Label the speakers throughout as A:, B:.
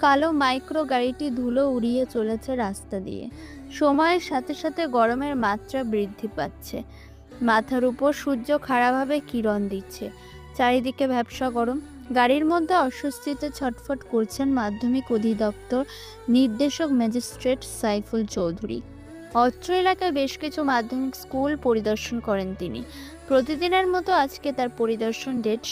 A: কালো মাইক্রো গাড়িটি ধুলো উড়িয়ে চলেছে রাস্তা দিয়ে। সময়ের সাথে সাথে গরমের মাত্রা বৃদ্ধি পাচ্ছে। মাথার উপর সূর্য খাড়াভাবে কিরণ দিচ্ছে। চারিদিকে ভ্যাপসা গরম। গাড়ির মধ্যে অস্বস্তিতে ছটফট করছেন মাধ্যমিক অধিদপ্তর নির্দেশক ম্যাজিস্ট্রেট সাইফুল চৌধুরী। অত্র এলাকায় বেশ কিছু মাধ্যমিক স্কুল পরিদর্শন করেন তিনি। প্রতিদিনের মতো আজকে তার পরিদর্শন ডেট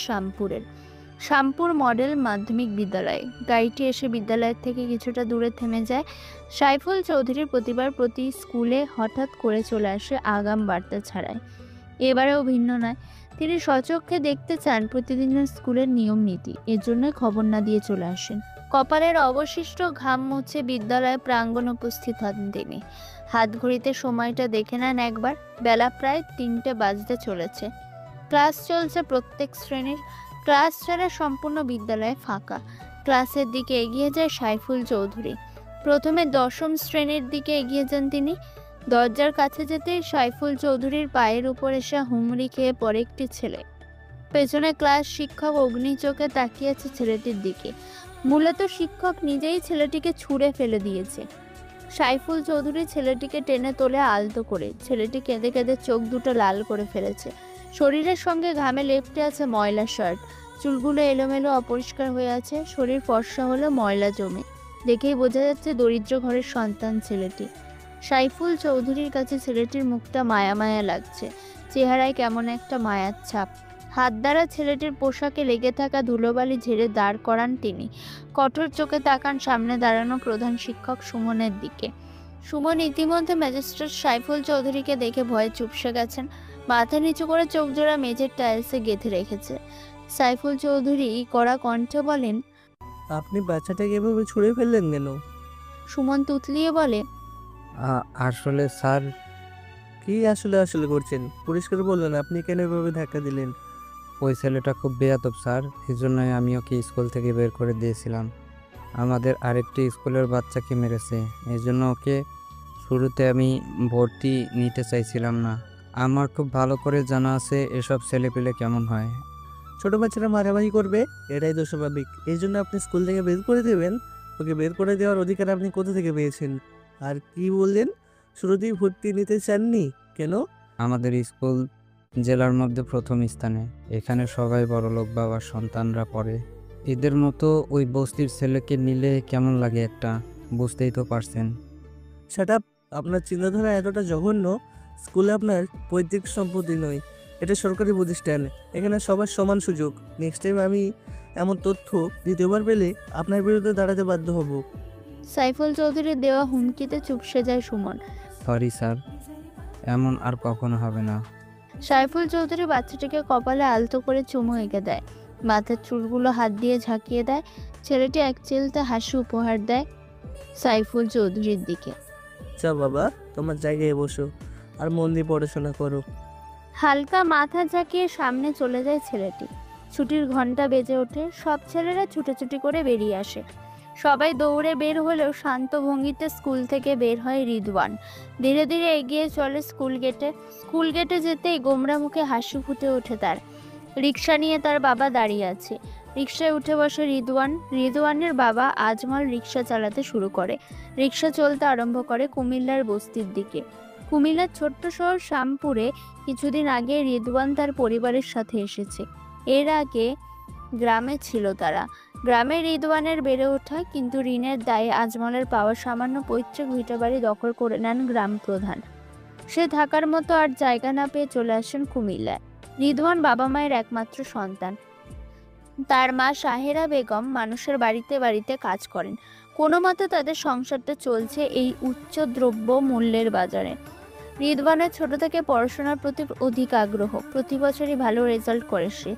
A: শ্যামপুর মডেল মাধ্যমিক বিদ্যালয়ে। গাড়িটি এসে বিদ্যালয়ের থেকে কিছুটা দূরে থেমে যায়। সাইফুল চৌধুরীর প্রতিবার প্রতি স্কুলে হঠাৎ করে চলে আসে আগাম বার্তা ছাড়াই। এবারেও ভিন্ন নয়। তিনি স্বচক্ষে দেখতে চান প্রতিদিনের স্কুলের নিয়ম নীতি, এর জন্য খবর না দিয়ে চলে আসেন। কপালের অবশিষ্ট ঘাম মুছে বিদ্যালয়ে প্রাঙ্গণ উপস্থিত হন তিনি। হাত ঘড়িতে সময়টা দেখে নেন একবার। বেলা প্রায় 3টে বাজতে চলেছে। ক্লাস চলছে প্রত্যেক শ্রেণীর। ক্লাস ছাড়া সম্পূর্ণ বিদ্যালয়ে ফাঁকা। ক্লাসের দিকে এগিয়ে যায় সাইফুল চৌধুরী। প্রথমে 10ম শ্রেণীর দিকে এগিয়ে যান তিনি। দরজার কাছে যেতেই সাইফুল চৌধুরীর পায়ের উপর এসে হুমড়ি খেয়ে পড়ে একটি ছেলে। পেছনে ক্লাস শিক্ষক অগ্নি চোখে তাকিয়ে আছে ছেলেটির দিকে। মূলত শিক্ষক নিজেই ছেলেটিকে ছুঁড়ে ফেলে দিয়েছে। সাইফুল চৌধুরী ছেলেটিকে টেনে তোলে আলতো করে। ছেলেটি কেঁদে কেঁদে চোখ দুটো লাল করে ফেলেছে। শরীরের সঙ্গে ঘামে লেপ্টে আছে ময়লা শার্ট। চুলগুলো এলোমেলো অপরিষ্কার হয়ে আছে। শরীর ফর্সা হলে ময়লা জমে। দেখেই বোঝা যাচ্ছে দরিদ্র ঘরের সন্তান ছেলেটি। সাইফুল চৌধুরীর কাছে ছেলেটির মুখটা মায়া মায়া লাগছে। চেহারায় কেমন একটা মায়ার ছাপ। হাত দ্বারা ছেলেটির পোশাকে লেগে থাকা ধুলোবালি ঝেড়ে দাঁড় করান তিনি। কঠোর চোখে তাকান সামনে দাঁড়ানো প্রধান শিক্ষক সুমনের দিকে। সুমন ইতিমধ্যে ম্যাজিস্ট্রেট সাইফুল চৌধুরীকে দেখে ভয়ে চুপসে গেছেন। মাথা নিচু করে চোখ জোড়া মেঝের টাইলসে গেঁথে রেখেছে। সাইফুল চৌধুরী কড়া কণ্ঠে বলেন,
B: আপনি বাচ্চাটাকে এভাবে ছুঁড়ে ফেললেন কেন?
A: সুমন তুতলিয়ে বলে,
C: আসলে স্যার,
B: কি আসলে আসলে করছেন? পরিষ্কার বললেন, আপনি কেন এভাবে ধাক্কা দিলেন?
C: ওই ছেলেটা খুব বেয়াদব স্যার, এই জন্যই আমি ওকে স্কুল থেকে বের করে দিয়েছিলাম। আমাদের আরেকটি স্কুলের বাচ্চাকে মেরেছে, এই জন্য ওকে শুরুতে আমি ভর্তি নিতে চাইছিলাম না। আমার খুব ভালো করে জানা আছে এসব ছেলেপেলে কেমন হয়।
B: ছোট বাচ্চারা মারামারি করবে, এটাই তো স্বাভাবিক। এই জন্য আপনি স্কুল থেকে বের করে দেবেন? ওকে বের করে দেওয়ার অধিকার আপনি কোথা থেকে পেয়েছেন? আর কি বললেন, শুরুতেই ভর্তি নিতে চাননি কেন?
C: আমাদের স্কুল জেলার মধ্যে প্রথম স্থানে। এখানে সবাই বড়লোক বাবার সন্তানরা পড়ে। এদের মতো ওই বস্তির ছেলেকে নিলে কেমন লাগে একটা, বুঝতেই তো পারছেন।
B: সেটা আপনার চিন্তাধারা এতটা জঘন্য। স্কুলে আপনার পৈতৃক সম্পত্তি নয়, এটা সরকারি প্রতিষ্ঠান। এখানে সবার সমান সুযোগ। নেক্সট টাইম আমি এমন তথ্য দ্বিতীয়বার পেলে আপনার বিরুদ্ধে দাঁড়াতে বাধ্য হব।
A: সাইফুল চৌধুরীর দেওয়া হুমকিতে চুপসে যায় সুমন।
C: সরি স্যার, এমন আর কখনো হবে না।
A: সাইফুল চৌধুরী বাচ্চাটিকে কপালে আলতো করে চুমু এঁকে দেয়। মাথার চুলগুলো হাত দিয়ে ঝাঁকিয়ে দেয়। ছেলেটি এক চিলতে হাসি উপহার দেয় সাইফুল চৌধুরীর দিকে।
B: যা বাবা, তোমার জায়গায় বসো আর মন দিয়ে পড়াশোনা করো।
A: হালকা মাথা ঝাঁকিয়ে সামনে চলে যায় ছেলেটি। ছুটির ঘন্টা বেজে ওঠে। সব ছেলেরা ছুটোছুটি করে বেরিয়ে আসে। সবাই দৌড়ে বের হলেও শান্ত ভঙ্গিতে স্কুল থেকে বের হয় রিদওয়ান। ধীরে ধীরে এগিয়ে চলে স্কুল গেটে যেতেই গোমরা মুখে হাসি ফুটে ওঠে তার। রিক্সা নিয়ে তার বাবা দাঁড়িয়ে আছে। রিক্সায় উঠে বসে রিদওয়ানের বাবা আজমল রিক্সা চালাতে শুরু করে। রিক্সা চলতে আরম্ভ করে কুমিল্লার বস্তির দিকে। কুমিল্লার ছোট্ট শহর শ্যামপুরে কিছুদিন আগে রিদওয়ান তার পরিবারের সাথে এসেছে। এর আগে গ্রামে ছিল তারা। গ্রামে রিদওয়ানের বেড়ে ওঠা, কিন্তু ঋণের দায়ে আজমলের পাওয়া সামান্য পৈতৃক ভিটাবাড়ি দখল করে নেন গ্রাম প্রধান। সে থাকার মতো আর জায়গা না পেয়ে চলে আসেন কুমিল্লায়। রিদওয়ান বাবা মায়ের একমাত্র সন্তান। তার মা সাহেরা বেগম মানুষের বাড়িতে বাড়িতে কাজ করেন। কোনো মতে তাদের সংসারটা চলছে এই উচ্চ দ্রব্য মূল্যের বাজারে। রিদওয়ানের ছোট থেকে পড়াশোনার প্রতি অধিক আগ্রহ। প্রতি বছরই ভালো রেজাল্ট করে সে।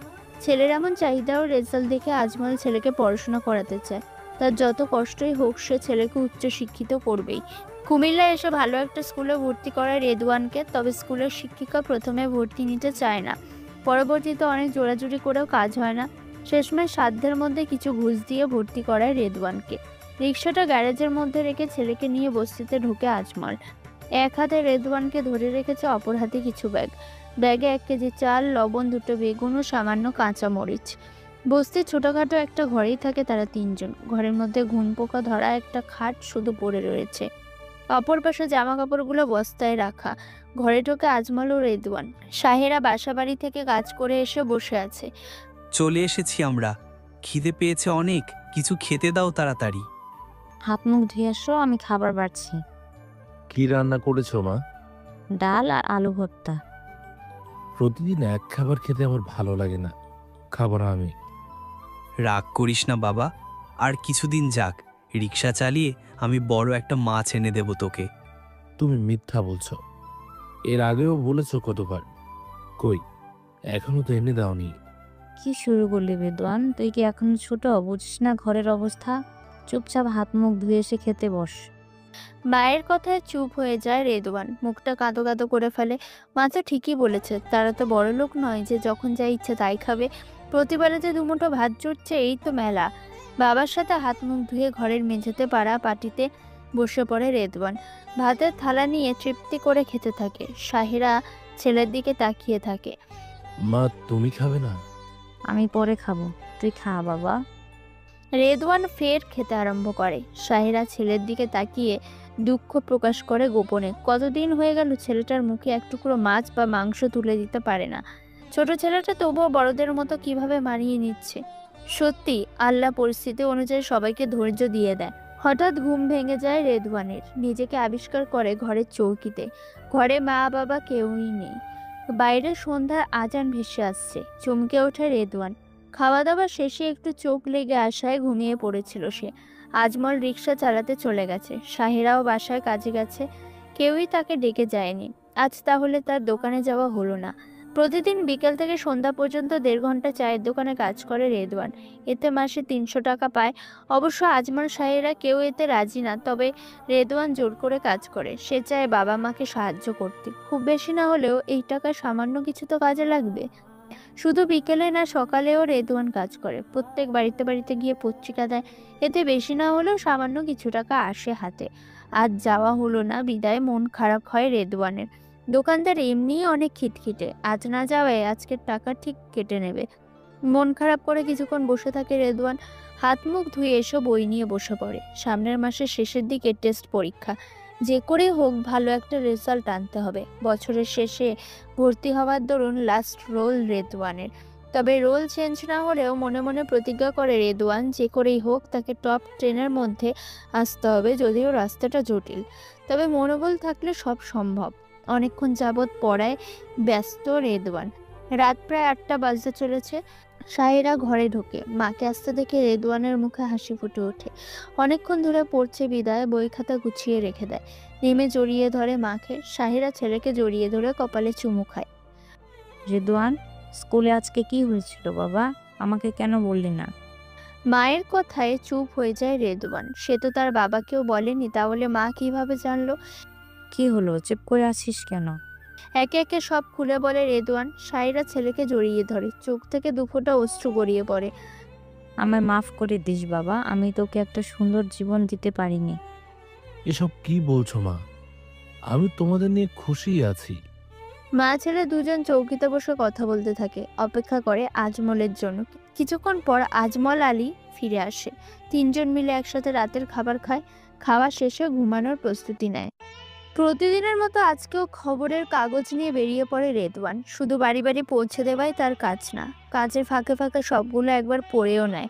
A: ছেলের এমন চাহিদা ও রেজাল্ট দেখে আজমল ছেলেকে পড়াশোনা করাতে চায়। তার যত কষ্টই হোক সে ছেলেকে উচ্চ শিক্ষিত করবেই। কুমিল্লায় এসে ভালো একটা স্কুলে ভর্তি করায় রেদওয়ানকে। তবে স্কুলের শিক্ষিকা প্রথমে ভর্তি নিতে চায় না। পরবর্তীতে অনেক জোরাজুরি করেও কাজ হয় না। শেষমেশ সাধ্যের মধ্যে কিছু ঘুষ দিয়ে ভর্তি করায় রেদওয়ানকে। রিক্সাটা গ্যারেজের মধ্যে রেখে ছেলেকে নিয়ে বস্তিতে ঢুকে আজমল। এক হাতে রেদওয়ানকে ধরে রেখেছে, অপর হাতে কিছু ব্যাগ। ব্যাগে 1 কেজি চাল, লবণ, 2টো বেগুন ও সামান্য কাঁচা মরিচ। বস্তির ছোটখাটো একটা ঘরেই থাকে তারা তিনজন। ঘরের মধ্যে ঘুন পোকা ধরা একটা খাট শুধু পড়ে রয়েছে, অপর পাশে জামা কাপড়গুলো বস্তায় রাখা। ঘরে ঢোকে আজমল ও রেদওয়ান। সাহেরা বাসা বাড়ি থেকে কাজ করে এসে বসে আছে।
D: চলে এসেছি আমরা, খিদে পেয়েছে অনেক, কিছু খেতে দাও তাড়াতাড়ি।
E: হাত মুখ ধুয়ে আসো, আমি খাবার বাড়ছি।
F: কি রান্না করেছো মা?
E: ডাল আর আলু ভর্তা।
F: প্রতিদিন এক খাবার খেতে আমার ভালো লাগে না, খাবো না আমি।
D: রাগ করিস না বাবা, আর কিছুদিন যাক, রিক্সা চালিয়ে আমি বড় একটা মাছ এনে দেব তোকে।
F: তুমি মিথ্যা বলছো, এর আগেও বলেছো কতবার। কই, এখনো তো এনে দাওনি।
E: কি শুরু করলি বেদওয়ান? তুই কি এখনো ছোট, বুঝিস না ঘরের অবস্থা? চুপচাপ হাত মুখ ধুয়ে এসে খেতে বস।
A: মায়ের কথায় চুপ হয়ে যায় রেদওয়ান, মুখটা কাঁদো কাঁদো করে ফেলে। মা তো ঠিকই বলেছে, তারা তো বড় লোক নয় যে যখন যা ইচ্ছে তাই খাবে। প্রতিবারে যে দুমুঠো ভাত জুটছে এই তো মেলা। বাবার সাথে হাত মুখ ধুয়ে ঘরের মেঝেতে পাড়া পাটিতে বসে পড়ে রেদওয়ান। ভাতের থালা নিয়ে তৃপ্তি করে খেতে থাকে। সাহেরা ছেলের দিকে তাকিয়ে থাকে।
F: মা, তুমি খাবে না?
E: আমি পরে খাবো, তুই খা বাবা।
A: রেদওয়ান ফের খেতে আরম্ভ করে। সাহেরা ছেলের দিকে তাকিয়ে দুঃখ প্রকাশ করে গোপনে। কতদিন হয়ে গেল ছেলেটার মুখে এক টুকরো মাছ বা মাংস তুলে দিতে পারে না। ছোট ছেলেটা তবুও বড়দের মতো কিভাবে মানিয়ে নিচ্ছে। সত্যি আল্লাহ পরিস্থিতি অনুযায়ী সবাইকে ধৈর্য দিয়ে দেয়। হঠাৎ ঘুম ভেঙে যায় রেদওয়ানের। নিজেকে আবিষ্কার করে ঘরের চৌকিতে। ঘরে মা বাবা কেউই নেই। বাইরে সন্ধ্যার আজান ভেসে আসছে। চমকে ওঠে রেদওয়ান। খাওয়া দাওয়া শেষে একটু চোখ লেগে আসায় ঘুমিয়ে পড়েছিল সে। আজমল রিক্সা চালাতে চলে গেছে। সাহেরাও বাসায় কাজে গেছে। কেউই তাকে ডেকে যায়নি। আজ তাহলে তার দোকানে যাওয়া হলো না। প্রতিদিন বিকেল থেকে সন্ধ্যা পর্যন্ত 1.5 ঘন্টা চায়ের দোকানে কাজ করে রেদওয়ান। এতে মাসে 300 টাকা পায়। অবশ্য আজমল সাহেরা কেউ এতে রাজি না, তবে রেদওয়ান জোর করে কাজ করে। সে চায় বাবা মাকে সাহায্য করতে। খুব বেশি না হলেও এই টাকা সামান্য কিছু তো কাজে লাগবে। শুধু বিকেলে না, সকালেও রেদওয়ান কাজ করে। প্রত্যেক বাড়িতে বাড়িতে গিয়ে পত্রিকা দেয়। এতে বেশি না হলেও সামান্য কিছু টাকা আসে হাতে। আজ যাওয়া হলো না বিদায় মন খারাপ হয় রেদওয়ানের। দোকানদার এমনিই অনেক খিটখিটে, আজ না যাওয়ায় আজকের টাকা ঠিক কেটে নেবে। মন খারাপ করে কিছুক্ষণ বসে থাকে রেদওয়ান। হাত মুখ ধুয়ে এসে বই নিয়ে বসে পড়ে। সামনের মাসের শেষের দিকে টেস্ট পরীক্ষা। যে করে হোক ভালো একটা রেজাল্ট আনতে হবে। বছরের শেষে ভর্তি হওয়ার দরুন লাস্ট রোল রেদওয়ানের। তবে রোল চেঞ্জ না হলেও মনে মনে প্রতিজ্ঞা করে রেদওয়ান যে করেই হোক তাকে টপ 10-এর মধ্যে আসতে হবে, যদিও রাস্তাটা জটিল। তবে মনোবল থাকলে সব সম্ভব। অনেকক্ষণ যাবৎ পড়ায় ব্যস্ত রেদওয়ান। রাত প্রায় 8টা বাজতে চলেছে। সাহেরা ঘরে ঢোকে। মাকে আসতে দেখে রেদওয়ানের মুখে হাসি ফুটে ওঠে। অনেকক্ষণ ধরে পড়ছে বিদায়, বই খাতা গুছিয়ে রেখে দেয়। নেমে জড়িয়ে ধরে মাকে। সাহেরা ছেলেকে জড়িয়ে ধরে কপালে চুমু খায়।
E: রেদওয়ান, স্কুলে আজকে কি হয়েছিল বাবা? আমাকে কেন বললি না?
A: মায়ের কথায় চুপ হয়ে যায় রেদওয়ান। সে তো তার বাবাকেও বলেনি, তাহলে মা কিভাবে জানলো?
E: কি হলো, চুপ করে আছিস কেন?
A: একে একে সব খুলে বলে রেদওয়ান। সাহেরা ছেলেকে জড়িয়ে ধরে। চোখ থেকে দুফোঁটা অশ্রু গড়িয়ে পড়ে।
E: আমায় মাফ করে দিস বাবা, আমি তোকে একটা সুন্দর জীবন দিতে পারিনি।
F: এসব কি বলছো মা? আমি তোমাদের নিয়ে খুশি আছি।
A: মা ছেলে দুজন চৌকিতে বসে কথা বলতে থাকে। অপেক্ষা করে আজমলের জন্য। কিছুক্ষণ পর আজমল আলী ফিরে আসে। তিনজন মিলে একসাথে রাতের খাবার খায়। খাওয়া শেষে ঘুমানোর প্রস্তুতি নেয়। প্রতিদিনের মতো আজকেও খবরের কাগজ নিয়ে বেরিয়ে পড়ে রেদওয়ান। শুধু বাড়ি বাড়ি পৌঁছে দেওয়াই তার কাজ না, কাজের ফাঁকে ফাঁকে সবগুলো একবার পড়েও নেয়।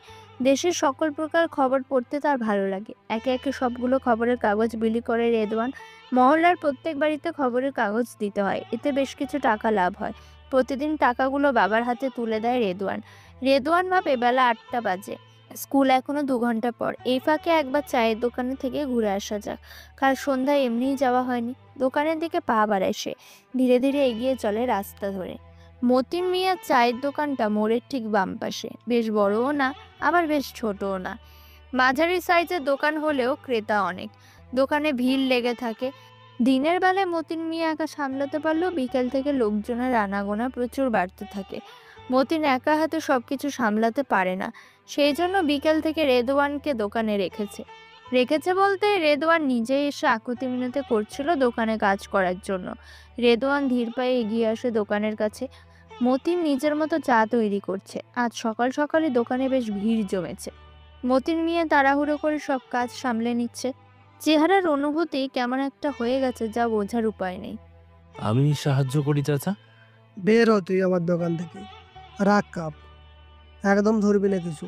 A: দেশের সকল প্রকার খবর পড়তে তার ভালো লাগে। একে একে সবগুলো খবরের কাগজ বিলি করে রেদওয়ান। মহল্লার প্রত্যেক বাড়িতে খবরের কাগজ দিতে হয়। এতে বেশ কিছু টাকা লাভ হয়। প্রতিদিন টাকাগুলো বাবার হাতে তুলে দেয় রেদওয়ান। রেদওয়ান ভাবে বেলা 8টা বাজে, স্কুল এখনো 2 ঘন্টা পর। এই ফাঁকে একবার চায়ের দোকানে থেকে ঘুরে আসা যাক। কাল সন্ধ্যায় এমনিই যাওয়া হয়নি। দোকানের দিকে পা বাড়ায় সে। ধীরে ধীরে এগিয়ে চলে রাস্তা ধরে। মতিন মিয়ার চায়ের দোকানটা মোড়ের ঠিক বাম পাশে। বেশ বড়ও না, আবার বেশ ছোটও না। মাঝারি সাইজের দোকান হলেও ক্রেতা অনেক। দোকানে ভিড় লেগে থাকে। দিনের বেলায় মতিন মিয়া একা সামলাতে পারলেও বিকেল থেকে লোকজনের আনাগোনা প্রচুর বাড়তে থাকে। মতিন একা হাতে সবকিছু সামলাতে পারে না। সেই জন্য বিকেল থেকে রেদওয়ানকে দোকানে রেখেছে বলতে রেদওয়ান নিজেই এসে আকুতি মিনতি করছিল দোকানে কাজ করার জন্য। রেদওয়ান ধীর পায়ে এগিয়ে আসে দোকানের কাছে। মতিন নিজের মতো চা তৈরি করছে। আজ সকাল সকালে দোকানে বেশ ভিড় জমেছে। মতিন মিয়া তাড়াহুড়ো করে সব কাজ সামলে নিচ্ছে। চেহারার অনুভূতি কেমন একটা হয়ে গেছে যা বোঝার উপায় নেই।
F: আমি সাহায্য করি চাচা।
G: বের হ তুই আমার দোকান থেকে। রাখ কাপ, একদম ধরবি না কিছু।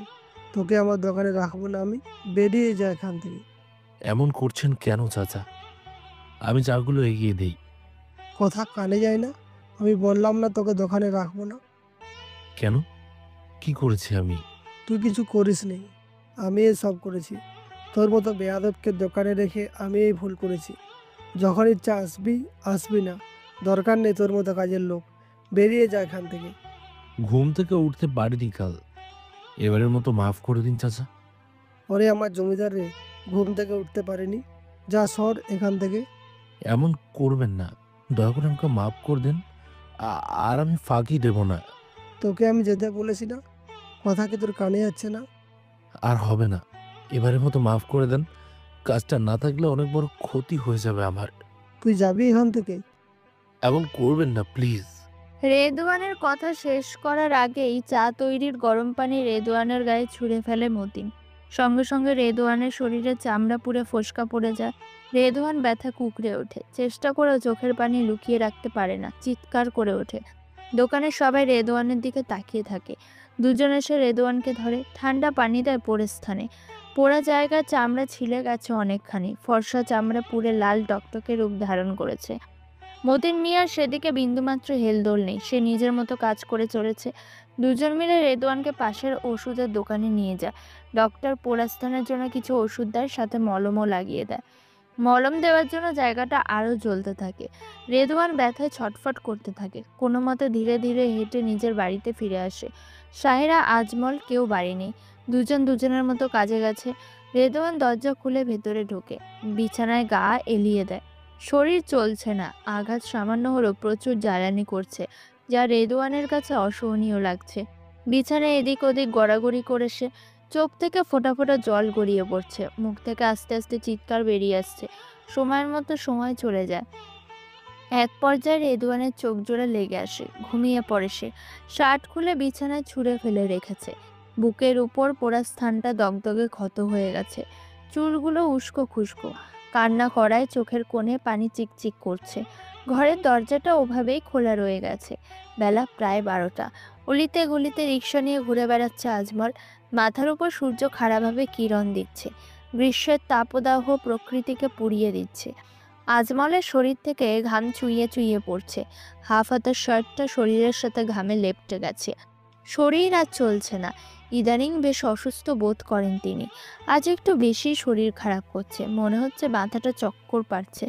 G: তোকে আমার দোকানে রাখবো না আমি, বেরিয়ে যা এখান থেকে।
F: এমন করছেন কেন চাচা? আমি চাগুলো এগিয়ে দেই।
G: কথা কানে যায় না? আমি বললাম না তোকে দোকানে রাখবো না?
F: কেন? কি করেছি আমি?
G: তুই কিছু করিস নি, আমি এই সব করেছি। তোর মতো বেয়াদবকে দোকানে রেখে আমি এই ভুল করেছি। যখন ইচ্ছা আসবি, আসবি না, দরকার নেই তোর মতো কাজের লোক। বেরিয়ে যা এখান থেকে।
F: ঘুম থেকে উঠতে পারিনি কাল, এবারের মতো মাফ করে দিন চাচা।
G: ওরে আমার জমিদার রে, ঘুম থেকে উঠতে পারিনি? যা সর এখান থেকে।
F: এমন করবেন না, দয়া করে আমাকে মাফ করে দেন। আর আমি ফাঁকি দেব না।
G: তোকে আমি যেতে বলেছি না? কথা কি তোর কানে যাচ্ছে না?
F: আর হবে না, এবারের মতো মাফ করে দেন। কাজটা না থাকলে অনেক বড় ক্ষতি হয়ে যাবে আমার।
G: তুই যাবি এখান থেকে?
F: এমন করবেন না প্লিজ।
A: রেদওয়ানের কথা শেষ করার আগেই চা তৈরির গরম পানি রেদওয়ানের গায়ে ছুঁড়ে ফেলে মতিন। সঙ্গে সঙ্গে রেদওয়ানের শরীরে চামড়া পুড়ে ফোসকা পড়ে যায়। রেদওয়ান ব্যথা কুঁকড়ে ওঠে, চেষ্টা করেও চোখের পানি লুকিয়ে রাখতে পারে না, চিৎকার করে ওঠে। দোকানের সবাই রেদওয়ানের দিকে তাকিয়ে থাকে। দুজন এসে রেদওয়ানকে ধরে, ঠান্ডা পানি দেয় পোড়ে স্থানে। পোড়া জায়গায় চামড়া ছিলে গেছে অনেকখানি, ফর্সা চামড়া পুড়ে লাল টকটকে রূপ ধারণ করেছে। মতিন মিয়ার সেদিকে বিন্দুমাত্র হেলদোল নেই, সে নিজের মতো কাজ করে চলেছে। দুজন মিলে রেদওয়ানকে পাশের ওষুধের দোকানে নিয়ে যায়। ডক্টর পোড়াস্থানের জন্য কিছু ওষুধ দেয়, সাথে মলমও লাগিয়ে দেয়। মলম দেওয়ার জন্য জায়গাটা আরও জ্বলতে থাকে। রেদওয়ান ব্যথায় ছটফট করতে থাকে। কোনো মতে ধীরে ধীরে হেঁটে নিজের বাড়িতে ফিরে আসে। সাহেরা, আজমল কেউ বাড়ি নেই, দুজন দুজনের মতো কাজে গেছে। রেদওয়ান দরজা খুলে ভেতরে ঢোকে, বিছানায় গা এলিয়ে দেয়। শরীর চলছে না, আঘাত সামান্য হলেও প্রচুর জ্বালানি করছে, যা রেদওয়ানের কাছে অসহনীয় লাগছে। বিছানায় এদিক ওদিক গড়াগড়ি করে সে, চোখ থেকে ফোঁটা ফোঁটা জল গড়িয়ে পড়ছে, মুখ থেকে আস্তে আস্তে চিৎকার বেরিয়ে আসছে। সময়ের মতো সময় চলে যায়। এক পর্যায়ে রেদওয়ানের চোখ জোড়া লেগে আসে, ঘুমিয়ে পড়ে সে। শার্ট খুলে বিছানায় ছুঁড়ে ফেলে রেখেছে। বুকের উপর পোড়া স্থানটা দগদগে ক্ষত হয়ে গেছে, চুলগুলো উস্কো খুস্কো। কান্না করায় চোখের কোণে পানি চিকচিক করছে। ঘরের দরজাটা ওভাবেই খোলা রয়ে গেছে। বেলা প্রায় 12টা। অলিতে গলিতে রিক্সা নিয়ে ঘুরে বেড়াচ্ছে আজমল। মাথার উপর সূর্য খাড়াভাবে কিরণ দিচ্ছে, গ্রীষ্মের তাপদাহ প্রকৃতিকে পুড়িয়ে দিচ্ছে। আজমলের শরীর থেকে ঘাম চুইয়ে চুইয়ে পড়ছে। হাফ হাতের শার্টটা শরীরের সাথে ঘামে লেপ্টে গেছে। শরীর আর চলছে না। ইদানিং বেশ অসুস্থ বোধ করেন তিনি। আজ একটু বেশি শরীর খারাপ করছে, মনে হচ্ছে মাথাটা চক্কর পাচ্ছে।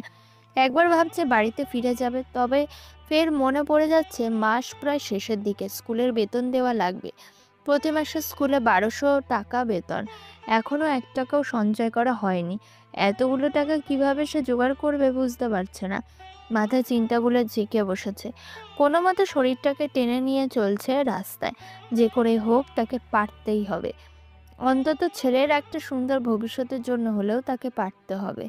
A: একবার ভাবছে বাড়িতে ফিরে যাবে, তবে ফের মনে পড়ে যাচ্ছে মাস প্রায় শেষের দিকে, স্কুলের বেতন দেওয়া লাগবে। প্রতি মাসে স্কুলে 1200 টাকা বেতন, এখনও 1 টাকাও সঞ্চয় করা হয়নি। এতগুলো টাকা কিভাবে সে জোগাড় করবে বুঝতে পারছে না। মাথায় চিন্তাগুলো জেঁকে বসেছে। কোনো মতে শরীরটাকে টেনে নিয়ে চলছে রাস্তায়। যে করে হোক তাকে পারতেই হবে। অন্তত ছেলের একটা সুন্দর ভবিষ্যতের জন্য হলেও তাকে পারতে হবে।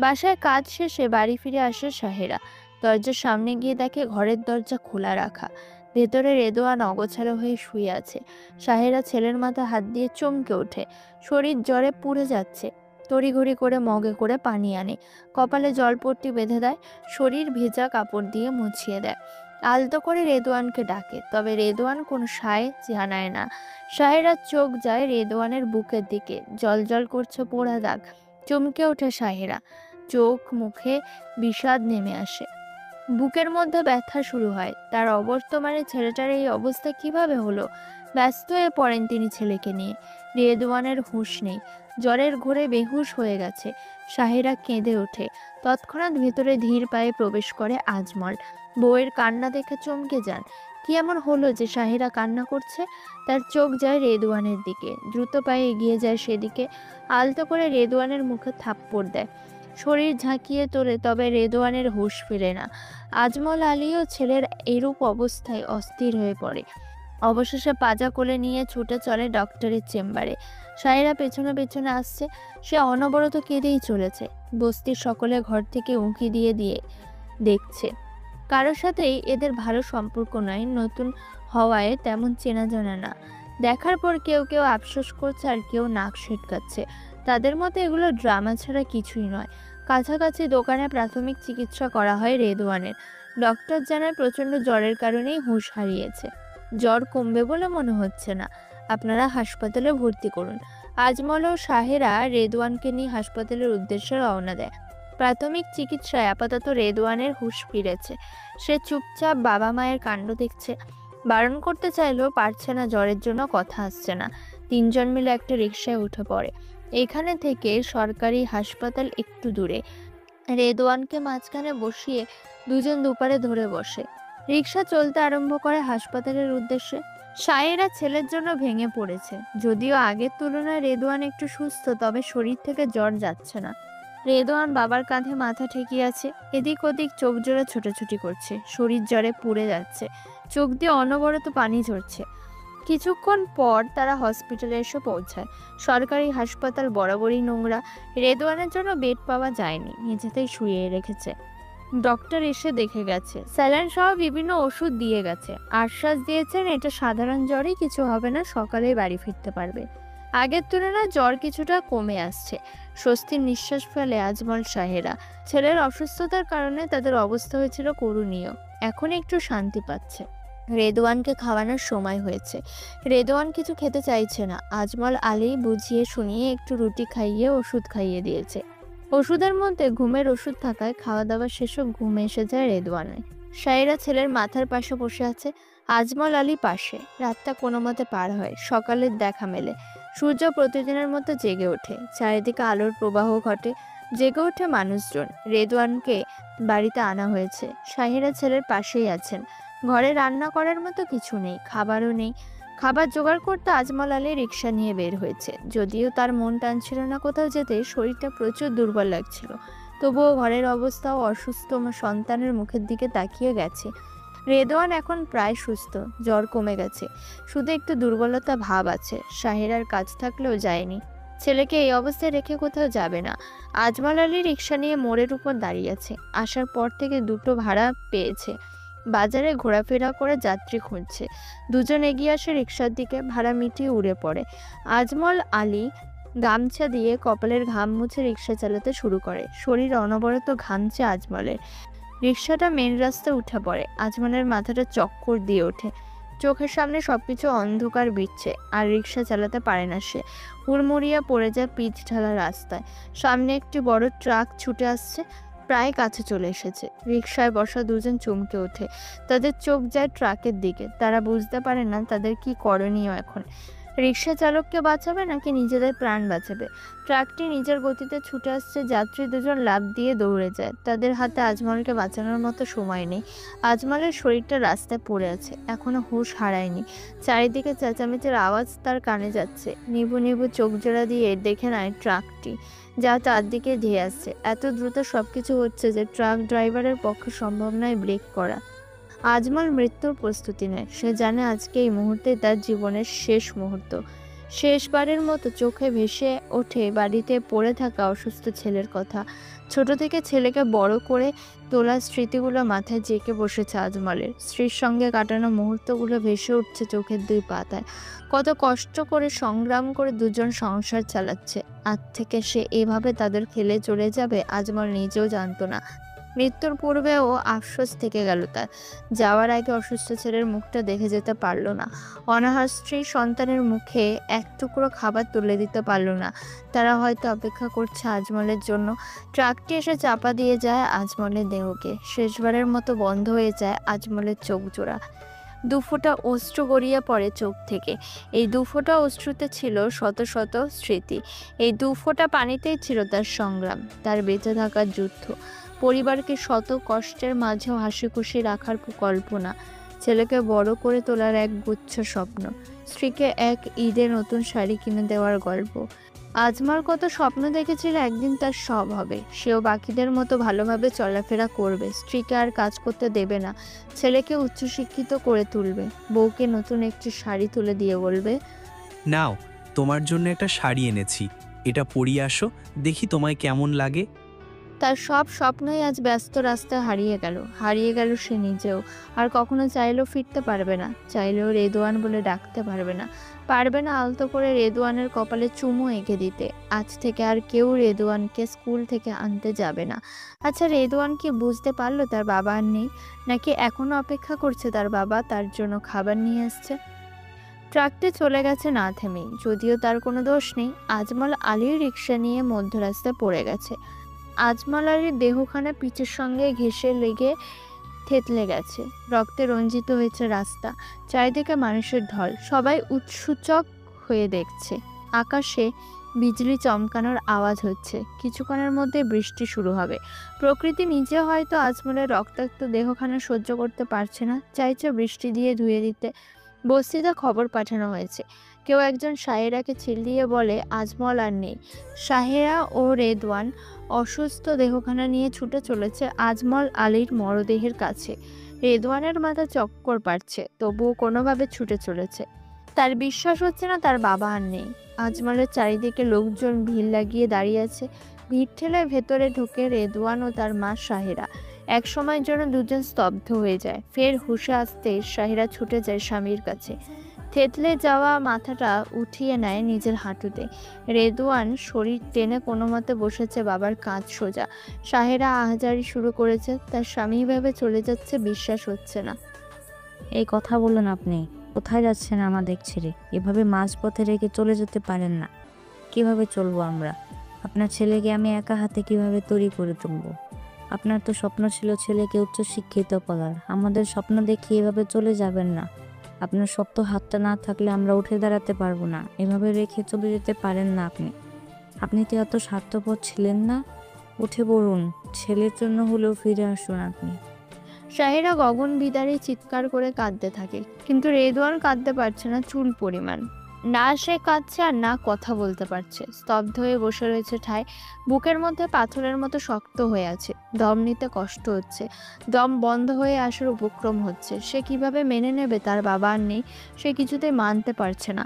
A: বাসায় কাজ শেষে বাড়ি ফিরে আসে সাহেরা। দরজার সামনে গিয়ে দেখে ঘরের দরজা খোলা রাখা। ভেতরে রেদওয়ান অগোছালো হয়ে শুয়ে আছে। সাহেরা ছেলের মাথা হাত দিয়ে চমকে ওঠে। শরীর জ্বরে পুড়ে যাচ্ছে। তড়িঘড়ি করে মগে করে পানি আনে, কপালে জলপট্টি বেঁধে দেয়, শরীর ভেজা কাপড় দিয়ে মুছিয়ে দেয়। আলতো করে রেদওয়ানকে ডাকে, তবে রেদওয়ান কোনো সায় জানায় না। সাহেরার চোখ যায় রেদওয়ানের বুকের দিকে, জল জল করছে পোড়া দাগ। চমকে ওঠে সাহেরা, চোখ মুখে বিষাদ নেমে আসে। বুকের মধ্যে ব্যথা শুরু হয়। তার অবর্তমানে ছেলেটার এই অবস্থা কিভাবে হলো? ব্যস্ত হয়ে পড়েন তিনি ছেলেকে নিয়ে। রেদওয়ানের হুঁশ নেই, জ্বরের ঘোরে বেহুশ হয়ে গেছে। সাহেরা কেঁদে ওঠে। তৎক্ষণাৎ ভেতরে ধীর পায়ে প্রবেশ করে আজমল। বউয়ের কান্না দেখে চমকে যান। কি এমন হলো যে সাহেরা কান্না করছে? তার চোখ যায় রেদওয়ানের দিকে, দ্রুত পায়ে এগিয়ে যায় সেদিকে, আলতো করে রেদওয়ানের মুখে থাপ্পড় দেয়। শরীর ঝাঁকিয়ে তোলে, তবে রেদওয়ানের হুঁশ ফিরে না। আজমল আলীও ছেলের এরূপ অবস্থায় অস্থির হয়ে পড়ে। অবশেষে পাজা কোলে নিয়ে ছুটে চলে ডক্টরের চেম্বারে। সাহেরা পেছনে পেছনে আসছে। সে অনবরত কেঁদেই চলেছে। বস্তির সকলে ঘর থেকে উঁকি দিয়ে দিয়ে দেখছে। কারোর সাথেই এদের ভালো সম্পর্ক নয়, নতুন হওয়ায় তেমন চেনা জানা না। দেখার পর কেউ কেউ আফসোস করছে আর কেউ নাক সিটকাচ্ছে। তাদের মতে এগুলো ড্রামা ছাড়া কিছুই নয়। কাছাকাছি দোকানে প্রাথমিক চিকিৎসা করা হয় রেদওয়ানের। ডক্টর জানায় প্রচণ্ড জ্বরের কারণেই হুঁশ হারিয়েছে। জ্বর কমবে বলে মনে হচ্ছে না, আপনারা হাসপাতালে ভর্তি করুন। আজমল ও শাহেরা রেদওয়ানকে নিয়ে হাসপাতালের উদ্দেশ্যে রওনা দেয়। প্রাথমিক চিকিৎসায় আপাতত রেদওয়ানের হুঁশ ফিরেছে। সে চুপচাপ বাবা মায়ের কাণ্ড দেখছে। বারণ করতে চাইলেও পারছে না, জ্বরের জন্য কথা আসছে না। তিনজন মিলে একটা রিকশায় উঠে পড়ে। এখানে থেকে সরকারি হাসপাতাল একটু দূরে। রেদওয়ানকে মাঝখানে বসিয়ে দুজন দুপারে ধরে বসে। রিকশা চলতে আরম্ভ করে হাসপাতালের উদ্দেশ্যে। শায়েরা ছেলের জন্য ভেঙে পড়েছে। যদিও আগের তুলনায় রেদওয়ান একটু সুস্থ, তবে শরীর থেকে জ্বর যাচ্ছে না। রেদওয়ান বাবার কাঁধে মাথা ঠেকিয়ে আছে। এদিক ওদিক চোখ জোড়া ছোটাছুটি করছে। শরীর জ্বরে পুড়ে যাচ্ছে। চোখ দিয়ে অনবরত পানি ঝরছে। কিছুক্ষণ পর তারা হসপিটালে এসে পৌঁছায়। সরকারি হাসপাতাল বরাবরই নোংরা। রেদওয়ানের জন্য বেড পাওয়া যায়নি, মেঝেতেই শুয়ে রেখেছে। ডক্টর এসে দেখে গেছে, স্যালাইন সহ বিভিন্ন ওষুধ দিয়ে গেছে। আশ্বাস দিয়েছেন এটা সাধারণ জ্বরই, কিছু হবে না, সকালেই বাড়ি ফিরতে পারবে। আগের তুলনায় জ্বর কিছুটা কমে আসছে। স্বস্তির নিঃশ্বাস ফেলে আজমল শাহেরা। ছেলের অসুস্থতার কারণে তাদের অবস্থা হয়েছিল করুণীয়। এখন একটু শান্তি পাচ্ছে। রেদওয়ানকে খাওয়ানোর সময় হয়েছে। রেদওয়ান কিছু খেতে চাইছে না। আজমল আলী বুঝিয়ে শুনিয়ে একটু রুটি খাইয়ে ওষুধ খাইয়ে দিয়েছে। ওষুধের মধ্যে ঘুমের ওষুধ থাকায় খাওয়া দাওয়া শেষে ঘুম এসে যায় রেদওয়ানের। শায়েরা ছেলের মাথার পাশে বসে আছে, আজমল আলী পাশে। রাতটা কোনো মতে পার হয়। সকালের দেখা মেলে। সূর্য প্রতিদিনের মতো জেগে ওঠে। চারিদিকে আলোর প্রবাহ ঘটে। জেগে ওঠে মানুষজন। রেদওয়ানকে বাড়িতে আনা হয়েছে। শাহেরা ছেলের পাশেই আছেন। ঘরে রান্না করার মতো কিছু নেই, খাবারও নেই। খাবার জোগাড় করতে আজমল আলী রিক্সা নিয়ে বের হয়েছে। যদিও তার মন টানছিল না কোথাও যেতে, শরীরটা প্রচুর দুর্বল লাগছিল। তবুও ঘরের অবস্থাও অসুস্থ সন্তানের মুখের দিকে তাকিয়ে গেছে। রেদওয়ান এখন প্রায় সুস্থ, জ্বর কমে গেছে, শুধু একটু দুর্বলতা ভাব আছে। শাহেরার কাজ থাকলেও যায়নি। ছেলেকে এই অবস্থায় রেখে কোথাও যাবে না। আজমল আলী রিক্সা নিয়ে মোড়ের উপর দাঁড়িয়ে আছে। আসার পর থেকে দুটো ভাড়া পেয়েছে। বাজারে ঘোরাফেরা করে যাত্রী খুঁজছে। দুজন এগিয়ে আসে রিক্সার দিকে। ভাড়া মিটিয়ে উড়ে পড়ে। আজমল আলী গামছা দিয়ে কপালের ঘাম মুছে রিক্সা চালাতে শুরু করে। শরীর অনবরত ঘামছে আজমলের। রিক্সাটা মেন রাস্তায় উঠে পড়ে। আজমলের মাথাটা চক্কর দিয়ে ওঠে। চোখের সামনে সবকিছু অন্ধকার বিচ্ছে। আর রিক্সা চালাতে পারে না সে। হুড়মুড়িয়ে পড়ে যায় পিচ ঢালা রাস্তায়। সামনে একটি বড় ট্রাক ছুটে আসছে। প্রায় কাছে চলে এসেছে। রিকশায় বসা দুজন চমকে ওঠে। তাদের চোখ যায় ট্রাকের দিকে। তারা বুঝতে পারে না তাদের কি করণীয় এখন। রিকশা চালককে বাঁচাবে নাকি নিজেদের প্রাণ বাঁচাবে। ট্রাকটি নিজের গতিতে ছুটে আসছে। যাত্রী দুজন লাফ দিয়ে দৌড়ে যায়। তাদের হাতে আজমলকে বাঁচানোর মতো সময় নেই। আজমলের শরীরটা রাস্তায় পড়ে আছে, এখনো হুঁশ হারায়নি। চারিদিকে চেঁচামেচির আওয়াজ তার কানে যাচ্ছে। নিভু নিভু চোখ জোড়া দিয়ে দেখে নেয় ট্রাকটি, যা চারদিকে ধেয়ে আসছে। এত দ্রুত সবকিছু হচ্ছে যে ট্রাক ড্রাইভারের পক্ষে সম্ভব নয় ব্রেক করা। আজমল মৃত্যুর প্রস্তুতি নেয়। সে জানে আজকে এই মুহূর্তে তার জীবনের শেষ মুহূর্ত। শেষবারের মতো চোখে ভেসে ওঠে বাড়িতে পড়ে থাকা অসুস্থ ছেলের কথা। ছোট থেকে ছেলেকে বড় করে তোলার স্মৃতিগুলো মাথায় জেঁকে বসেছে আজমলের। স্ত্রীর সঙ্গে কাটানো মুহূর্তগুলো ভেসে উঠছে চোখের দুই পাতায়। কত কষ্ট করে সংগ্রাম করে দুজন সংসার চালাচ্ছে। আজ থেকে সে এভাবে তাদের ফেলে চলে যাবে আজমল নিজেও জানতো না। মৃত্যুর পূর্বেও আফসোস থেকে গেল তার। যাওয়ার আগে অসুস্থ ছেলের মুখটা দেখে যেতে পারল না। অনাহার স্ত্রী সন্তানের মুখে এক টুকরো খাবার তুলে দিতে পারল না। তারা হয়তো অপেক্ষা করছে আজমলের জন্য। ট্রাকটি এসে চাপা দিয়ে যায় আজমলের দেহকে। শেষবারের মতো বন্ধ হয়ে যায় আজমলের চোখ জোড়া। দুফোঁটা অশ্রু গড়িয়ে পড়ে চোখ থেকে। এই দুফোঁটা অশ্রুতে ছিল শত শত স্মৃতি। এই দুফোঁটা পানিতেই ছিল তার সংগ্রাম, তার বেঁচে থাকার যুদ্ধ। পরিবারকে শত কষ্টের মাঝেও হাসি খুশি রাখার কল্পনা। ছেলেকে বড় করে তোলার এক গুচ্ছ স্বপ্ন। স্ত্রীকে এক ঈদে নতুন শাড়ি কিনে দেওয়ার গল্প। আজমল কত স্বপ্ন দেখেছিল একদিন তার সব হবে। সেও বাকিদের মতো ভালোভাবে চলাফেরা করবে। স্ত্রীকে আর কাজ করতে দেবে না। ছেলেকে উচ্চশিক্ষিত করে তুলবে। বউকে নতুন একটি শাড়ি তুলে দিয়ে বলবে,
D: নাও, তোমার জন্য একটা শাড়ি এনেছি, এটা পরিয়ে আসো, দেখি তোমায় কেমন লাগে।
A: তার সব স্বপ্নই আজ ব্যস্ত রাস্তায় হারিয়ে গেল সে নিজেও। আর কখনো চাইলেও ফিরতে পারবে না, চাইলেও রেদওয়ান বলে ডাকতে পারবে না আলতো করে রেদওয়ানের কপালে চুমু এঁকে দিতে। আজ থেকে আর কেউ রেদওয়ানকে স্কুল থেকে আনতে যাবে না। আচ্ছা, রেদওয়ান কি বুঝতে পারলো তার বাবা আর নেই, নাকি এখনো অপেক্ষা করছে তার বাবা তার জন্য খাবার নিয়ে আসছে? ট্রাকটি চলে গেছে না থেমেই, যদিও তার কোনো দোষ নেই। আজমল আলীর রিক্সা নিয়ে মধ্য রাস্তায় পড়ে গেছে। আজমল আলীর দেহখানা পিঠের সঙ্গে ঘেঁষে লেগে থেতলে গেছে, রক্তে রঞ্জিত হয়েছে রাস্তা। চারিদিকে মানুষের ঢল, সবাই উৎসুচক হয়ে দেখছে। আকাশে বিজলি চমকানোর আওয়াজ হচ্ছে। কিছুক্ষণের মধ্যে বৃষ্টি শুরু হবে। প্রকৃতি নিজে হয়তো আজমলের রক্তাক্ত দেহখানা সহ্য করতে পারছে না, চাইছে বৃষ্টি দিয়ে ধুয়ে দিতে। বস্তিতে খবর পাঠানো হয়েছে। কেউ একজন সাহেরাকে চিল্লিয়ে বলে আজমল আর নেই। সাহেরা ও রেদওয়ান অসুস্থ দেহখানা নিয়ে ছুটে চলেছে আজমল আলীর মরদেহের কাছে। রেদওয়ানের মাথা চক্কর পাচ্ছে, তবুও কোনোভাবে ছুটে চলেছে। তার বিশ্বাস হচ্ছে না তার বাবা আর নেই। আজমলের চারিদিকে লোকজন ভিড় লাগিয়ে দাঁড়িয়ে আছে। ভিড় ঠেলে ভেতরে ঢুকে রেদওয়ান ও তার মা সাহেরা। এক সময়ের জন্য দুজন স্তব্ধ হয়ে যায়। ফের হুঁশে আসতে সাহেরা ছুটে যায় স্বামীর কাছে। থেতলে যাওয়া মাথাটা উঠিয়ে নেয় নিজের হাঁটুতে। রেদওয়ান শরীর টেনে কোনো মতে বসেছে বাবার কাঁধ সোজা। সাহেরা আহাজারি শুরু করেছে, তার স্বামী ভেবে চলে যাচ্ছে, বিশ্বাস হচ্ছে না।
E: এই কথা বললেন আপনি? কোথায় যাচ্ছেন আমাদের ছেড়ে? এভাবে মাঝপথে রেখে চলে যেতে পারেন না। কিভাবে চলবো আমরা? আপনার ছেলেকে আমি একা হাতে কিভাবে তৈরি করে তুলবো? আপনার তো স্বপ্ন ছিল ছেলেকে উচ্চশিক্ষিত করার। আমাদের স্বপ্ন দেখে এভাবে চলে যাবেন না। আপনার শক্ত হাতটা না থাকলে আমরা উঠে দাঁড়াতে পারবো না। এভাবে রেখে চলে যেতে পারেন না আপনি। আপনি তো এত স্বার্থপর ছিলেন না। উঠে পড়ুন, ছেলের জন্য হলেও ফিরে আসুন আপনি।
A: সাহেরা গগন বিদারে চিৎকার করে কাঁদতে থাকে, কিন্তু রেদওয়ান কাঁদতে পারছে না চুল পরিমাণ। না সে কাঁদছে আর না কথা বলতে পারছে। স্তব্ধ হয়ে বসে রয়েছে ঠায়। বুকের মধ্যে পাথরের মতো শক্ত হয়ে আছে। দম নিতে কষ্ট হচ্ছে, দম বন্ধ হয়ে আসার উপক্রম হচ্ছে। সে কিভাবে মেনে নেবে তার বাবা আর নেই? সে কিছুতেই মানতে পারছে না।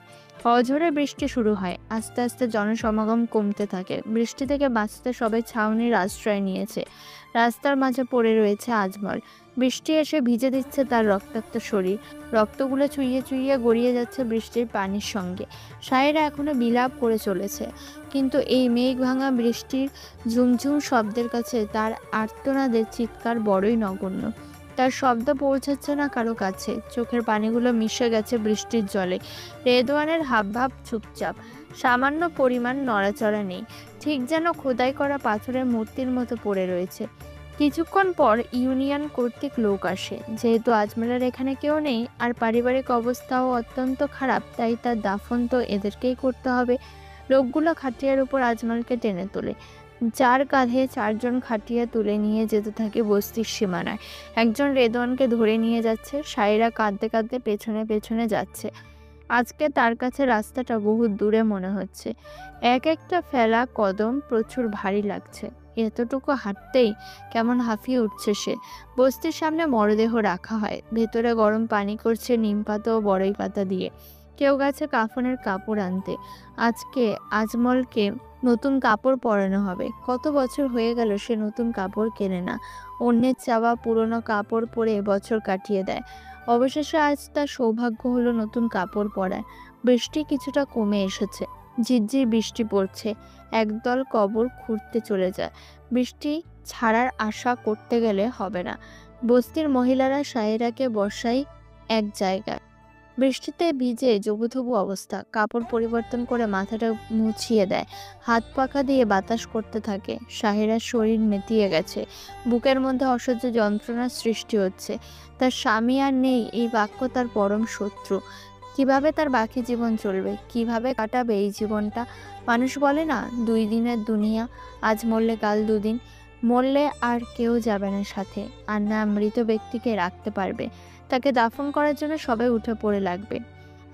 A: অঝোরে বৃষ্টি শুরু হয়। আস্তে আস্তে জনসমাগম কমতে থাকে। বৃষ্টি থেকে বাঁচতে সবাই ছাউনির আশ্রয় নিয়েছে। রাস্তার মাঝে পড়ে রয়েছে আজমল। বৃষ্টি এসে ভিজে দিচ্ছে তার রক্তাক্ত শরীর। রক্তগুলো চুইয়ে চুইয়ে গড়িয়ে যাচ্ছে বৃষ্টির পানির সঙ্গে। সাহেরা এখনো বিলাপ করে চলেছে, কিন্তু এই মেঘ ভাঙা বৃষ্টির ঝুমঝুম শব্দের কাছে তার আর্তনাদের চিৎকার বড়ই নগণ্য। তার শব্দ পৌঁছাচ্ছে না কারো কাছে। চোখের পানিগুলো মিশে গেছে বৃষ্টির জলে। রেদওয়ানের হাবভাব চুপচাপ, সামান্য পরিমাণ নড়াচড়া নেই, ঠিক যেন খোদাই করা পাথরের মূর্তির মতো পড়ে রয়েছে। কিছুক্ষণ পর ইউনিয়ন কর্তৃক লোক আসে। যেহেতু আজমলের এখানে কেউ নেই আর পারিবারিক অবস্থাও অত্যন্ত খারাপ, তাই তার দাফন তো এদেরকেই করতে হবে। লোকগুলো খাটিয়ার উপর আজমলকে টেনে তোলে। যার কাঁধে চারজন খাটিয়া তুলে নিয়ে যেতে থাকে বস্তির সীমানায়। একজন রেদওয়ানকে ধরে নিয়ে যাচ্ছে। সাইরা কাঁদতে কাঁদতে পেছনে পেছনে যাচ্ছে। আজকে তার কাছে রাস্তাটা বহু দূরে মনে হচ্ছে। এক একটা ফেলা কদম প্রচুর ভারী লাগছে। এতটুকু হাঁটতেই কেমন হাঁফিয়ে উঠছে সে। বস্তির সামনে মরদেহ রাখা হয়। ভেতরে গরম পানি করছে নিম পাতা ও বড়ই পাতা দিয়ে। কেউ গেছে কাফনের কাপড় আনতে। আজকে আজমলকে নতুন কাপড় পরানো হবে। কত বছর হয়ে গেল সে নতুন কাপড় কেনে না। অন্যের চাওয়া পুরনো কাপড় পরে বছর কাটিয়ে দেয়। অবশেষে আজ তার সৌভাগ্য হলো নতুন কাপড় পরায়। বৃষ্টি কিছুটা কমে এসেছে। ঝিরঝির বৃষ্টি পড়ছে। একদল কবর খুঁড়তে চলে যায়। বৃষ্টি ছাড়ার আশা করতে গেলে হবে না। বস্তির মহিলারা সাহেরাকে বসায় এক জায়গায়। বৃষ্টিতে ভিজে জবুথবু অবস্থা। কাপড় পরিবর্তন করে মাথাটা মুছিয়ে দেয়। হাত পাখা দিয়ে বাতাস করতে থাকে। সাহেরার শরীর নেতিয়ে গেছে। বুকের মধ্যে অসহ্য যন্ত্রণার সৃষ্টি হচ্ছে। তার স্বামী আর নেই, এই বাক্য তার পরম শত্রু। কিভাবে তার বাকি জীবন চলবে? কিভাবে কাটাবে এই জীবনটা? মানুষ বলে না, 2 দিনের দুনিয়া, আজ মরলে কাল 2 দিন। মরলে আর কেউ যাবে না সাথে, আর না মৃত ব্যক্তিকে রাখতে পারবে। তাকে দাফন করার জন্য সবাই উঠে পড়ে লাগবে।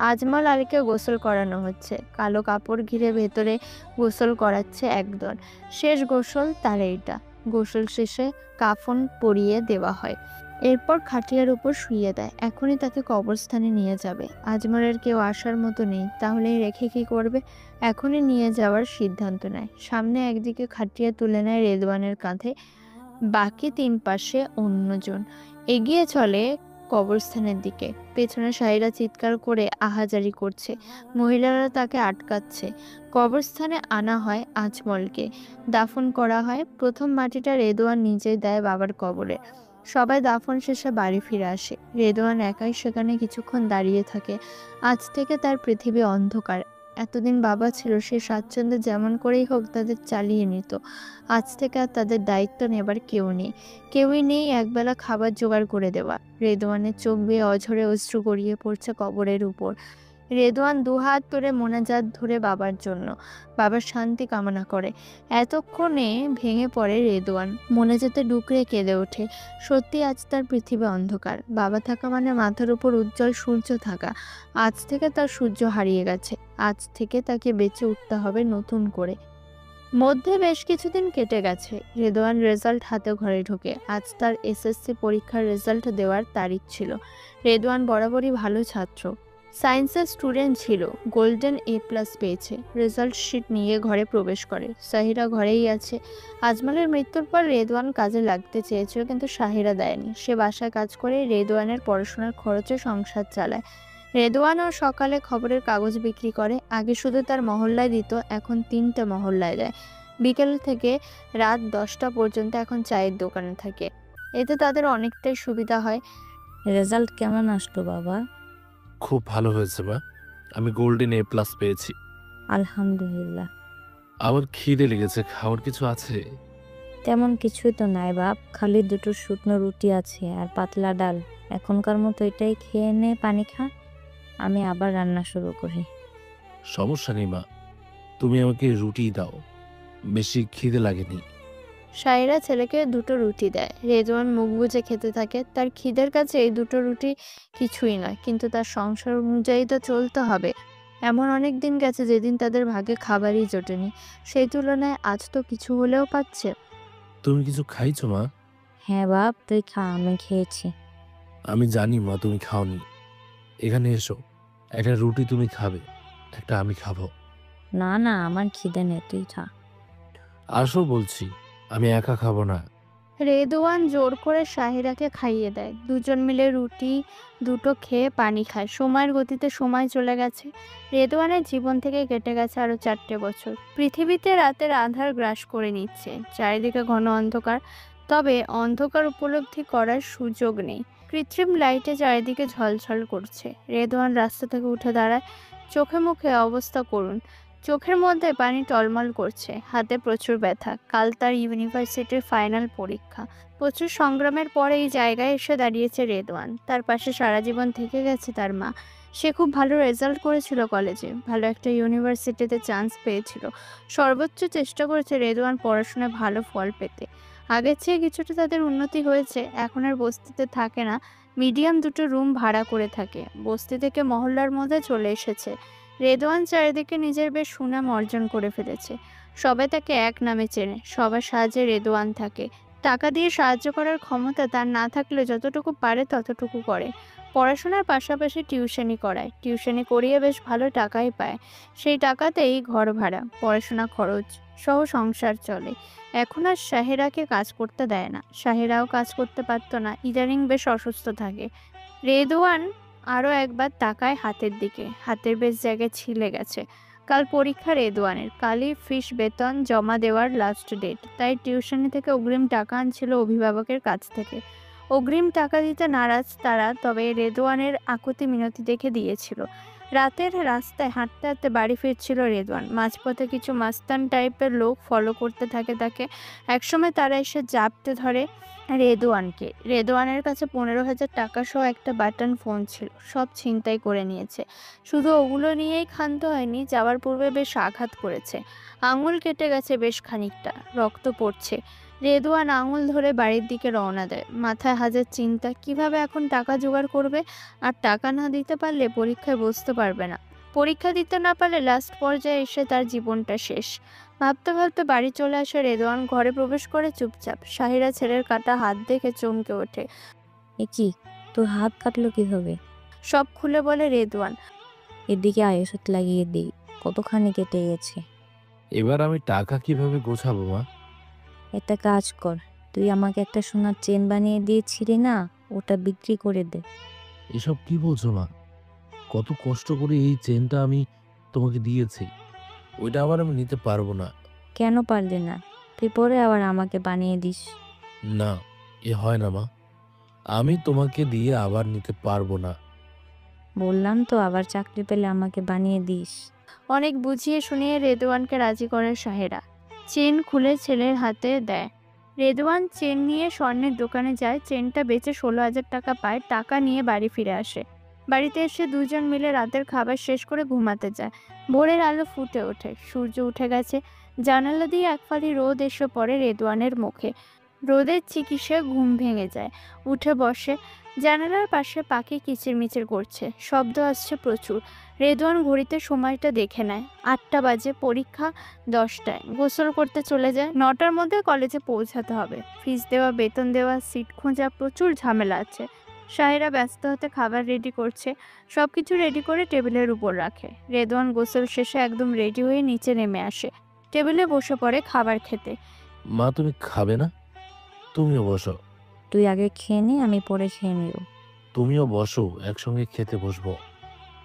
A: আজমল আলীকে গোসল করানো হচ্ছে। কালো কাপড় ঘিরে ভেতরে গোসল করাচ্ছে একদল। শেষ গোসল তার এইটা। গোসল শেষে কাফন পরিয়ে দেওয়া হয়। এরপর খাটিয়ার উপর শুইয়ে দেয়। এখনই তাকে কবরস্থানে নিয়ে যাবে। আজমলের কেউ আসার মতো নেই, তাহলে রেখে কি করবে? এখনই নিয়ে যাওয়ার সিদ্ধান্ত নেয়। সামনে একদিকে খাটিয়া তুলে নেয় রেদওয়ানের কাঁধে, বাকি তিন পাশে অন্যজন। এগিয়ে চলে কবরস্থানের দিকে। পেছনে শাহিরা চিৎকার করে আহাজারি করছে, মহিলারা তাকে আটকাচ্ছে। কবরস্থানে আনা হয় আজমলকে, দাফন করা হয়। প্রথম মাটিটা রেদওয়ান নিজেই দেয় বাবার কবরে। সবাই দাফন শেষে বাড়ি ফিরে আসে। রেদওয়ান একাই সেখানে কিছুক্ষণ দাঁড়িয়ে থাকে। আজ থেকে তার পৃথিবী অন্ধকার। এতদিন বাবা ছিল, সে স্বাচ্ছন্দ্যে যেমন করেই হোক তাদের চালিয়ে নিত। আজ থেকে আর তাদের দায়িত্ব নেবার কেউই নেই একবেলা খাবার জোগাড় করে দেওয়া। রেদওয়ানের চোখ বেয়ে অঝরে অশ্রু গড়িয়ে পড়ছে কবরের উপর। রেদওয়ান দুহাত তুলে মোনাজাত ধরে বাবার জন্য, বাবার শান্তি কামনা করে। এতক্ষণে ভেঙে পড়ে রেদওয়ান, মোনাজাতে ডুকরে কেঁদে ওঠে। সত্যি আজ তার পৃথিবী অন্ধকার। বাবা থাকা মানে মাথার উপর উজ্জ্বল সূর্য থাকা। আজ থেকে তার সূর্য হারিয়ে গেছে। আজ থেকে তাকে বেঁচে উঠতে হবে নতুন করে। মধ্যে বেশ কিছুদিন কেটে গেছে। রেদওয়ান রেজাল্ট হাতে ঘরে ঢোকে। আজ তার এসএসসি পরীক্ষার রেজাল্ট দেওয়ার তারিখ ছিল। রেদওয়ান বরাবরই ভালো ছাত্র, সায়েন্সের স্টুডেন্ট ছিল। গোল্ডেন A+ পেয়েছে। রেজাল্ট শিট নিয়ে ঘরে প্রবেশ করে। সাহিরা ঘরেই আছে। আজমলের মৃত্যুর পর রেদওয়ান কাজে লাগতে চেয়েছিল, কিন্তু সাহিরা দেয়নি। সে বাসায় কাজ করে রেদওয়ানের পড়াশোনার খরচে সংসার চালায়। রেদওয়ানও সকালে খবরের কাগজ বিক্রি করে। আগে শুধু তার মহল্লায় দিত, এখন 3টে মহল্লায় দেয়। বিকেল থেকে রাত 10টা পর্যন্ত এখন চায়ের দোকানে থাকে। এতে তাদের অনেকটাই সুবিধা হয়।
E: রেজাল্ট কেমন আসলো বাবা?
F: খুব ভালো হয়েছে মা, আমি গোল্ডেন A+ পেয়েছি।
E: আলহামদুলিল্লাহ।
F: আমার খিদে লেগেছে, খাওয়ার কিছু আছে?
E: তেমন কিছুই তো নাই বাপ, খালি দুটো শুকনো রুটি আছে আর পাতলা ডাল। এখনকার মতো এটাই খেয়ে নে, পানি খা, আমি আবার রান্না শুরু করি।
F: সমস্যা নেই মা, তুমি আমাকে রুটি দাও, বেশি খিদে লাগেনি।
A: সাইরা ছেলেকে 2টো রুটি দেয়। রেদওয়ান মুখ বুজে খেতে থাকে। তার খিদের কাছে এই 2টো রুটি কিছুই নয়, কিন্তু তার সংসার অনুযায়ী তো চলতে হবে। এমন অনেক দিন গেছে যেদিন তাদের ভাগে খাবারই জোটেনি। সেই তুলনায় আজ তো কিছু হলেও পাচ্ছে।
F: তুমি কিছু খাইছো মা?
E: হ্যাঁ বাপ, তুই খা, আমি খেয়েছি।
F: আমি জানি মা তুমি খাওনি। এখানে এসো, একটা রুটি তুমি খাবে, একটা আমি খাবো।
E: না না, আমার খিদে নেই, তুই খা।
F: আসো বলছি, আমি একা খাবো না।
A: রেদওয়ান জোর করে সাহিরাকে খাইয়ে দেয়। দুজন মিলে রুটি 2টো খেয়ে পানি খায়। সময়ের গতিতে সময় চলে গেছে। রেদওয়ানের জীবন থেকে কেটে গেছে আরো 4টে বছর। পৃথিবীতে রাতের আঁধার গ্রাস করে নিচ্ছে। চারিদিকে ঘন অন্ধকার, তবে অন্ধকার উপলব্ধি করার সুযোগ নেই। কৃত্রিম লাইটে চারিদিকে ঝলঝল করছে। রেদওয়ান রাস্তা থেকে উঠে দাঁড়ায়। চোখে মুখে অবস্থা করুন। চোখের মধ্যে পানি টলমল করছে। হাতে প্রচুর ব্যথা। কাল তার ইউনিভার্সিটির ফাইনাল পরীক্ষা। প্রচুর সংগ্রামের পরে এই জায়গায় এসে দাঁড়িয়েছে রেদওয়ান। তার পাশে সারা জীবন থেকে গেছে তার মা। সে খুব ভালো রেজাল্ট করেছিল কলেজে, ভালো একটা ইউনিভার্সিটিতে চান্স পেয়েছিল। সর্বোচ্চ চেষ্টা করেছে রেদওয়ান পড়াশোনায় ভালো ফল পেতে। আগের চেয়ে কিছুটা তাদের উন্নতি হয়েছে। এখন আর বস্তিতে থাকে না, মিডিয়াম 2টো রুম ভাড়া করে থাকে। বস্তি থেকে মহল্লার মধ্যে চলে এসেছে। রেদওয়ান চারিদিকে নিজের বেশ সুনাম অর্জন করে ফেলেছে। সবাই তাকে এক নামে চেনে। সবার সাহায্যে রেদওয়ান থাকে। টাকা দিয়ে সাহায্য করার ক্ষমতা তার না থাকলে যতটুকু পারে ততটুকু করে। পড়াশোনার পাশাপাশি টিউশনি করায়। টিউশনি করিয়ে বেশ ভালো টাকাই পায়। সেই টাকাতেই ঘর ভাড়া, পড়াশোনা খরচ সহ সংসার চলে। এখন আর সাহেরাকে কাজ করতে দেয় না। সাহেরাও কাজ করতে পারতো না, ইদানিং বেশ অসুস্থ থাকে। রেদওয়ান আরও একবার তাকায় হাতের দিকে। হাতের বেশ জায়গায় ছিলে গেছে। কাল পরীক্ষা রেদওয়ানের। কালই ফিস বেতন জমা দেওয়ার লাস্ট ডেট। তাই টিউশনি থেকে অগ্রিম টাকা আনছিল অভিভাবকের কাছ থেকে। অগ্রিম টাকা দিতে নারাজ তারা, তবে রেদওয়ানের আকুতি মিনতি দেখে দিয়েছিল। রাতের রাস্তায় হাঁটতে হাঁটতে বাড়ি ফিরছিল রেদওয়ান। মাঝপথে কিছু মাস্তান টাইপের লোক ফলো করতে থাকে তাকে। একসময় তারা এসে জাপটে ধরে রেদওয়ানকে। রেদওয়ানের কাছে 15,000 টাকা সহ একটা বাটন ফোন ছিল। সব ছিনতাই করে নিয়েছে। শুধু ওগুলো নিয়েই ক্ষান্ত হয়নি, যাওয়ার পূর্বে বেশ আঘাত করেছে। আঙুল কেটে গেছে বেশ খানিকটা, রক্ত পড়ছে। রেদওয়ান আঙুল ধরে বাড়ির দিকে রওনা দেয়। মাথায় হাজার চিন্তা, কিভাবে এখন টাকা জোগাড় করবে। আর টাকা না দিতে পারলে পরীক্ষায় বসতে পারবে না। পরীক্ষা দিতে না পারলে লাস্ট পর্যায়ে এসে তার জীবনটা শেষ। ভাবতে ভাবতে বাড়ি চলে আসে রেদওয়ান। ঘরে প্রবেশ করে চুপচাপ। সাহিরা ছেলের কাটা হাত দেখে চমকে ওঠে।
E: এ কি, তোর হাত কাটলো কিভাবে?
A: সব খুলে বলে রেদওয়ান।
E: এদিকে আয়, ওষুধ লাগিয়ে দিই, কতখানি কেটে গেছে।
F: এবার আমি টাকা কিভাবে গোছাবো মা?
E: একটা কাজ কর, তুই আমাকে একটা সোনার চেন বানিয়ে দিয়েছিলি না, ওটা বিক্রি করে দে।
F: এসব কি বলছো মা? কত কষ্ট করে এই চেনটা আমি তোমাকে দিয়েছি, ওইটা আবার আমি নিতে পারবো না।
E: কেন পারলি না? তুই পরে আবার আমাকে বানিয়ে দিস।
F: না, এ হয় না মা, আমি তোমাকে দিয়ে আবার নিতে পারবো না।
E: বললাম তো, আবার চাকরি পেলে আমাকে বানিয়ে দিস।
A: অনেক বুঝিয়ে শুনিয়ে রেদওয়ানকে রাজি করে সাহেরা। চেন খুলে ছেলের হাতে দেয়। রেদওয়ান চেন নিয়ে স্বর্ণের দোকানে যায়, চেনটা বেচে 16,000 টাকা পায়। টাকা নিয়ে বাড়ি ফিরে আসে। বাড়িতে এসে দুজন মিলে রাতের খাবার শেষ করে ঘুমাতে যায়। ভোরের আলো ফুটে ওঠে, সূর্য উঠে গেছে। জানালা দিয়ে এক ফালি রোদ এসে পড়ে রেদওয়ানের মুখে। রোদের চিকিৎসা ঘুম ভেঙে যায়, উঠে বসে। জানালার পাশে পাখি কিচিরমিচির করছে, শব্দ আসছে প্রচুর। রেদওয়ান ঘড়িতে সময়টা দেখে নেয়, 8টা বাজে। পরীক্ষা 10টায়। গোসল করতে চলে যায়। 9টার মধ্যে কলেজে পৌঁছাতে হবে। ফিস দেওয়া, বেতন দেওয়া, সিট খোঁজা, প্রচুর ঝামেলা আছে। সাহেরা ব্যস্ত হতে খাবার রেডি করছে। সবকিছু রেডি করে টেবিলের উপর রাখে। রেদওয়ান গোসল শেষে একদম রেডি হয়ে নিচে নেমে আসে, টেবিলে বসে পড়ে খাবার খেতে।
F: মা, তুমি খাবে না? তুমিও বসো।
E: তুই আগে খেয়ে নে, আমি পরে খেয়ে নিব।
F: তুমিও বসো, একসঙ্গে খেতে বসবো।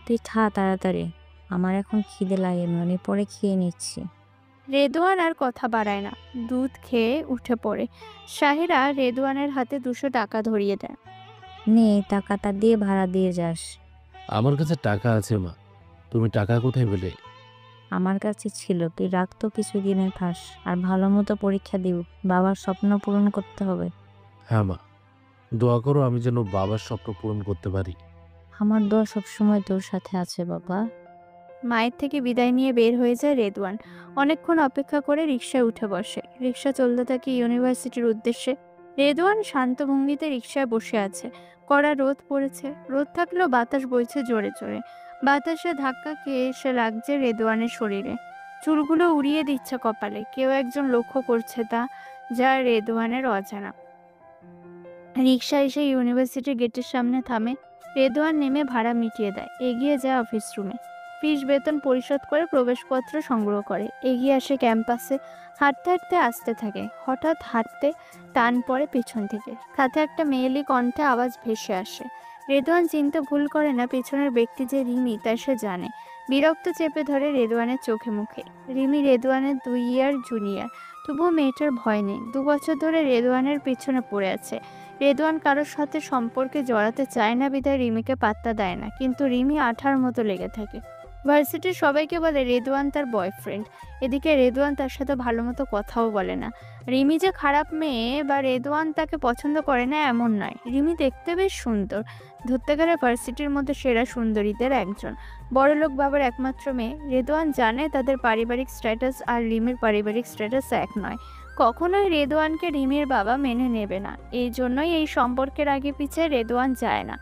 E: তুই খা তাড়াতাড়ি, আমার এখন খিদে লাগেনি, আমি পরে খেয়ে নিচ্ছি।
A: রেদওয়ান আর কথা বাড়ায় না, দুধ খেয়ে উঠে পড়ে। সাহেরা রেদওয়ানের হাতে 200 টাকা ধরিয়ে দেয়।
E: নে, টাকাটা দিয়ে ভাড়া দিয়ে যাস।
F: আমার কাছে টাকা আছে মা, তুমি টাকা কোথায় পেলে?
E: আমার কাছে ছিল, তুই রাখ তো কিছুদিনের ফাঁস। আর ভালো মতো পরীক্ষা দিব, বাবার স্বপ্ন পূরণ করতে হবে।
F: হ্যাঁ মা, দোয়া করো আমি যেন বাবার স্বপ্ন পূরণ করতে পারি।
E: আমার দোয়া সবসময় তোর সাথে আছে বাবা।
A: মায়ের থেকে বিদায় নিয়ে বের হয়ে যায় রেদওয়ান। অনেকক্ষণ অপেক্ষা করে রিকশায় উঠে বসে। রিকশা চলতে থাকে ইউনিভার্সিটির উদ্দেশ্যে। রেদওয়ান শান্ত ভঙ্গিতে রিকশায় বসে আছে। কড়া রোদ পড়েছে, রোদ থাকলেও বাতাস বইছে জোরে জোরে। বাতাসে ধাক্কা খেয়ে এসে লাগছে রেদওয়ানের শরীরে। চুলগুলো উড়িয়ে দিচ্ছে কপালে। কেউ একজন লক্ষ্য করছে তা, যা রেদওয়ানের অজানা। রিকশা এসে ইউনিভার্সিটির গেটের সামনে থামে। রেদওয়ান নেমে ভাড়া মিটিয়ে দেয়, এগিয়ে যায় অফিস রুমে। ফিস বেতন পরিশোধ করে প্রবেশপত্র সংগ্রহ করে এগিয়ে আসে ক্যাম্পাসে। হাঁটতে হাঁটতে আসতে থাকে। হঠাৎ হাঁটতে টান পড়ে পেছন থেকে। সাথে একটা মেয়েলি কণ্ঠে আওয়াজ ভেসে আসে। রেদওয়ান চিনতে ভুল করে না, পেছনের ব্যক্তি যে রিমি তা সে জানে। বিরক্ত চেপে ধরে রেদওয়ানের চোখে মুখে। রিমি রেদওয়ানের 2 ইয়ার জুনিয়র, তবুও মেয়েটার ভয় নেই। 2 বছর ধরে রেদওয়ানের পিছনে পড়ে আছে। রেদওয়ান কারোর সাথে সম্পর্কে জড়াতে চায় না বিধায় রিমিকে পাত্তা দেয় না, কিন্তু রিমি আঠার মতো লেগে থাকে। ভার্সিটির সবাইকে বলে রেদওয়ান তার বয়ফ্রেন্ড। এদিকে রেদওয়ান তার সাথে ভালো মতো কথাও বলে না। রিমি যে খারাপ মেয়ে বা রেদওয়ান তাকে পছন্দ করে না এমন নয়। রিমি দেখতে বেশ সুন্দর, ধরতে গেলে ভার্সিটির মধ্যে সেরা সুন্দরীদের একজন। বড়লোক বাবার একমাত্র মেয়ে। রেদওয়ান জানে তাদের পারিবারিক স্ট্যাটাস আর রিমির পারিবারিক স্ট্যাটাস এক নয়। কখনোই রেদওয়ানকে রিমির বাবা মেনে নেবে না। এই জন্যই এই সম্পর্কের আগে পিছে রেদওয়ান যায় না।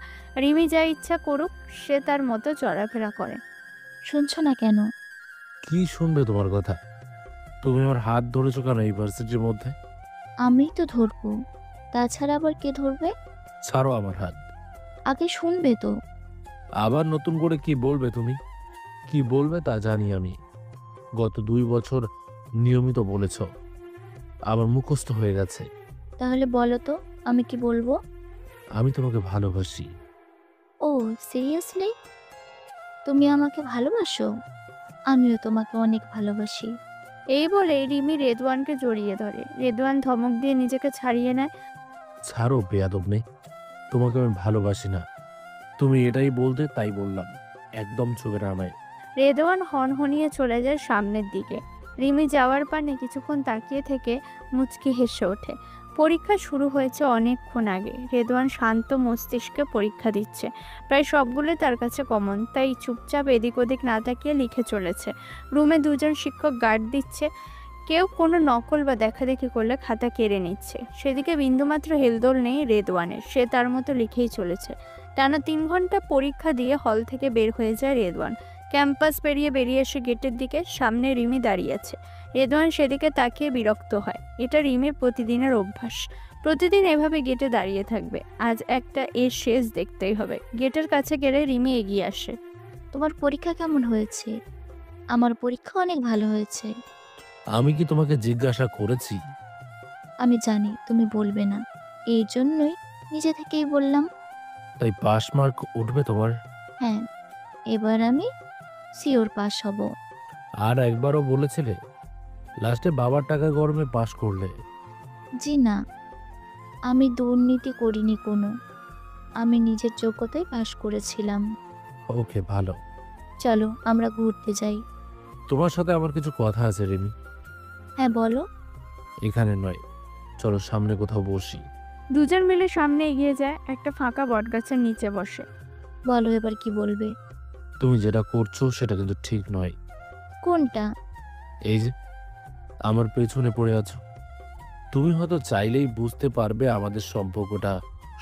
A: রিমি যা ইচ্ছা করুক, সে তার মতো চলাফেরা করে।
E: শুনছো না কেন?
F: কি শুনবে তোমার কথা? তুমি আমার হাত ধরেছো কেন ইউনিভার্সিটির মধ্যে?
H: আমি তো ধরবো, তাছাড়া আবার কে ধরবে?
F: ছাড়ো আমার হাত।
H: আগে শুনবে তো।
F: আবার নতুন করে কি বলবে তুমি? কি বলবে তা জানি আমি। গত 2 বছর নিয়মিত বলেছ, আবার মুখস্থ হয়ে গেছে।
H: তাহলে বলো তো, আমি কি বলবো?
F: আমি তোমাকে ভালোবাসি।
H: ও সিরিয়াসলি? তুমি আমাকে ভালোবাসো? আমিও তোমাকে অনেক ভালোবাসি।
A: এই বলে রিমি রেদওয়ানকে জড়িয়ে ধরে। রেদওয়ান ধমক দিয়ে নিজেকে ছাড়িয়ে নেয়।
F: ছাড়ো বেয়াদব মেয়ে, তোমাকে আমি ভালোবাসি না। তুমি এটাই বলতে তাই বললাম, একদম চোখে নামায়।
A: রেদওয়ান হনহনিয়ে চলে যায় সামনের দিকে। রিমি যাওয়ার পানে কিছুক্ষণ তাকিয়ে থেকে মুচকি হেসে ওঠে। পরীক্ষা শুরু হয়েছে অনেকক্ষণ আগে। রেদওয়ান শান্ত মস্তিষ্কে পরীক্ষা দিচ্ছে। প্রায় সবগুলো তার কাছে কমন, তাই চুপচাপ এদিক ওদিক না তাকিয়ে লিখে চলেছে। রুমে 2 জন শিক্ষক গার্ড দিচ্ছে। কেউ কোনো নকল বা দেখাদেখি করলে খাতা কেড়ে নিচ্ছে। সেদিকে বিন্দুমাত্র হেলদোল নেই রেদওয়ানের, সে তার মতো লিখেই চলেছে। টানা 3 ঘন্টা পরীক্ষা দিয়ে হল থেকে বের হয়ে যায় রেদওয়ান। ক্যাম্পাস পেরিয়ে বেরিয়ে এসে গেটের দিকে, সামনে রিমি দাঁড়িয়ে আছে। রেদওয়ান সেদিকে তাকিয়ে বিরক্ত হয়। এটা রিমির প্রতিদিনের অভ্যাস। প্রতিদিন এভাবে গেটে দাঁড়িয়ে থাকবে, আজ একটা এর শেষ দেখতেই হবে। গেটের কাছে গেলে রিমি এগিয়ে আসে।
H: তোমার পরীক্ষা কেমন হয়েছে? আমার পরীক্ষা অনেক ভালো হয়েছে।
F: আমি কি তোমাকে জিজ্ঞাসা করেছি?
H: আমি জানি তুমি বলবে না, এই জন্যই নিজে থেকেই বললাম।
F: তাই পাস মার্ক উঠবে তোমার?
H: হ্যাঁ, এবার আমি সিওর পাস হব।
F: আর একবারও বলেছিলে, লাস্টে বাবার টাকা গরমে পাস করলে।
H: জি না, আমি দুর্নীতি করিনি কোনো, আমি নিজের যোগ্যতায় পাস করেছিলাম।
F: ওকে, ভালো।
H: চলো আমরা ঘুরতে যাই।
F: তোমার সাথে আমার কিছু কথা আছে রিমি।
H: হ্যাঁ বলো।
F: এখানে নয়, চলো সামনে কোথাও বসি।
A: দুজন মিলে সামনে এগিয়ে যায়, একটা ফাঁকা বটগাছের নিচে বসে।
H: বলো এবার কি বলবে?
F: তুমি যেটা করছো সেটা কিন্তু ঠিক নয়।
H: কোনটা?
F: এই যে আমার পেছনে পড়ে আছো, তুমি হয়তো চাইলেই বুঝতে পারবে আমাদের সম্পর্কটা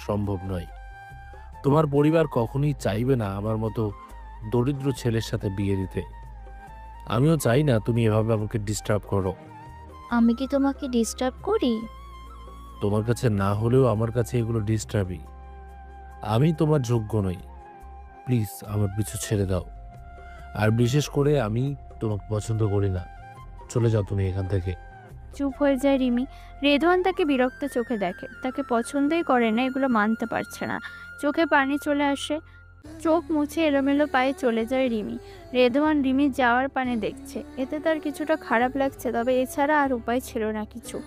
F: সম্ভব নয়। তোমার পরিবার কখনোই চাইবে না আমার মতো দরিদ্র ছেলের সাথে বিয়ে দিতে। আমিও চাই না তুমি এভাবে আমাকে ডিস্টার্ব করো।
H: আমি কি তোমাকে ডিস্টার্ব করি?
F: তোমার কাছে না হলেও আমার কাছে এগুলো ডিস্টার্বই। আমি তোমার যোগ্য নই, প্লিজ আমার পিছু ছেড়ে দাও। আর বিশেষ করে আমি তোমাকে পছন্দ করি না, চলে যাও তুমি এখান থেকে।
A: চুপ হয়ে যায় রিমি। রেদওয়ান তাকে বিরক্ত চোখে দেখে, তাকে পছন্দই করে না, এগুলো মানতে পারছে না। চোখে পানি চলে আসে, চোখ মুছে এলোমেলো পায়ে চলে যায় রিমি। রেদওয়ান রিমির যাওয়ার পানে দেখছে, এতে তার কিছুটা খারাপ লাগছে, তবে এছাড়া আর উপায় ছিল না কিছু।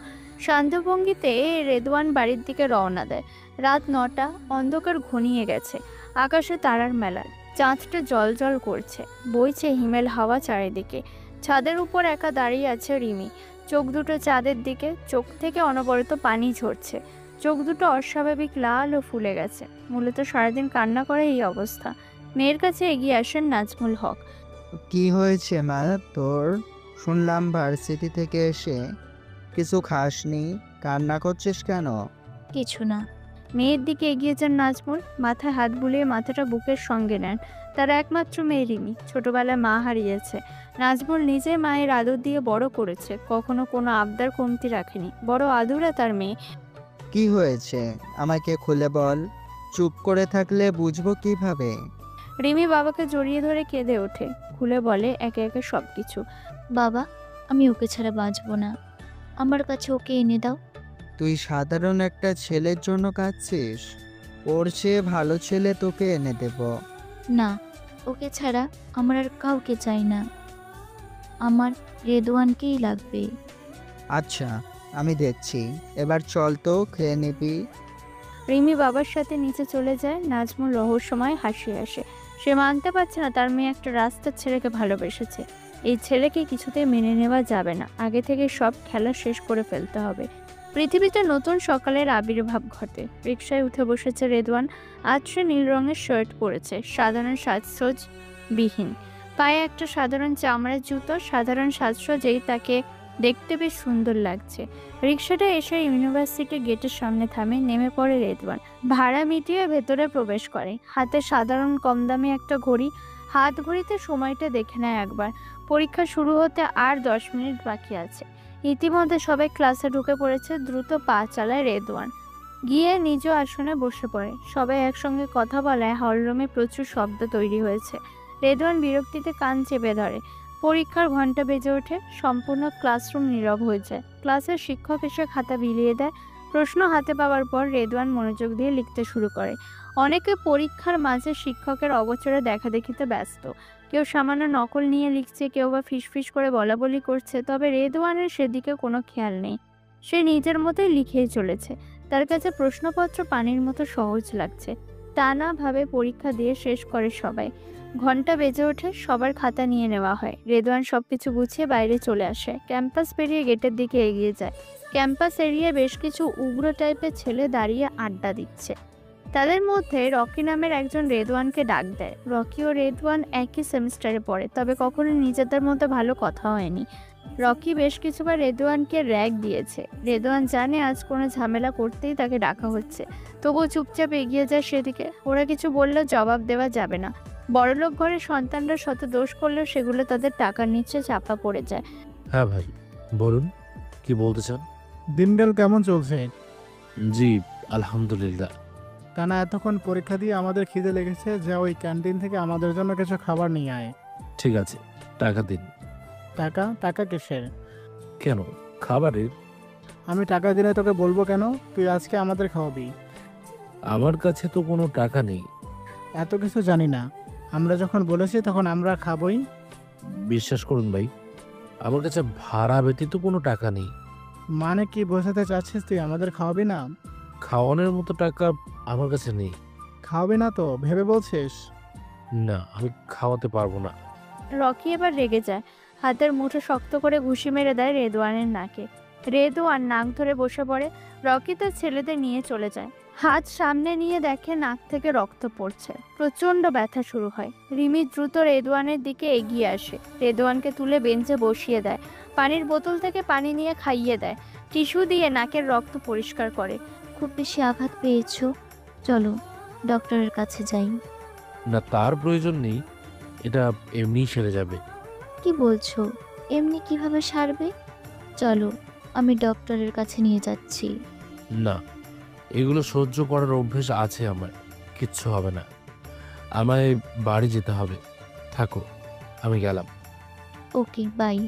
A: শান্ত ভঙ্গিতে রেদওয়ান বাড়ির দিকে রওনা দেয়। রাত 9টা, অন্ধকার ঘনিয়ে গেছে, আকাশে তারার মেলা, চাঁদটা জল করছে, বইছে হিমেল হাওয়া চারিদিকে। ছাদের উপর একা দাঁড়িয়ে আছে রিমি, চোখ দুটো চাঁদের দিকে, চোখ থেকে অনবরত পানি ঝরছে। চোখ দুটো অস্বাভাবিক লাল ও ফুলে গেছে, মূলত সারাদিন কান্না করে এই অবস্থা। মেয়ের কাছে এগিয়ে আসেন নাজমুল হক।
I: কি হয়েছে মা তোর? শুনলাম ভার্সিটি থেকে এসে কিছু খাসনি, কান্না করছিস কেন?
H: কিছু না।
A: মেয়ের দিকে এগিয়ে যান নাজমুল, মাথায় হাত বুলিয়ে মাথাটা বুকের সঙ্গে নেন। তার একমাত্র মেয়ে রিমি, ছোটবেলায় মা হারিয়েছে। নাজমুল নিজে মায়ের আদর দিয়ে বড় করেছে, কখনো কোনো আবদার কমতি রাখেনি, বড় আদুরে তার মেয়ে।
I: কি হয়েছে আমাকে খুলে বল, চুপ করে থাকলে বুঝবো কিভাবে?
A: রিমি বাবাকে জড়িয়ে ধরে কেঁদে ওঠে, খুলে বলে একে একে সবকিছু।
H: বাবা, আমি ওকে ছাড়া বাঁচবো না, আমার কাছে ওকে এনে দাও।
I: তুই সাধারণ একটা ছেলের জন্য কাঁদছিস? ওর চেয়ে ভালো ছেলে তোকে এনে দেব।
H: না, ওকে ছাড়া আমার আর কাউকে চাই না, আমার রেদওয়ানকেই লাগবে।
I: আচ্ছা, আমি দেখছি, এবার চল তো খেয়ে নিবি।
A: রিমি বাবার সাথে নিচে চলে যায়। নাজমুল রহস্যময় হাসি আসে, সে মানতে পারছে না তার মেয়ে একটা রাস্তার ছেলেকে ভালোবেসেছে। এই ছেলেকে কিছুতেই মেনে নেওয়া যাবে না, আগে থেকে সব খেলা শেষ করে ফেলতে হবে। পৃথিবীতে নতুন সকালের আবির্ভাব ঘটে। রিকশায় উঠে বসেছে রেদওয়ান। আজ সে নীল রঙের শার্ট পরেছে, সাধারণ সাজসজ্জ বিহীন, পায়ে একটা সাধারণ চামড়ার জুতো। সাধারণ সাজসজ্জেই তাকে দেখতে বেশ সুন্দর লাগছে। রিকশাটা এসে ইউনিভার্সিটির গেটের সামনে থামে, নেমে পড়ে রেদওয়ান। ভাড়া মিটিয়ে ভেতরে প্রবেশ করে, হাতে সাধারণ কম দামি একটা ঘড়ি। হাত ঘড়িতে সময়টা দেখে নেয় একবার। পরীক্ষা শুরু হতে আর 10 মিনিট বাকি আছে। ইতিমধ্যে সবাই ক্লাসে ঢুকে পড়েছে। দ্রুত পা চালায় রেদওয়ান, গিয়ে নিজ আসনে বসে পড়ে। সবাই একসঙ্গে কথা বলায় হলরুমে প্রচুর শব্দ তৈরি হয়েছে। রেদওয়ান বিরক্তিতে কান চেপে ধরে। পরীক্ষার ঘন্টা বেজে ওঠে, সম্পূর্ণ ক্লাসরুম নীরব হয়ে যায়। ক্লাসের শিক্ষক এসে খাতা বিলিয়ে দেয়। প্রশ্ন হাতে পাওয়ার পর রেদওয়ান মনোযোগ দিয়ে লিখতে শুরু করে। অনেকে পরীক্ষার মাঝে শিক্ষকের অগোচরে দেখাদেখিতে ব্যস্ত, কেউ সামান্য নকল নিয়ে লিখছে, কেউ বা ফিসফিস করে বলাবলি করছে, তবে রেদওয়ানের সেদিকে কোনো খেয়াল নেই। সে নিজের মতোই লিখেই চলেছে। তার কাছে প্রশ্নপত্র পানির মতো সহজ লাগছে। টানাভাবে পরীক্ষা দিয়ে শেষ করে সবাই। ঘন্টা বেজে ওঠে, সবার খাতা নিয়ে নেওয়া হয়। রেদওয়ান সবকিছু গুছিয়ে বাইরে চলে আসে, ক্যাম্পাস পেরিয়ে গেটের দিকে এগিয়ে যায়। ক্যাম্পাস এরিয়ায় বেশ কিছু উগ্র টাইপের ছেলে দাঁড়িয়ে আড্ডা দিচ্ছে। তাদের মধ্যে রকি নামের একজন রেদওয়ানকে ডাক দেয়। রকি ও রেদওয়ান একই সেমিস্টারে পড়ে, তবে কখনো নিজেদের মধ্যে ভালো কথা হয়নি। রকি বেশ কিছুবার রেদওয়ানকে র্যাগ দিয়েছে। রেদওয়ান জানে আজ কোনো ঝামেলা করতেই তাকে ডাকা হচ্ছে, তবুও চুপচাপ এগিয়ে যায় সেদিকে। ওরা কিছু বললেও জবাব দেওয়া যাবে না। বড়লোক ঘরের সন্তানরা শত দোষ করলেও সেগুলো তাদের টাকার নিচে চাপা পড়ে যায়।
F: হ্যাঁ ভাই, বলুন কি বলতে চান?
J: দিনকাল কেমন চলছে?
F: জি, আলহামদুলিল্লাহ।
J: টানা এতক্ষণ পরীক্ষা দিয়ে আমাদের খিদে লেগেছে, যা ওই ক্যান্টিন থেকে আমাদের জন্য কিছু খাবার নিয়ে আয়।
F: ঠিক আছে, টাকা দিন।
J: টাকা? টাকা কিসের?
F: কেন, খাবারের?
J: আমি টাকা দিলে তোকে বলবো কেন? তুই আজকে আমাদের খাওয়াবি।
F: আমার কাছে তো কোনো টাকা নেই।
J: এত কিছু জানি না, আমরা যখন বলেছি তখন আমরা খাবই।
F: বিশ্বাস করুন ভাই, আমার কাছে ভাড়া ব্যতীত কোনো টাকা নেই।
J: মানে কি বোঝাতে চাচ্ছিস? তুই আমাদের খাওয়াবি না?
F: খাওয়ানোর মতো টাকা আমার কাছে নেই।
J: খাওয়াবি না তো ভেবে বলছিস?
F: না, আমি খাওয়াতে পারবো না।
A: রকি এবার রেগে যায়, হাতের মুঠো শক্ত করে ঘুষি মেরে দেয় রেদওয়ানের নাকে। রেদওয়ান নাক ধরে বসে পড়ে। রকি তার ছেলেদের নিয়ে চলে যায়। হাত সামনে নিয়ে দেখে নাক থেকে রক্ত পড়ছে। প্রচন্ড ব্যথা শুরু হয়। রিমি দ্রুত রেদওয়ানের দিকে এগিয়ে আসে, রেদওয়ানকে তুলে বেঞ্চে বসিয়ে দেয়। পানির বোতল থেকে পানি নিয়ে খাইয়ে দেয়। টিস্যু দিয়ে নাকের রক্ত পরিষ্কার করে।
H: খুব বেশি আঘাত পেয়েছো, চলো ডক্টরের কাছে যাই।
F: না, তার প্রয়োজন নেই, এটা এমনিই সেরে যাবে।
H: কি বলছো? এমনি কিভাবে সারবে? চলো, আমি ডক্টরের কাছে নিয়ে যাচ্ছি।
F: না, এগুলো সহ্য করার অভ্যেস আছে আমার, কিচ্ছু হবে না। আমায় বাড়ি যেতে হবে। থাকো, আমি গেলাম।
H: ওকে, বাই।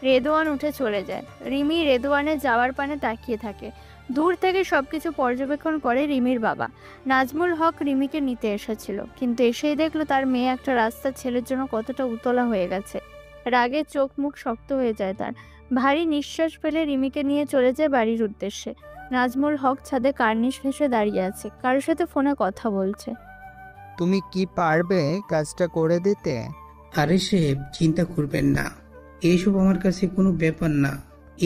A: রেদওয়ান উঠে চলে যায়। রিমি রেদওয়ানের যাওয়ার পানে তাকিয়ে থাকে। দূর থেকে সবকিছু পর্যবেক্ষণ করে রিমির বাবা নাজমুল হক। রিমিকে নিতে এসেছিল, কিন্তু এসেই দেখলো তার মেয়ে একটা রাস্তার ছেলের জন্য কতটা উতলা হয়ে গেছে। রাগে চোখ মুখ শক্ত হয়ে যায় তার। ভারী নিঃশ্বাস ফেলে রিমিকে নিয়ে চলে যায় বাড়ির উদ্দেশ্যে। নাজমুল হক ছাদে কার্নিশ ঘেঁষে দাঁড়িয়ে আছে, কারোর সাথে ফোনে কথা বলছে।
I: তুমি কি পারবে কাজটা করে দিতে?
K: আরে সাহেব, চিন্তা করবেন না, এইসব আমার কাছে কোনো ব্যাপার না।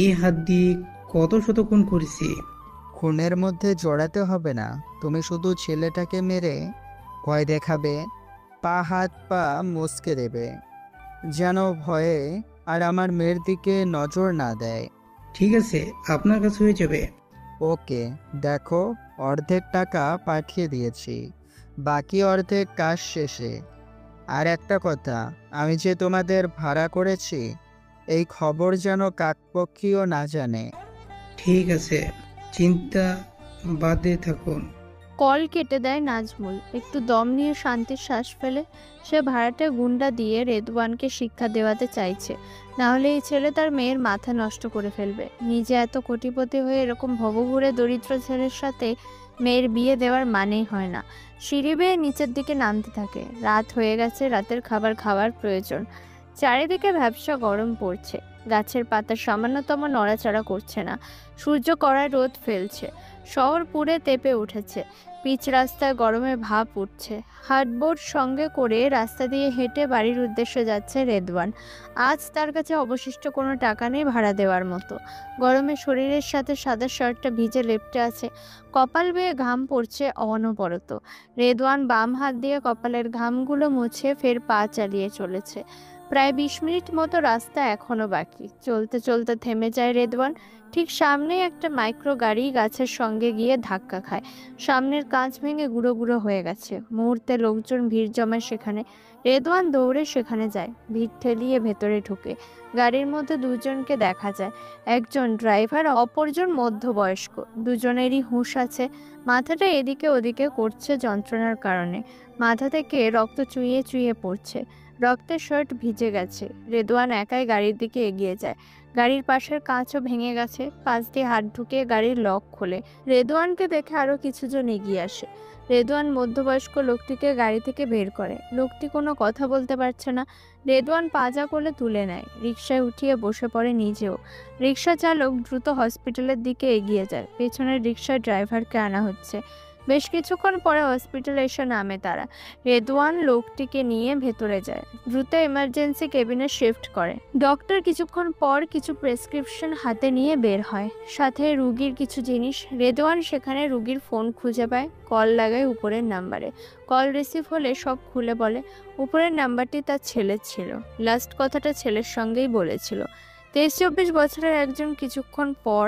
K: এই হাত দিয়ে কত শত খুন করেছি।
I: খুনের মধ্যে জড়াতে হবে না, তুমি শুধু ছেলেটাকে মেরে ভয় দেখাবে, হাত পা মুচকে দেবে, যেন ভয়ে আর আমার মেয়ের দিকে নজর না দেয়।
K: ঠিক আছে, আপনার কাছে হয়ে যাবে।
I: ওকে, দেখো অর্ধেক টাকা পাঠিয়ে দিয়েছি, বাকি অর্ধেক কাজ শেষে। আর একটা কথা, আমি যে তোমাদের ভাড়া করেছি এই খবর যেন কাকপক্ষীও না জানে।
K: ঠিক আছে, চিন্তা বাদে থাকুন।
A: কল কেটে দেয় নাজমুল। একটু দম নিয়ে শান্তির শ্বাস ফেলে। সে ভাড়াটে গুন্ডা দিয়ে রেদওয়ানকে শিক্ষা দেওয়াতে চাইছে, নাহলে এই ছেলে তার মেয়ের মাথা নষ্ট করে ফেলবে। নিজে এত কোটিপতি হয়ে এরকম ভবঘুরে দরিদ্র ছেলের সাথে মেয়ের বিয়ে দেওয়ার মানেই হয় না। সিঁড়ি বেয়ে নিচের দিকে নামতে থাকে। রাত হয়ে গেছে, রাতের খাবার খাওয়ার প্রয়োজন। চারিদিকে ভ্যাপসা গরম পড়ছে। গাছের পাতা সামান্যতম নড়াচড়া করছে না। সূর্য কড়ায় রোদ ফেলছে। শহর পুড়ে তেপে উঠেছে। পিচ রাস্তায় গরমের ভাপ উঠছে। হার্ডবোর্ড সঙ্গে করে রাস্তা দিয়ে হেঁটে বাড়ির উদ্দেশ্যে যাচ্ছে রেদওয়ান। আজ তার কাছে অবশিষ্ট কোনো টাকা নেই ভাড়া দেওয়ার মতো। গরমে শরীরের সাথে সাদা শার্টটা ভিজে লেপ্টে আছে। কপাল বেয়ে ঘাম পড়ছে অনবরত। রেদওয়ান বাম হাত দিয়ে কপালের ঘামগুলো মুছে ফের পা চালিয়ে চলেছে। প্রায় 20 মিনিট মতো রাস্তা এখনো বাকি। চলতে চলতে থেমে যায় রেদওয়ান। ঠিক সামনেই একটা মাইক্রো গাড়ি গাছের সঙ্গে গিয়ে ধাক্কা খায়। সামনের কাঁচ ভেঙে গুঁড়ো গুঁড়ো হয়ে গেছে। মুহূর্তে লোকজন ভিড় জমায় সেখানে। রেদওয়ান দৌড়ে সেখানে যায়, ভিড় ঠেলিয়ে ভেতরে ঢুকে। গাড়ির মধ্যে দুজনকে দেখা যায়, একজন ড্রাইভার, অপরজন মধ্যবয়স্ক। দুজনেরই হুঁশ আছে। মাথাটা এদিকে ওদিকে করছে যন্ত্রণার কারণে। মাথা থেকে রক্ত চুইয়ে চুইয়ে পড়ছে। রক্তের শার্ট ভিজে গেছে। রেদওয়ান একাই গাড়ির দিকে এগিয়ে যায়। গাড়ির পাশের কাঁচও ভেঙে গেছে। পাশ দিয়ে হাত ঢুকিয়ে গাড়ির লক খোলে। রেদওয়ানকে দেখে আরো কিছুজন এগিয়ে আসে। রেদওয়ান মধ্যবয়স্ক লোকটিকে গাড়ি থেকে বের করে। লোকটি কোনো কথা বলতে পারছে না। রেদওয়ান পাজা কোলে তুলে নেয়। রিকশায় উঠিয়ে বসে পড়ে নিজেও। রিকশা চালক দ্রুত হসপিটালের দিকে এগিয়ে যায়। পেছনের রিকশার ড্রাইভারকে আনা হচ্ছে। বেশ কিছুক্ষণ পরে হসপিটালে এসে নামে তারা। রেদওয়ান লোকটিকে নিয়ে ভেতরে যায়। দ্রুত এমার্জেন্সি কেবিনে শিফট করে। ডক্টর কিছুক্ষণ পর কিছু প্রেসক্রিপশন হাতে নিয়ে বের হয়, সাথে রুগীর কিছু জিনিস। রেদওয়ান সেখানে রুগীর ফোন খুঁজে পায়, কল লাগায় উপরের নাম্বারে। কল রিসিভ হলে সব খুলে বলে। উপরের নাম্বারটি তার ছেলের ছিল। লাস্ট কথাটা ছেলের সঙ্গেই বলেছিল। 23-24 বছরের একজন কিছুক্ষণ পর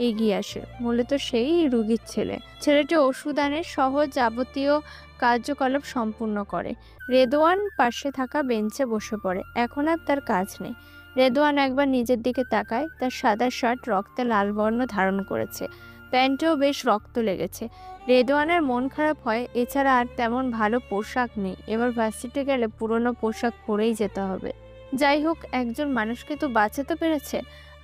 A: এগিয়ে আসে। মূলত সেই রুগীর ছেলে। ছেলেটি ওষুধ আনে, সহজ যাবতীয় কার্যকলাপ সম্পূর্ণ করে। রেদওয়ান পাশে থাকা বেঞ্চে বসে পড়ে। এখন আর তার কাজ নেই। রেদওয়ান একবার নিজের দিকে তাকায়। তার সাদা শার্ট রক্তে লাল বর্ণ ধারণ করেছে। প্যান্টেও বেশ রক্ত লেগেছে। রেদওয়ানের মন খারাপ হয়, এছাড়া আর তেমন ভালো পোশাক নেই। এবার ভার্সিটি গেলে পুরনো পোশাক পরেই যেতে হবে। যাই হোক, একজন মানুষকে তো বাঁচাতে পেরেছে।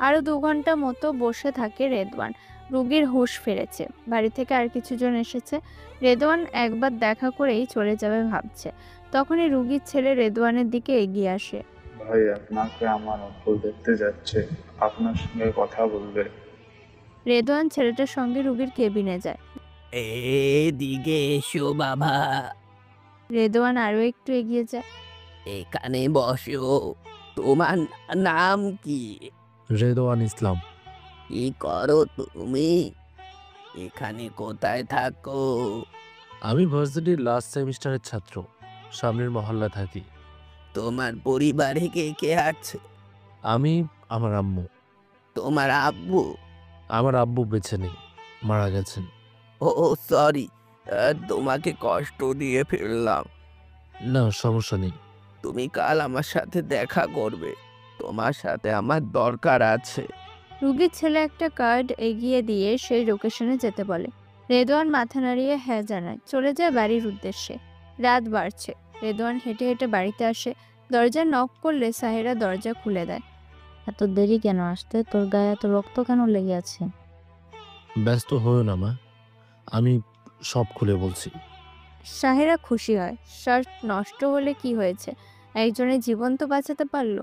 A: আরও 2 ঘন্টা মতো বসে থাকে রেদওয়ান। রুগীর হুঁশ ফিরেছে। বাড়ি থেকে আর কিছুজন এসেছে। রেদওয়ান একবার দেখা করেই চলে যাবে ভাবছে। তখনই রুগীর ছেলে রেদওয়ানের দিকে এগিয়ে আসে।
L: ভাই, আপনাকে আমার আব্বু দেখতে যাচ্ছে, আপনার সঙ্গে কথা বলবে।
A: রেদওয়ান ছেলেটার সঙ্গে রুগীর কেবিনে যায়।
M: এদিকে এসো বাবা,
A: রেদওয়ান আরও একটু এগিয়ে যায়।
M: এখানে বসো। তোমার নাম কি?
F: রেদওয়ান ইসলাম।
M: কি করো তুমি? এখানে কোথায় থাকো?
F: আমি ভার্সিটির লাস্ট সেমিস্টারের ছাত্র, সামনের মহল্লা থাকি।
M: তোমার পরিবারে কে কে আছে?
F: আমি, আমার আম্মু।
M: তোমার আব্বু?
F: আমার আব্বু বেঁচে নেই, মারা গেছেন।
M: ও সরি, তোমাকে কষ্ট দিয়ে ফেললাম।
F: না, সমস্যা নেই।
M: তুমি কাল আমার সাথে দেখা করবে, তোমার সাথে আমার দরকার আছে।
A: রুগীর ছেলে একটা কার্ড এগিয়ে দিয়ে সেই লোকেশনে যেতে বলে। রেদওয়ান মাথা নাড়িয়ে হ্যাঁ জানায়। চলে যায় বাড়ির উদ্দেশ্যে। রাত বাড়ছে। রেদওয়ান হেঁটে হেঁটে বাড়িতে আসে। দরজা নক করলে সাহেরা দরজা খুলে দেয়।
E: এত দেরি কেন আসতে? তোর গায়ে এত রক্ত কেন লেগে আছে?
F: ব্যস্ত হও না মা, আমি সব খুলে বলছি।
A: সাহেরা খুশি হয়। শার্ট নষ্ট হলে কি হয়েছে, একজনের জীবন তো বাঁচাতে পারলো।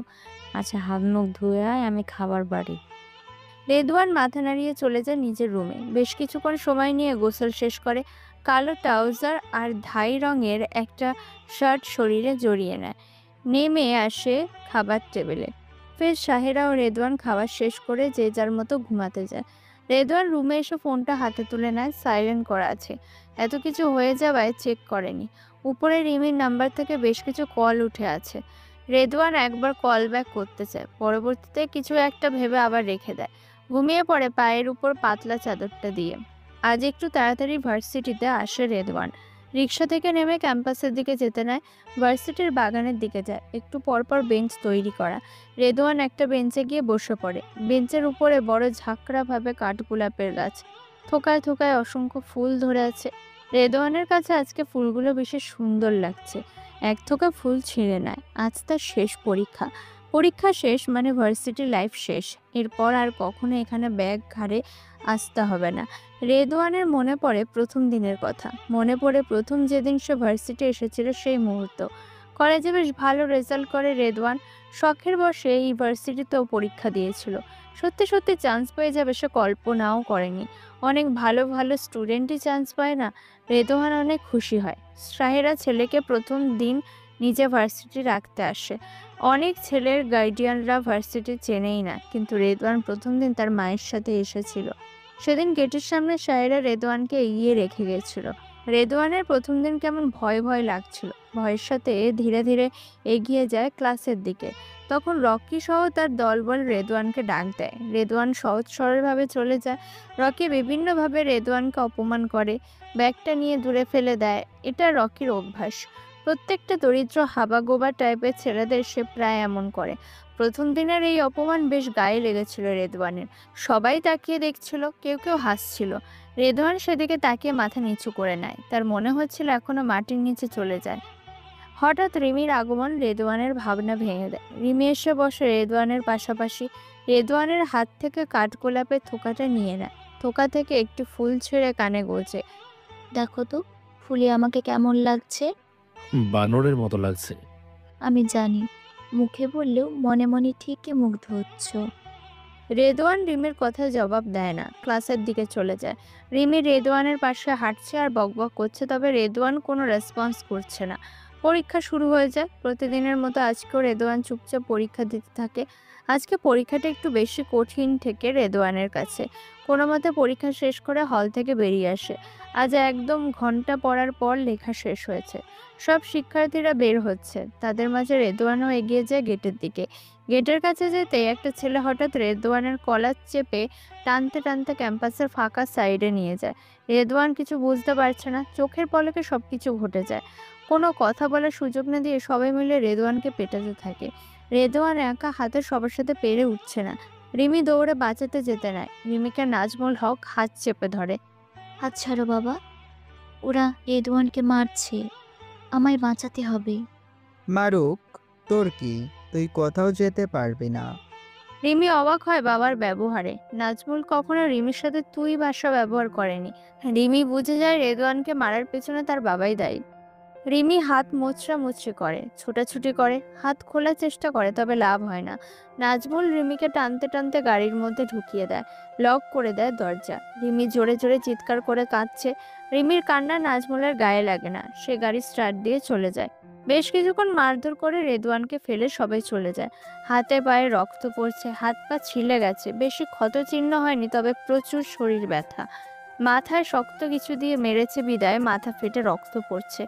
E: আচ্ছা, হাত মুখ ধুয়ে আয়, আমি খাবার বাড়ি।
A: রেদওয়ান মাথা নাড়িয়ে চলে যায় নিজের রুমে। বেশ কিছুক্ষণ সময় নিয়ে গোসল শেষ করে কালো ট্রাউজার আর ধাই রঙের একটা শার্ট শরীরে জড়িয়ে নেয়। নেমে আসে খাবার টেবিলে। ফের সাহেরা ও রেদওয়ান খাবার শেষ করে যে যার মতো ঘুমাতে যায়। রেদওয়ান রুমে এসে ফোনটা হাতে তুলে নেয়। সাইলেন্ট করা আছে। এত কিছু হয়ে যাওয়ায় চেক করেনি। উপরে রিমির নাম্বার থেকে বেশ কিছু কল উঠে আছে। রেদওয়ান একবার কল ব্যাক করতে চায়, পরবর্তীতে কিছু একটা ভেবে আবার রেখে দেয়। ঘুমিয়ে পড়ে পায়ের উপর পাতলা চাদরটা দিয়ে। আজ একটু তাড়াতাড়ি ভার্সিটিতে আসে রেদওয়ান। রিক্সা থেকে নেমে ক্যাম্পাসের দিকে যেতে নেয়। ভার্সিটির বাগানের দিকে যায়। একটু পরপর বেঞ্চ তৈরি করা। রেদওয়ান একটা বেঞ্চে গিয়ে বসে পড়ে। বেঞ্চের উপরে বড় ঝাঁকড়াভাবে কাঠগোলাপের গাছ। থোকায় থোকায় অসংখ্য ফুল ধরে আছে। রেদওয়ানের কাছে আজকে ফুলগুলো বেশি সুন্দর লাগছে। এক থোকা ফুল ছিঁড়ে নেয়। আজ তার শেষ পরীক্ষা। পরীক্ষা শেষ মানে ভার্সিটি লাইফ শেষ। এরপর আর কখনো এখানে ব্যাগ ঘাড়ে আসতে হবে না। রেদওয়ানের মনে পড়ে প্রথম দিনের কথা। মনে পড়ে প্রথম যেদিন সে ভার্সিটি এসেছিল সেই মুহূর্ত। কলেজে বেশ ভালো রেজাল্ট করে রেদওয়ান। শখের বসে এই ভার্সিটিতেও পরীক্ষা দিয়েছিল। সত্যি সত্যি চান্স পেয়ে যাবে সে কল্পনাও করেনি। অনেক ভালো ভালো স্টুডেন্টই চান্স পায় না। রেদওয়ান অনেক খুশি হয়। সাহেরা ছেলেকে প্রথম দিন নিজে ভার্সিটি রাখতে আসে। অনেক ছেলের গার্ডিয়ানরা ভার্সিটি চেনেই না, কিন্তু রেদওয়ান প্রথম দিন তার মায়ের সাথে এসেছিল। সেদিন গেটের সামনে সাহেরা রেদওয়ানকে এগিয়ে রেখে গেছিল। রেদওয়ানের প্রথম দিন কেমন ভয় ভয় লাগছিল। ভয়ের সাথে ধীরে ধীরে এগিয়ে যায় ক্লাসের দিকে। তখন রকি সহ তার দলবল রেদওয়ানকে ডাক দেয়। রেদওয়ান সহজ সরলভাবে চলে যায়। রকি বিভিন্নভাবে রেদওয়ানকে অপমান করে, ব্যাগটা নিয়ে দূরে ফেলে দেয়। এটা রকির অভ্যাস। প্রত্যেকটা দরিদ্র হাবাগোবা টাইপের ছেলেদের সে প্রায় এমন করে। প্রথম দিনের এই অপমান বেশ গায়ে লেগেছিল রেদওয়ানের। সবাই তাকিয়ে দেখছিল, কেউ কেউ হাসছিল। রেদওয়ান সেদিকে তাকিয়ে মাথা নিচু করে নেয়। তার মনে হচ্ছিল এখনো মাটির নিচে চলে যায়। হঠাৎ রিমির আগমন রেদওয়ানের ভাবনা ভেঙে দেয়। রিমি এসে বসে রেদওয়ানের পাশাপাশি। রেদওয়ানের হাত থেকে কাঠগোলাপের থোকাটা নিয়ে নেয়। থোকা থেকে একটি ফুল ছেড়ে কানে গোজে।
H: দেখো তো ফুলে আমাকে কেমন লাগছে।
F: বানরের মতো লাগছে।
H: আমি জানি, মুখে বললেও মনে মনে ঠিকই মুগ্ধ হচ্ছ।
A: রেদওয়ান রিমির কথা জবাব দেয় না, ক্লাসের দিকে চলে যায়। রিমি রেদওয়ানের পাশে হাঁটছে আর বকবক করছে, তবে রেদওয়ান কোনো রেসপন্স করছে না। পরীক্ষা শুরু হয়ে যায়। প্রতিদিনের মতো আজকেও রেদওয়ান চুপচাপ পরীক্ষা দিতে থাকে। আজকে পরীক্ষাটা একটু বেশি কঠিন থেকে রেদওয়ানের কাছে। কোনো মতে পরীক্ষা শেষ করে হল থেকে বেরিয়ে আসে। আজ একদম ঘন্টা পড়ার পর লেখা শেষ হয়েছে। সব শিক্ষার্থীরা বের হচ্ছে। তাদের মাঝে রেদওয়ানও এগিয়ে যায় গেটের দিকে। গেটের কাছে যেতে একটা ছেলে হঠাৎ রেদওয়ানের কলার চেপে টানতে টানতে ক্যাম্পাসের ফাঁকা সাইডে নিয়ে যায়। রেদওয়ান কিছু বুঝতে পারছে না। চোখের পলকে সবকিছু ঘটে যায়। কোনো কথা বলার সুযোগ না দিয়ে সবাই মিলে রেদওয়ানকে পেটাতে থাকে। রেদওয়ান একা হাতে সবার সাথে পেরে উঠছে না। রিমি দৌড়ে বাঁচাতে যেতে নেয়, রিমিকে নাজমুল হক হাত চেপে ধরে।
H: হাত ছাড়ো বাবা, ওরা রেদওয়ানকে মারছে, আমায় বাঁচাতে হবে।
I: মারুক, তোর কি? তুই কোথাও যেতে পারবি না।
A: রিমি অবাক হয় বাবার ব্যবহারে। নাজমুল কখনো রিমির সাথে তুই ভাষা ব্যবহার করেনি। রিমি বুঝে যায় রেদওয়ানকে মারার পেছনে তার বাবাই দায়ী। রিমি হাত মোচড়ামুচড়ি করে, ছোটাছুটি করে, হাত খোলার চেষ্টা করে, তবে লাভ হয় না। নাজমুল রিমিকে টানতে টানতে গাড়ির মধ্যে ঢুকিয়ে দেয়, লক করে দেয় দরজা। রিমি জোরে জোরে চিৎকার করে কাঁদছে। রিমির কান্না নাজমুলের গায়ে লাগে না, সে গাড়ি স্টার্ট দিয়ে চলে যায়। বেশ কিছুক্ষণ মারধর করে রেদওয়ানকে ফেলে সবাই চলে যায়। হাতে পায়ে রক্ত পড়ছে, হাত পা ছিলে গেছে, বেশি ক্ষত চিহ্ন হয়নি, তবে প্রচুর শরীর ব্যথা। মাথায় শক্ত কিছু দিয়ে মেরেছে বিদায় মাথা ফেটে রক্ত পড়ছে।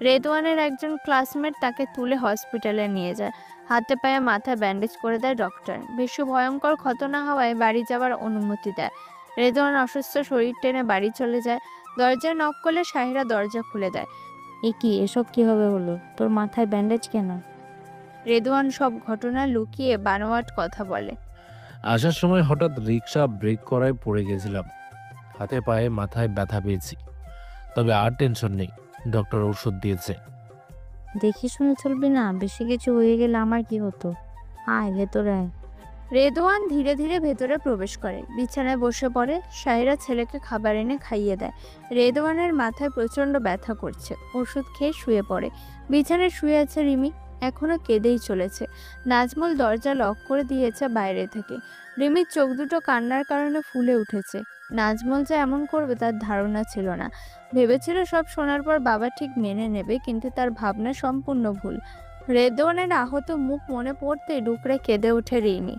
A: রেদওয়ানের একজন ক্লাসমেট তাকে তুলে হসপিটালে নিয়ে যায়। হাতে পায়ে মাথা ব্যান্ডেজ করে দেয় ডক্টর। বেশি ভয়ঙ্কর ক্ষত না হওয়ায় বাড়ি যাওয়ার অনুমতি দেয়। রেদওয়ান অসুস্থ শরীর টেনে বাড়ি চলে যায়। দরজায় নক করলে শাহিরা দরজা খুলে দেয়।
E: এ কি, এসব কিভাবে হলো? তোর মাথায় ব্যান্ডেজ কেন?
A: রেদওয়ান সব ঘটনা লুকিয়ে বানোয়াট কথা বলে।
F: আসার সময় হঠাৎ রিক্সা ব্রেক করায় পড়ে গেছিলাম, হাতে পায়ে মাথায় ব্যথা পেয়েছি, তবে আর টেনশন নেই, ডক্টর ওষুধ দিয়েছে।
E: দেখে শুনে চলবি না, বেশি কিছু হয়ে গেলে আমার কি হতো? আয় ভেতরে আয়।
A: রেদওয়ান ধীরে ধীরে ভেতরে প্রবেশ করে, বিছানায় বসে পড়ে। শাহিরা ছেলেকে খাবার এনে খাইয়ে দেয়। রেদওয়ানের মাথায় প্রচন্ড ব্যথা করছে, ওষুধ খেয়ে শুয়ে পড়ে। বিছানায় শুয়ে আছে রিমি, এখনো কেঁদেই চলেছে। নাজমুল দরজা লক করে দিয়েছে বাইরে থেকে। রিমির চোখ দুটো কান্নার কারণে ফুলে উঠেছে। নাজমুল যে এমন করবে তার ধারণা ছিল না। ভেবেছিল সব শোনার পর বাবা ঠিক মেনে নেবে, কিন্তু তার ভাবনা সম্পূর্ণ ভুল। রেদওয়ানের আহত মুখ মনে পড়তে ডুকরে কেঁদে ওঠে রিমি।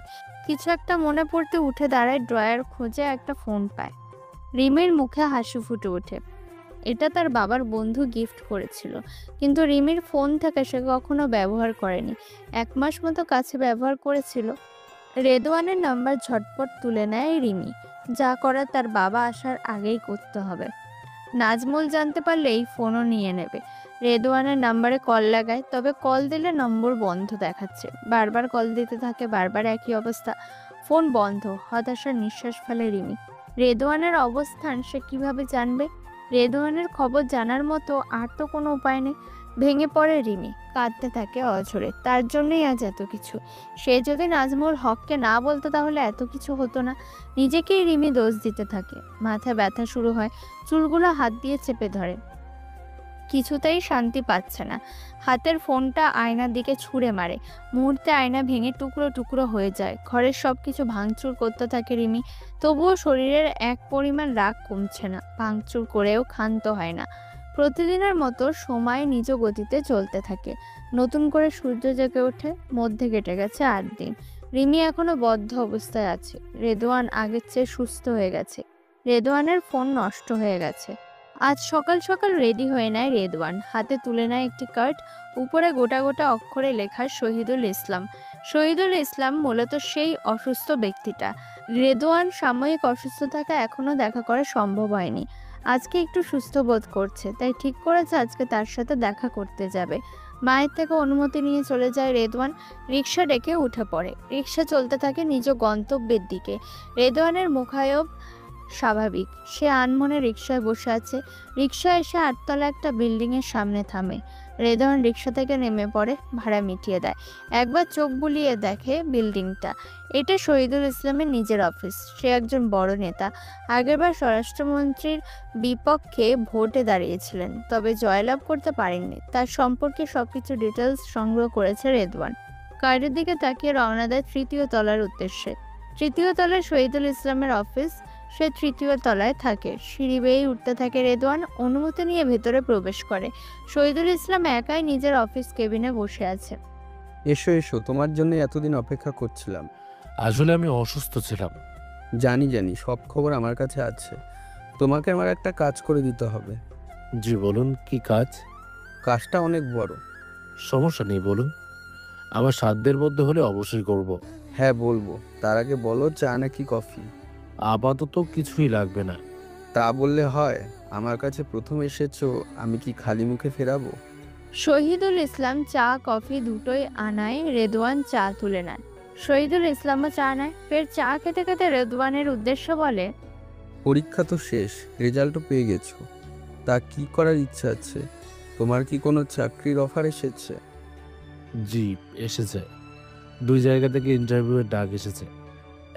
A: কিছু একটা মনে পড়তে উঠে দাঁড়ায়, ড্রয়ার খুঁজে একটা ফোন পায়। রিমির মুখে হাসি ফুটে ওঠে। এটা তার বাবার বন্ধু গিফট করেছিল, কিন্তু রিমির ফোন থেকে সে কখনো ব্যবহার করেনি। 1 মাস মতো কাছে ব্যবহার করেছিল। রেদওয়ানের নাম্বার ঝটপট তুলে নেয় রিমি। যা করার তার বাবা আসার আগেই করতে হবে। নাজমুল জানতে পারলে এই ফোনও নিয়ে নেবে। রেদওয়ানের নাম্বারে কল লাগায়, তবে কল দিলে নম্বর বন্ধ দেখাচ্ছে। বারবার কল দিতে থাকে, বারবার একই অবস্থা, ফোন বন্ধ। হতাশার নিঃশ্বাস ফেলে রিমি। রেদওয়ানের অবস্থান সে কিভাবে জানবে? রেদওয়ানের খবর জানার মতো আর তো কোনো উপায় নেই। ভেঙে পড়ে রিমি, কাঁদতে থাকে অঝরে। তার জন্যই আজ এত কিছু। সে যদি নাজমুল হককে না বলতো তাহলে এত কিছু হতো না। নিজেকেই রিমি দোষ দিতে থাকে। মাথায় ব্যথা শুরু হয়, চুলগুলো হাত দিয়ে চেপে ধরে। কিছুতেই শান্তি পাচ্ছে না। হাতের ফোনটা আয়নার দিকে ছুঁড়ে মারে। মুহূর্তে আয়না ভেঙে টুকরো টুকরো হয়ে যায়। ঘরের সবকিছু ভাঙচুর করতে থাকে রিমি। তবুও শরীরের এক পরিমাণ রাগ কমছে না। ভাঙচুর করেও ক্ষান্ত হয় না। প্রতিদিনের মতো সময় নিজ গতিতে চলতে থাকে। নতুন করে সূর্য জেগে ওঠে। মধ্যে কেটে গেছে 8 দিন। রিমি এখনো বদ্ধ অবস্থায় আছে। রেদওয়ান আগের চেয়ে সুস্থ হয়ে গেছে। রেদওয়ানের ফোন নষ্ট হয়ে গেছে। আজ সকাল সকাল রেডি হয়ে নেয় রেদওয়ান। হাতে তুলে নেয় একটি কার্ড, উপরে গোটা গোটা অক্ষরে লেখা শহীদুল ইসলাম। শহীদুল ইসলাম মূলত সেই অসুস্থ ব্যক্তিটা। রেদওয়ান সাময়িক অসুস্থ থাকা এখনো দেখা করা সম্ভব হয়নি। আজকে একটু সুস্থ বোধ করছে, তাই ঠিক করেছে আজকে তার সাথে দেখা করতে যাবে। মায়ের থেকে অনুমতি নিয়ে চলে যায় রেদওয়ান। রিক্সা ডেকে উঠে পড়ে। রিক্সা চলতে থাকে নিজ গন্তব্যের দিকে। রেদওয়ানের মুখায়ব স্বাভাবিক। সে আনমনে রিক্সায় বসে আছে। রিক্সা এসে 8 তলা একটা বিল্ডিংয়ের সামনে থামে। রেদওয়ান রিক্সা থেকে নেমে পড়ে, ভাড়া মিটিয়ে দেয়। একবার চোখ বুলিয়ে দেখে বিল্ডিংটা। এটা শহীদুল ইসলামের নিজের অফিস। সে একজন বড় নেতা। আগেরবার স্বরাষ্ট্রমন্ত্রীর বিপক্ষে ভোটে দাঁড়িয়েছিলেন, তবে জয়লাভ করতে পারেননি। তার সম্পর্কে সবকিছু ডিটেলস সংগ্রহ করেছে রেদওয়ান। কার্ডের দিকে তাকিয়ে রওনা দেয় 3য় তলার উদ্দেশ্যে। 3য় তলায় শহীদুল ইসলামের অফিস। সে 3য় তলায় থাকে। সিঁড়ি বেয়ে উঠতে থাকে রেদওয়ান। অনুমতি নিয়ে ভেতরে প্রবেশ করে। শহীদুল ইসলাম একাই নিজের অফিস কেবিনে বসে আছে।
C: এসো এসো, তোমার জন্য এতদিন অপেক্ষা করছিলাম।
F: আসলে আমি অসুস্থ ছিলাম।
C: জানি জানি, সব খবর আমার কাছে আছে। তোমাকে আমার একটা কাজ করে দিতে হবে।
F: জি বলুন, কি কাজ?
C: কাজটা অনেক বড়।
F: সমস্যা নেই, বলুন। আমার সাধ্যের মধ্যে হলে অবশ্যই করব।
C: হ্যাঁ বলবো, তার আগে বলো চা নাকি কফি?
F: আপাতত কিছুই লাগবে না।
C: তা বললে হয়? আমার কাছে প্রথম এসেছো, আমি কি খালি মুখে ফেরাবো?
A: শহীদুল ইসলাম চা কফি দুটোই আনায়। রেদওয়ান চা তুলে নেয়। শহীদুল ইসলামও চা নেয়। ফের চা খেতে খেতে রেদওয়ানের উদ্দেশ্য বলে,
C: পরীক্ষা তো শেষ, রেজাল্টও পেয়ে গেছো, তা কি করার ইচ্ছা আছে? তোমার কি কোনো চাকরির অফার এসেছে?
F: জি, এসেছে। 2 জায়গা থেকে ইন্টারভিউয়ের ডাক এসেছে।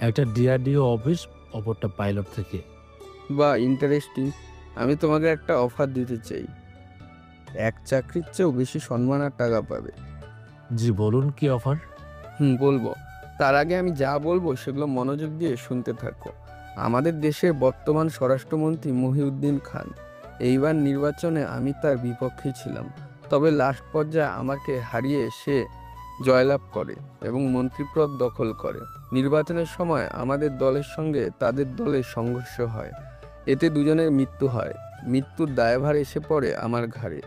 F: একটা ডিআরডিও অফিস, অপরটা পাইলট থেকে।
C: বা ইন্টারেস্টিং। আমি তোমাকে একটা অফার দিতে চাই। এক চাকরির চেয়েও বেশি সম্মান আর টাকা পাবে।
F: জি বলুন, কি অফার?
C: বলবো। তার আগে আমি যা বলবো সেগুলো মনোযোগ দিয়ে শুনতে থাকো। আমাদের দেশের বর্তমান স্বরাষ্ট্রমন্ত্রী মহিউদ্দিন খান, এইবার নির্বাচনে আমি তার বিপক্ষে ছিলাম, তবে লাস্ট পর্যায়ে আমাকে হারিয়ে সে জয়লাভ করে এবং মন্ত্রিপদ দখল করে। নির্বাচনের সময় আমাদের দলের সঙ্গে তাদের দলের সংঘর্ষ হয়, এতে দুজনের মৃত্যু হয়। মৃত্যুর দায়ভার এসে পড়ে আমার ঘাড়ে।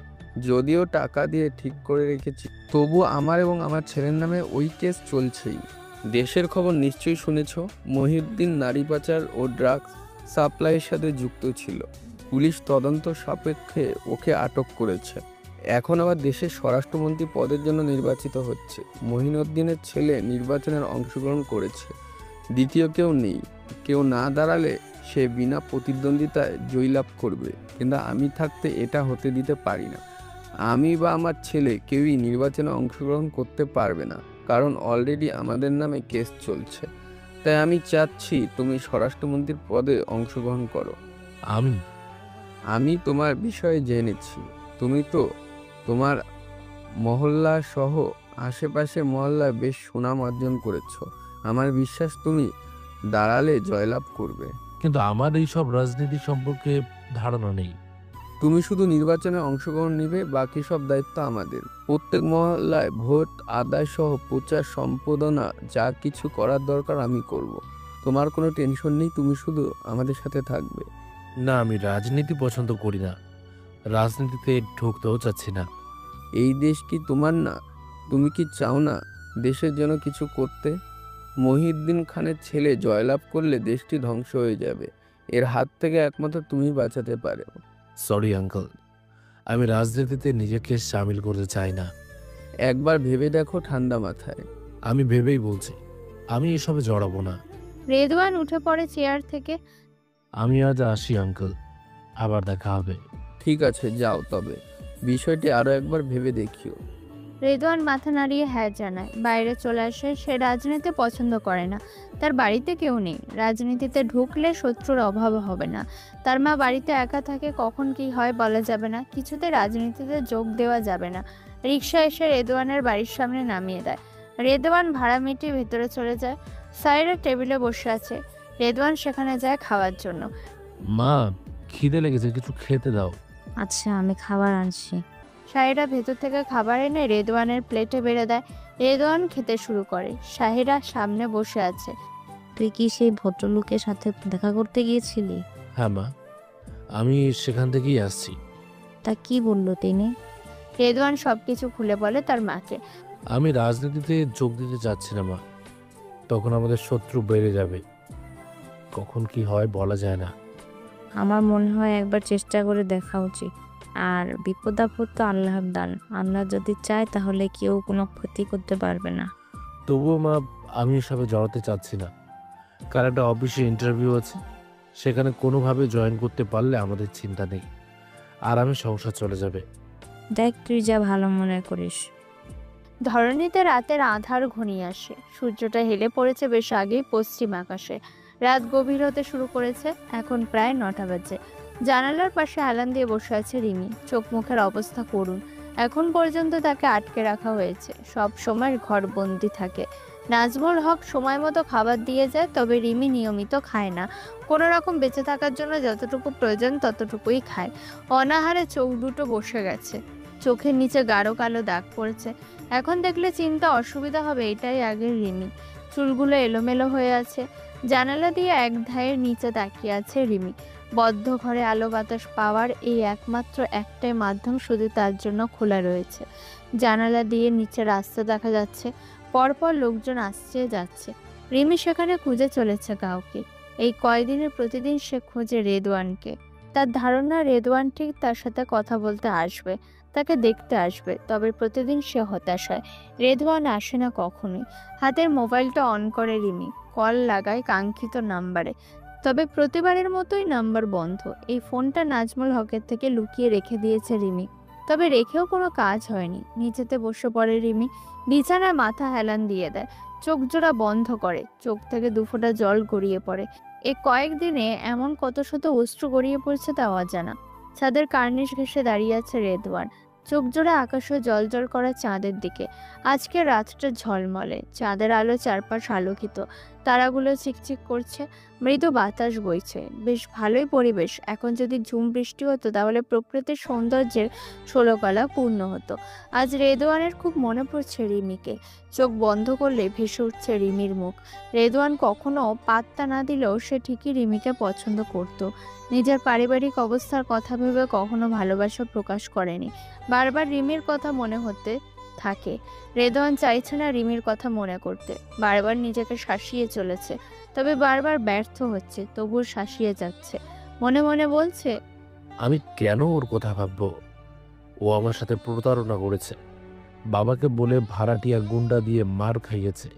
C: যদিও টাকা দিয়ে ঠিক করে রেখেছি, তবু আমার এবং আমার ছেলের নামে ওই কেস চলছেই। দেশের খবর নিশ্চয়ই শুনেছ, মহিউদ্দিন নারী পাচার ও ড্রাগস সাপ্লাইয়ের সাথে যুক্ত ছিল। পুলিশ তদন্ত সাপেক্ষে ওকে আটক করেছে। এখন আবার দেশের স্বরাষ্ট্রমন্ত্রী পদের জন্য নির্বাচিত হচ্ছে। মহিউদ্দিনের ছেলে নির্বাচনের অংশগ্রহণ করেছে। দ্বিতীয় কেউ নেই। কেউ না দাঁড়ালে সে বিনা প্রতিদ্বন্দ্বিতায় জয়লাভ করবে, কিন্তু আমি থাকতে এটা হতে দিতে পারি না। আমি বা আমার ছেলে কেউই নির্বাচনে অংশগ্রহণ করতে পারবে না, কারণ অলরেডি আমাদের নামে কেস চলছে। তাই আমি চাচ্ছি তুমি স্বরাষ্ট্রমন্ত্রীর পদে অংশগ্রহণ করো। আমি তোমার বিষয়ে জেনেছি। তুমি তো তোমার মহল্লা সহ আশেপাশে মহল্লায় বেশ সুনাম অর্জন করেছো। আমার বিশ্বাস তুমি দাঁড়ালে জয়লাভ করবে।
F: কিন্তু আমার এই সব রাজনীতি সম্পর্কে ধারণা নেই।
C: তুমি শুধু নির্বাচনে অংশগ্রহণ নিবে, বাকি সব দায়িত্ব আমাদের। প্রত্যেক মহল্লায় ভোট আদায় সহ প্রচার সম্পাদনা যা কিছু করার দরকার আমি করব। তোমার কোনো টেনশন নেই, তুমি শুধু আমাদের সাথে থাকবে।
F: না, আমি রাজনীতি পছন্দ করি না, রাজনীতিতে ঢুকতেও চাচ্ছি না।
C: এই দেশ কি তোমার না? তুমি কি চাও না দেশের জন্য কিছু করতে? মহিউদ্দিন খানের ছেলে জয়লাভ করলে দেশটি ধ্বংস হয়ে যাবে। এর হাত থেকে একমাত্র তুমি বাঁচাতে পারো।
F: সরি আঙ্কেল, আমি রাজনীতিতে নিজেকে সামিল করতে চাই না।
C: একবার ভেবে দেখো ঠান্ডা মাথায়।
F: আমি ভেবেই বলছি, আমি এসবে জড়াবো না।
A: রেদওয়ান উঠে পড়ে চেয়ার থেকে।
F: আমি আজ আসি আঙ্কেল, আবার দেখা হবে।
C: ঠিক আছে, যাও, তবে বিষয়টি আরো একবার ভেবে দেখিও।
A: রেদওয়ান মাথা নাড়িয়ে হ্যাঁ জানায়। বাইরে চলে আসে। সে রাজনীতি পছন্দ করে না। তার বাড়িতে কেউ নেই। রাজনীতিতে ঢুকলে শত্রুর অভাব হবে না। তার মা বাড়িতে একা থাকে, কখন কি হয় বলা যাবে না। কিছুতে রাজনীতিতে যোগ দেওয়া যাবে না। রিকশা এসে রেদওয়ানের বাড়ির সামনে নামিয়ে দেয়। রেদওয়ান ভাড়া মিটিয়ে ভেতরে চলে যায়। সাইরা টেবিলে বসে আছে। রেদওয়ান সেখানে যায় খাওয়ার জন্য।
F: মা, খিদে লেগেছে, কিছু খেতে দাও।
E: আচ্ছা, আমি খাবার আনছি।
A: শাহিরা ভেতর থেকে খাবার এনে রেদওয়ানের প্লেটে বেড়ে দেয়। রেদওয়ান খেতে শুরু করে। শাহিরা সামনে বসে আছে।
E: তুই কি সেই ভদ্রলোকের সাথে দেখা করতে গিয়েছিলি?
F: হ্যাঁ মা, আমি সেখান থেকেই আসছি।
E: তা কি বললো তিনি?
A: রেদওয়ান সবকিছু খুলে বলে তার মাকে।
F: আমি রাজনীতিতে যোগ দিতে চাচ্ছি না মা, তখন আমাদের শত্রু বেড়ে যাবে। কখন কি হয় বলা যায় না।
E: আমার মনে হয় একবার চেষ্টা করে দেখা উচিত। আর বিপদ আপদ তো আল্লাহর দান। আল্লাহ যদি চায় তাহলে কেউ কোনো ক্ষতি করতে পারবে না।
F: তবুও মা, আমি এসবে জড়াতে চাচ্ছি না। কার একটা অফিসে ইন্টারভিউ আছে, সেখানে কোনোভাবে জয়েন করতে পারলে আমাদের চিন্তা নেই, আর আমি সংসার চলে যাবে।
E: দেখ, তুই যা ভালো মনে করিস।
A: ধরণীতে রাতের আঁধার ঘনিয়ে আসে। সূর্যটা হেলে পড়েছে বেশ আগেই পশ্চিম আকাশে। রাত গভীর হতে শুরু করেছে। এখন প্রায় 9টা বাজে। জানালার পাশে হেলান দিয়ে বসে আছে রিমি। চোখ মুখের অবস্থা করুণ। এখন পর্যন্ত তাকে আটকে রাখা হয়েছে। সব সময় ঘর বন্দি থাকে। নাজমুল হক সময় মতো খাবার দিয়ে যায়, তবে রিমি নিয়মিত খায় না। কোনো রকম বেঁচে থাকার জন্য যতটুকু প্রয়োজন ততটুকুই খায়। অনাহারে চোখ দুটো বসে গেছে। চোখের নিচে গাঢ় কালো দাগ পড়েছে। এখন দেখলে চিন্তা অসুবিধা হবে, এটাই আগের রিমি। চুলগুলো এলোমেলো হয়ে আছে। জানালা দিয়ে এক ধায়ের নিচে তাকিয়ে আছে রিমি। বদ্ধ ঘরে আলো বাতাস পাওয়ার এই একমাত্র একটাই মাধ্যম শুধু তার জন্য খোলা রয়েছে। জানালা দিয়ে নিচে রাস্তা দেখা যাচ্ছে। পরপর লোকজন আসছে যাচ্ছে। রিমি সেখানে খুঁজে চলেছে কাউকে। এই কয়দিনে প্রতিদিন সে খোঁজে রেদওয়ানকে। তার ধারণা রেদওয়ান ঠিক তার সাথে কথা বলতে আসবে। তাকে দেখতে আসবে, তবে প্রতিদিন সে হতাশ হয়। রেদওয়ান আসে না কখনোই। হাতের মোবাইলটা অন করে রিমি, কল লাগায় কাঙ্ক্ষিত নাম্বারে, তবে প্রতিবারের মতোই নাম্বার বন্ধ। এই ফোনটা নাজমুল হকের থেকে লুকিয়ে রেখে দিয়েছে রিমি, তবে রেখেও কোনো কাজ হয়নি। নিচেতে বসে পড়ে রিমি, বিছানায় মাথা হেলান দিয়ে দেয়, চোখ জোড়া বন্ধ করে, চোখ থেকে দুফোঁটা জল গড়িয়ে পড়ে। এ কয়েকদিনে এমন কত শত অশ্রু গড়িয়ে পড়ছে তা অজানা। ছাদের কার্নিশ ঘেঁষে দাঁড়িয়ে আছে রেদওয়ান, চোখ জোড়া আকাশে জলজল করা চাঁদের দিকে। আজকে রাতটা ঝলমলে, চাঁদের আলো চারপাশ আলোকিত, তারাগুলো চিকচিক করছে, মৃদু বাতাস বইছে, বেশ ভালোই পরিবেশ। এখন যদি ঝুম বৃষ্টি হতো তাহলে প্রকৃতির সৌন্দর্যের ষোলকলা পূর্ণ হতো। আজ রেদওয়ানের খুব মনে পড়ছে রিমিকে। চোখ বন্ধ করলে ভেসে উঠছে রিমির মুখ। রেদওয়ান কখনো পাত্তা না দিলেও সে ঠিকই রিমিকে পছন্দ করত। নিজের পারিবারিক অবস্থার কথা ভেবে কখনো ভালোবাসা প্রকাশ করেনি। বারবার রিমির কথা মনে হতে থাকে। রেদওয়ান চাইছে না রিমির কথা মনে করতে, বারবার নিজেকে শাসিয়ে চলেছে, তবে বারবার ব্যর্থ হচ্ছে, তবুও শাসিয়ে যাচ্ছে। মনে মনে বলছে,
F: আমি কেন ওর কথা ভাববো? ও আমার সাথে প্রতারণা করেছে, বাবাকে বলে ভাড়াটিয়া গুন্ডা দিয়ে মার খাইয়েছে,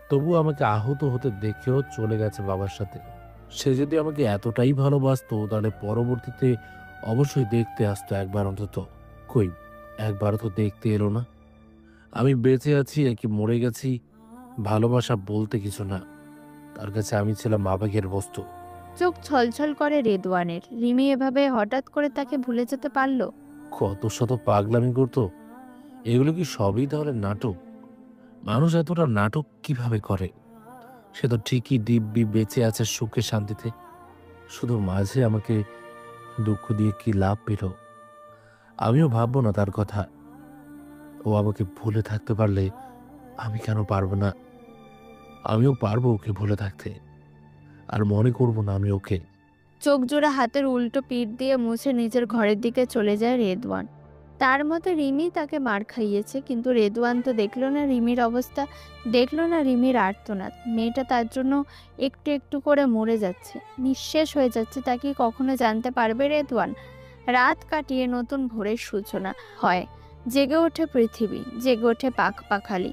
F: তবু আমাকে আহত হতে দেখেও চলে গেছে বাবার সাথে। সে যদি আমাকে এতটাই ভালোবাসতো তাহলে পরবর্তীতে অবশ্যই দেখতে আসতো একবার অন্তত। কই, একবারও তো দেখতে এলো না। আমি বেঁচে আছি নাকি মরে গেছি, ভালোবাসা বলতে কিছু না, তার কাছে আমি ছিলাম আবেগের বস্তু।
A: চোখ ছলছল করে রেদওয়ানের। রিমি এভাবে হঠাৎ করে তাকে ভুলে যেতে পারলো?
F: কত শত পাগলামি করতো, এগুলো কি সবই তাহলে নাটক? মানুষ এতটা নাটক কিভাবে করে? সে তো ঠিকই দিব্যি বেঁচে আছে সুখে শান্তিতে, শুধু মাঝে আমাকে দুঃখ দিয়ে কি লাভ পেল? আমিও ভাববো না তার কথা। ও আমাকে ভুলে থাকতে পারলে আমি কেন পারবো না? আমিও পারবো ওকে ভুলে থাকতে, আর মনে করবো না আমি ওকে।
A: চোখ জোড়া হাতের উল্টো পিঠ দিয়ে মুছে নিজের ঘরের দিকে চলে যায় রেদওয়ান। তার মতো রিমি তাকে মার খাইয়েছে, কিন্তু রেদওয়ান তো দেখলো না রিমির অবস্থা, দেখলো না রিমির আর্তনাদ। মেয়েটা তার জন্য একটু একটু করে মরে যাচ্ছে, নিঃশেষ হয়ে যাচ্ছে। তা কি কখনো জানতে পারবে রেদওয়ান? রাত কাটিয়ে নতুন ভোরের সূচনা হয়, জেগে ওঠে পৃথিবী, জেগে ওঠে পাখালি।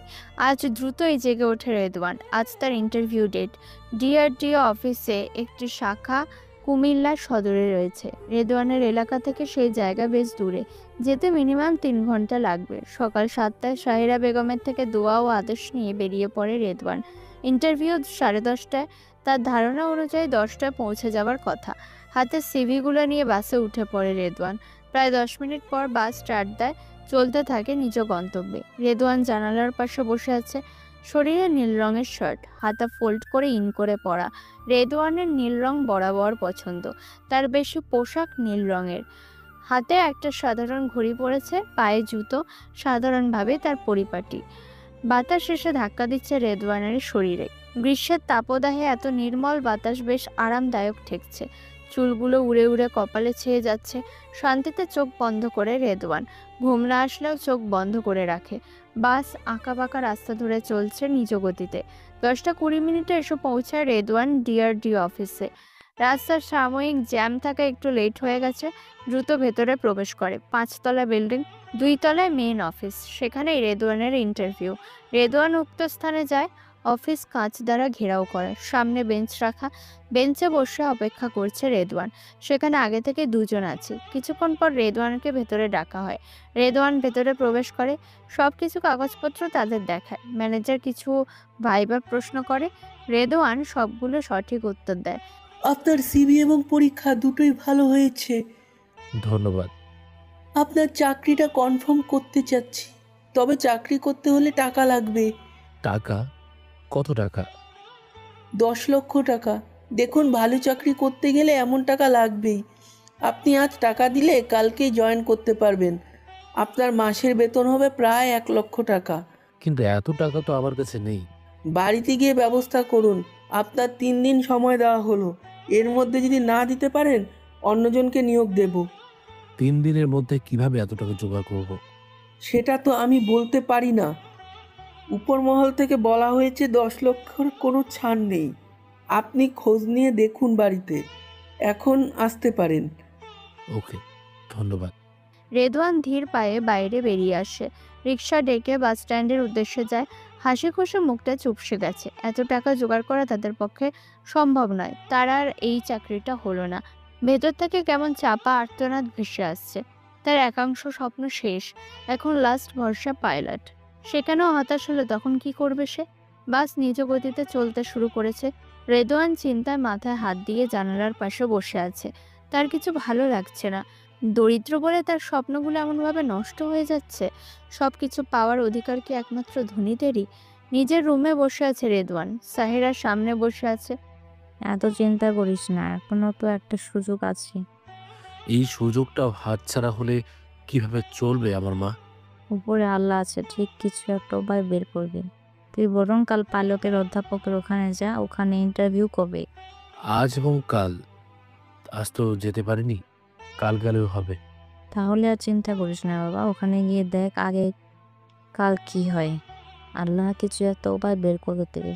A: আজ দ্রুতই জেগে ওঠে রেদওয়ান। আজ তার ইন্টারভিউ ডেট। ডিআরডিও অফিসে একটি শাখা কুমিল্লা সদরে রয়েছে। রেদওয়ানের এলাকা থেকে সেই জায়গা বেশ দূরে, যেতে মিনিমাম 3 ঘন্টা লাগবে। সকাল 7টায় শাহিরা বেগমের থেকে দোয়া ও আদেশ নিয়ে বেরিয়ে পড়ে রেদওয়ান। ইন্টারভিউ 10:30টায়, তার ধারণা অনুযায়ী 10টায় পৌঁছে যাওয়ার কথা। হাতে সিভিগুলো নিয়ে বাসে উঠে পড়ে রেদওয়ান। প্রায় 10 মিনিট পর বাস স্টার্ট দেয়, চলতে থাকে নিজ গন্তব্যে। রেদওয়ান জানালার পাশে বসে আছে, শরীরে নীল রঙের শার্ট, হাতা ফোল্ড করে ইন করে পরা। রেদওয়ানের নীল রং বরাবর পছন্দ, তার বেশি পোশাক নীল রঙের। হাতে একটা সাধারণ ঘড়ি পরেছে, পায়ে জুতো, সাধারণভাবে তার পরিপাটি। বাতাস এসে ধাক্কা দিচ্ছে রেদওয়ানের শরীরে। গ্রীষ্মের তাপদাহে এত নির্মল বাতাস বেশ আরামদায়ক ঠেকছে। চুলগুলো উড়ে উড়ে কপালে ছেয়ে যাচ্ছে। শান্তিতে চোখ বন্ধ করে রেদওয়ান, ঘুম না আসলেও চোখ বন্ধ করে রাখে। বাস আঁকাবাঁকা রাস্তা ধরে চলছে নিজ গতিতে। 10:20 এসে পৌঁছায় রেদওয়ান ডিআরডিও অফিসে। রাস্তার সাময়িক জ্যাম থাকা একটু লেট হয়ে গেছে। দ্রুত ভেতরে প্রবেশ করে। 5 তলা বিল্ডিং, 2 তলায় মেইন অফিস, সেখানেই রেদওয়ানের ইন্টারভিউ। রেদওয়ান উক্ত স্থানে যায়। অফিস কাঁচ দ্বারা ঘেরাও করে, সামনে বেঞ্চ রাখা, বেঞ্চে বসে অপেক্ষা করছে রেদওয়ান। সেখানে আগে থেকে 2 জন আছে। কিছুক্ষণ পর রেদওয়ানকে ভেতরে ডাকা হয়। রেদওয়ান ভেতরে প্রবেশ করে, সবকিছু কাগজপত্র তাদের দেখায়। ম্যানেজার কিছু ভাইবা প্রশ্ন করে, রেদওয়ান সবগুলো সঠিক উত্তর দেয়।
N: আপনার সিভি এবং পরীক্ষা দুটোই ভালো হয়েছে।
F: ধন্যবাদ।
N: আপনার চাকরিটা কনফার্ম করতে চাচ্ছি, তবে চাকরি করতে হলে টাকা লাগবে।
F: টাকা? কত টাকা?
N: 10 লক্ষ টাকা। দেখুন, ভালো চাকরি করতে গেলে এমন টাকা লাগবেই। আপনি আজ টাকা দিলে কালকেই জয়েন করতে পারবেন। আপনার মাসের বেতন হবে প্রায় 1 লক্ষ টাকা।
F: কিন্তু এত টাকা তো আমার কাছে নেই।
N: বাড়িতে গিয়ে ব্যবস্থা করুন। আপনার 3 দিন সময় দেওয়া হলো, এর মধ্যে যদি না দিতে পারেন অন্যজনকে নিয়োগ দেব।
F: 3 দিনের মধ্যে কিভাবে এত টাকা জোগাড় করব?
N: সেটা তো আমি বলতে পারি না। উপর মহল থেকে বলা হয়েছে 10 লক্ষর কোনো ছাড় নেই। আপনি খোঁজ নিয়ে দেখুন বাড়িতে। এখন আসতে পারেন।
F: ওকে, ধন্যবাদ।
A: রেদওয়ান ধীর পায়ে বাইরে বেরিয়ে আসে, রিক্সা ডেকে বাস স্ট্যান্ডের উদ্দেশ্যে যায়। হাসি খুশি মুখটা চুপসে গেছে। এত টাকা জোগাড় করা তাদের পক্ষে সম্ভব নয়। তার আর এই চাকরিটা হলো না। ভেতর থেকে কেমন চাপা আর্তনাদ ভেসে আসছে। তার একাংশ স্বপ্ন শেষ, এখন লাস্ট ভরসা পাইলট। সেখানেও হতাশ হলো, তখন কি করবে সে? বাস নিজ গতিতে চলতে শুরু করেছে। রেদওয়ান চিন্তায় মাথায় হাত দিয়ে জানালার পাশে বসে আছে। তার কিছু ভালো লাগছে না। দরিদ্র বলে তার স্বপ্নগুলো এমনভাবে নষ্ট হয়ে যাচ্ছে। সব কিছু পাওয়ার অধিকার কি একমাত্র ধনীদেরই? নিজের রুমে বসে আছে রেদওয়ান, সাহেরার সামনে বসে আছে।
E: এত চিন্তা করিস না, এখনো তো একটা সুযোগ আছে।
F: এই সুযোগটাও হাতছাড়া হলে কিভাবে চলবে আমার মা?
E: উপরে আল্লাহ আছে, ঠিক কিছু একটা উপায় বের করবে। তুই বরং কাল পালকের অধ্যাপকের ওখানে যা, ওখানে ইন্টারভিউ করবে।
F: আজ এবং কাল? আজ তো যেতে পারিনি, কাল গেলেও হবে।
E: তাহলে আর চিন্তা করিস না বাবা, ওখানে গিয়ে দেখ আগে কাল কি হয়। আল্লাহ কিছু একটা উপায় বের করে দেবে।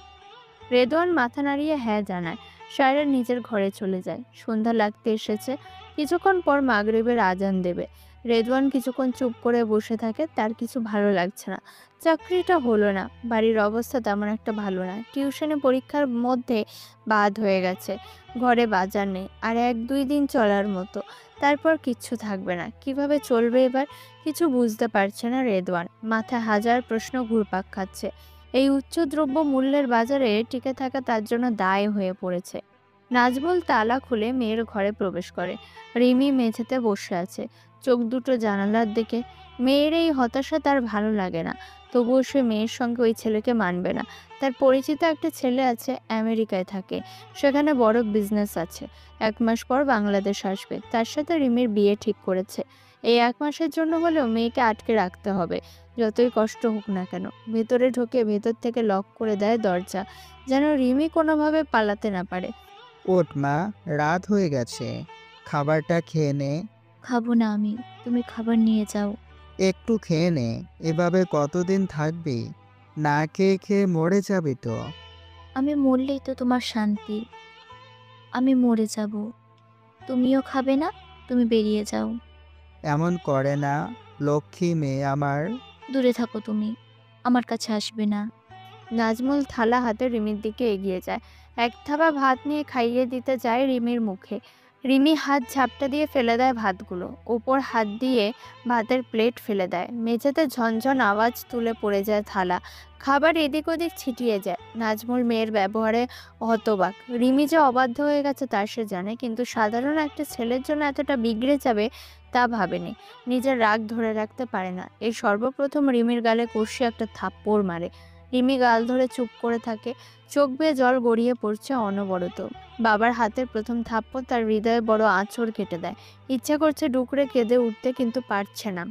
A: রেদওয়ান মাথা নাড়িয়ে হ্যাঁ জানায়। সায়রা নিজের ঘরে চলে যায়। সন্ধ্যা লাগতে এসেছে। কিছুক্ষণ পর মাগরিবের আজান দেবে। রেদওয়ান কিছুক্ষণ চুপ করে বসে থাকে। তার কিছু ভালো লাগছে না। চাকরিটা হলো না, বাড়ির অবস্থা তেমন একটা ভালো না। টিউশনে পরীক্ষার মধ্যে বাদ হয়ে গেছে। ঘরে বাজার নেই, আর 1-2 দিন চলার মতো। তারপর কিচ্ছু থাকবে না। কিভাবে চলবে এবার? কিছু বুঝতে পারছে না রেদওয়ান। মাথায় হাজার প্রশ্ন ঘুরপাক খাচ্ছে। এই উচ্চ দ্রব্য মূল্যের বাজারে টিকে থাকা তার জন্য দায় হয়ে পড়েছে। নাজমুল তালা খুলে মেয়ের ঘরে প্রবেশ করে। রিমি মেঝেতে বসে আছে, চোখ দুটো জানালার দিকে। মেয়ের এই হতাশা তার ভালো লাগে না। তবুও সে মেয়ের সঙ্গে ওই ছেলেকে মানবে না। তার পরিচিত একটা ছেলে আছে, আমেরিকায় থাকে। সেখানে বড় বিজনেস আছে। 1 মাস পর বাংলাদেশ আসবে। তার সাথে রিমির বিয়ে ঠিক করেছে। এই 1 মাসের জন্য হলেও মেয়েকে আটকে রাখতে হবে, যতই কষ্ট হোক না কেন। ভেতরে ঢোকে, ভেতর থেকে লক করে দেয় দরজা, যেন রিমি কোনোভাবে পালাতে না পারে।
I: ওঠ মা, রাত হয়ে গেছে, খাবারটা খেয়ে নে।
H: খাবো না আমি, তুমি খাবার নিয়ে যাও।
I: একটু খেয়ে নে, এভাবে কতদিন থাকবি? না খেয়ে খেয়ে মরে যাবি তো।
H: আমি মরলেই তো তোমার শান্তি। আমি মরে যাব, তুমিও খাবে না? তুমি বেরিয়ে যাও।
I: এমন করে না, লক্ষ্মী মেয়ে আমার।
H: দূরে থাকো তুমি, আমার কাছে আসবে না।
A: নাজমুল থালা হাতে রিমির দিকে এগিয়ে যায়। 1 থাবা ভাত নিয়ে খাইয়ে দিতে যায় রিমির মুখে। রিমি হাত ঝাপটা দিয়ে ফেলে দেয় ভাতগুলো। উপর হাত দিয়ে ভাতের প্লেট ফেলে দেয়। মেঝেতে ঝনঝন আওয়াজ তুলে পড়ে যায় থালা। খাবার এদিক ওদিক ছিটিয়ে যায়। নাজমুল মেয়ের ব্যবহারে হতবাক। রিমি যে অবাধ্য হয়ে গেছে তা সে জানে, কিন্তু সাধারণ একটা ছেলের জন্য এতটা বিগড়ে যাবে তা ভাবেনি। নিজের রাগ ধরে রাখতে পারে না। এই সর্বপ্রথম রিমির গালে কষে একটা থাপ্পড় মারে। রিমি গাল ধরে চুপ করে থাকে। চোখ বেয়ে জল গড়িয়ে পড়ছে অনবরত। বাবার হাতের প্রথম থাপ্পড় তার হৃদয়ে বড় আঁচড় কেটে দেয়। ইচ্ছা করছে ডুকরে কেঁদে উঠতে, কিন্তু পারছে না।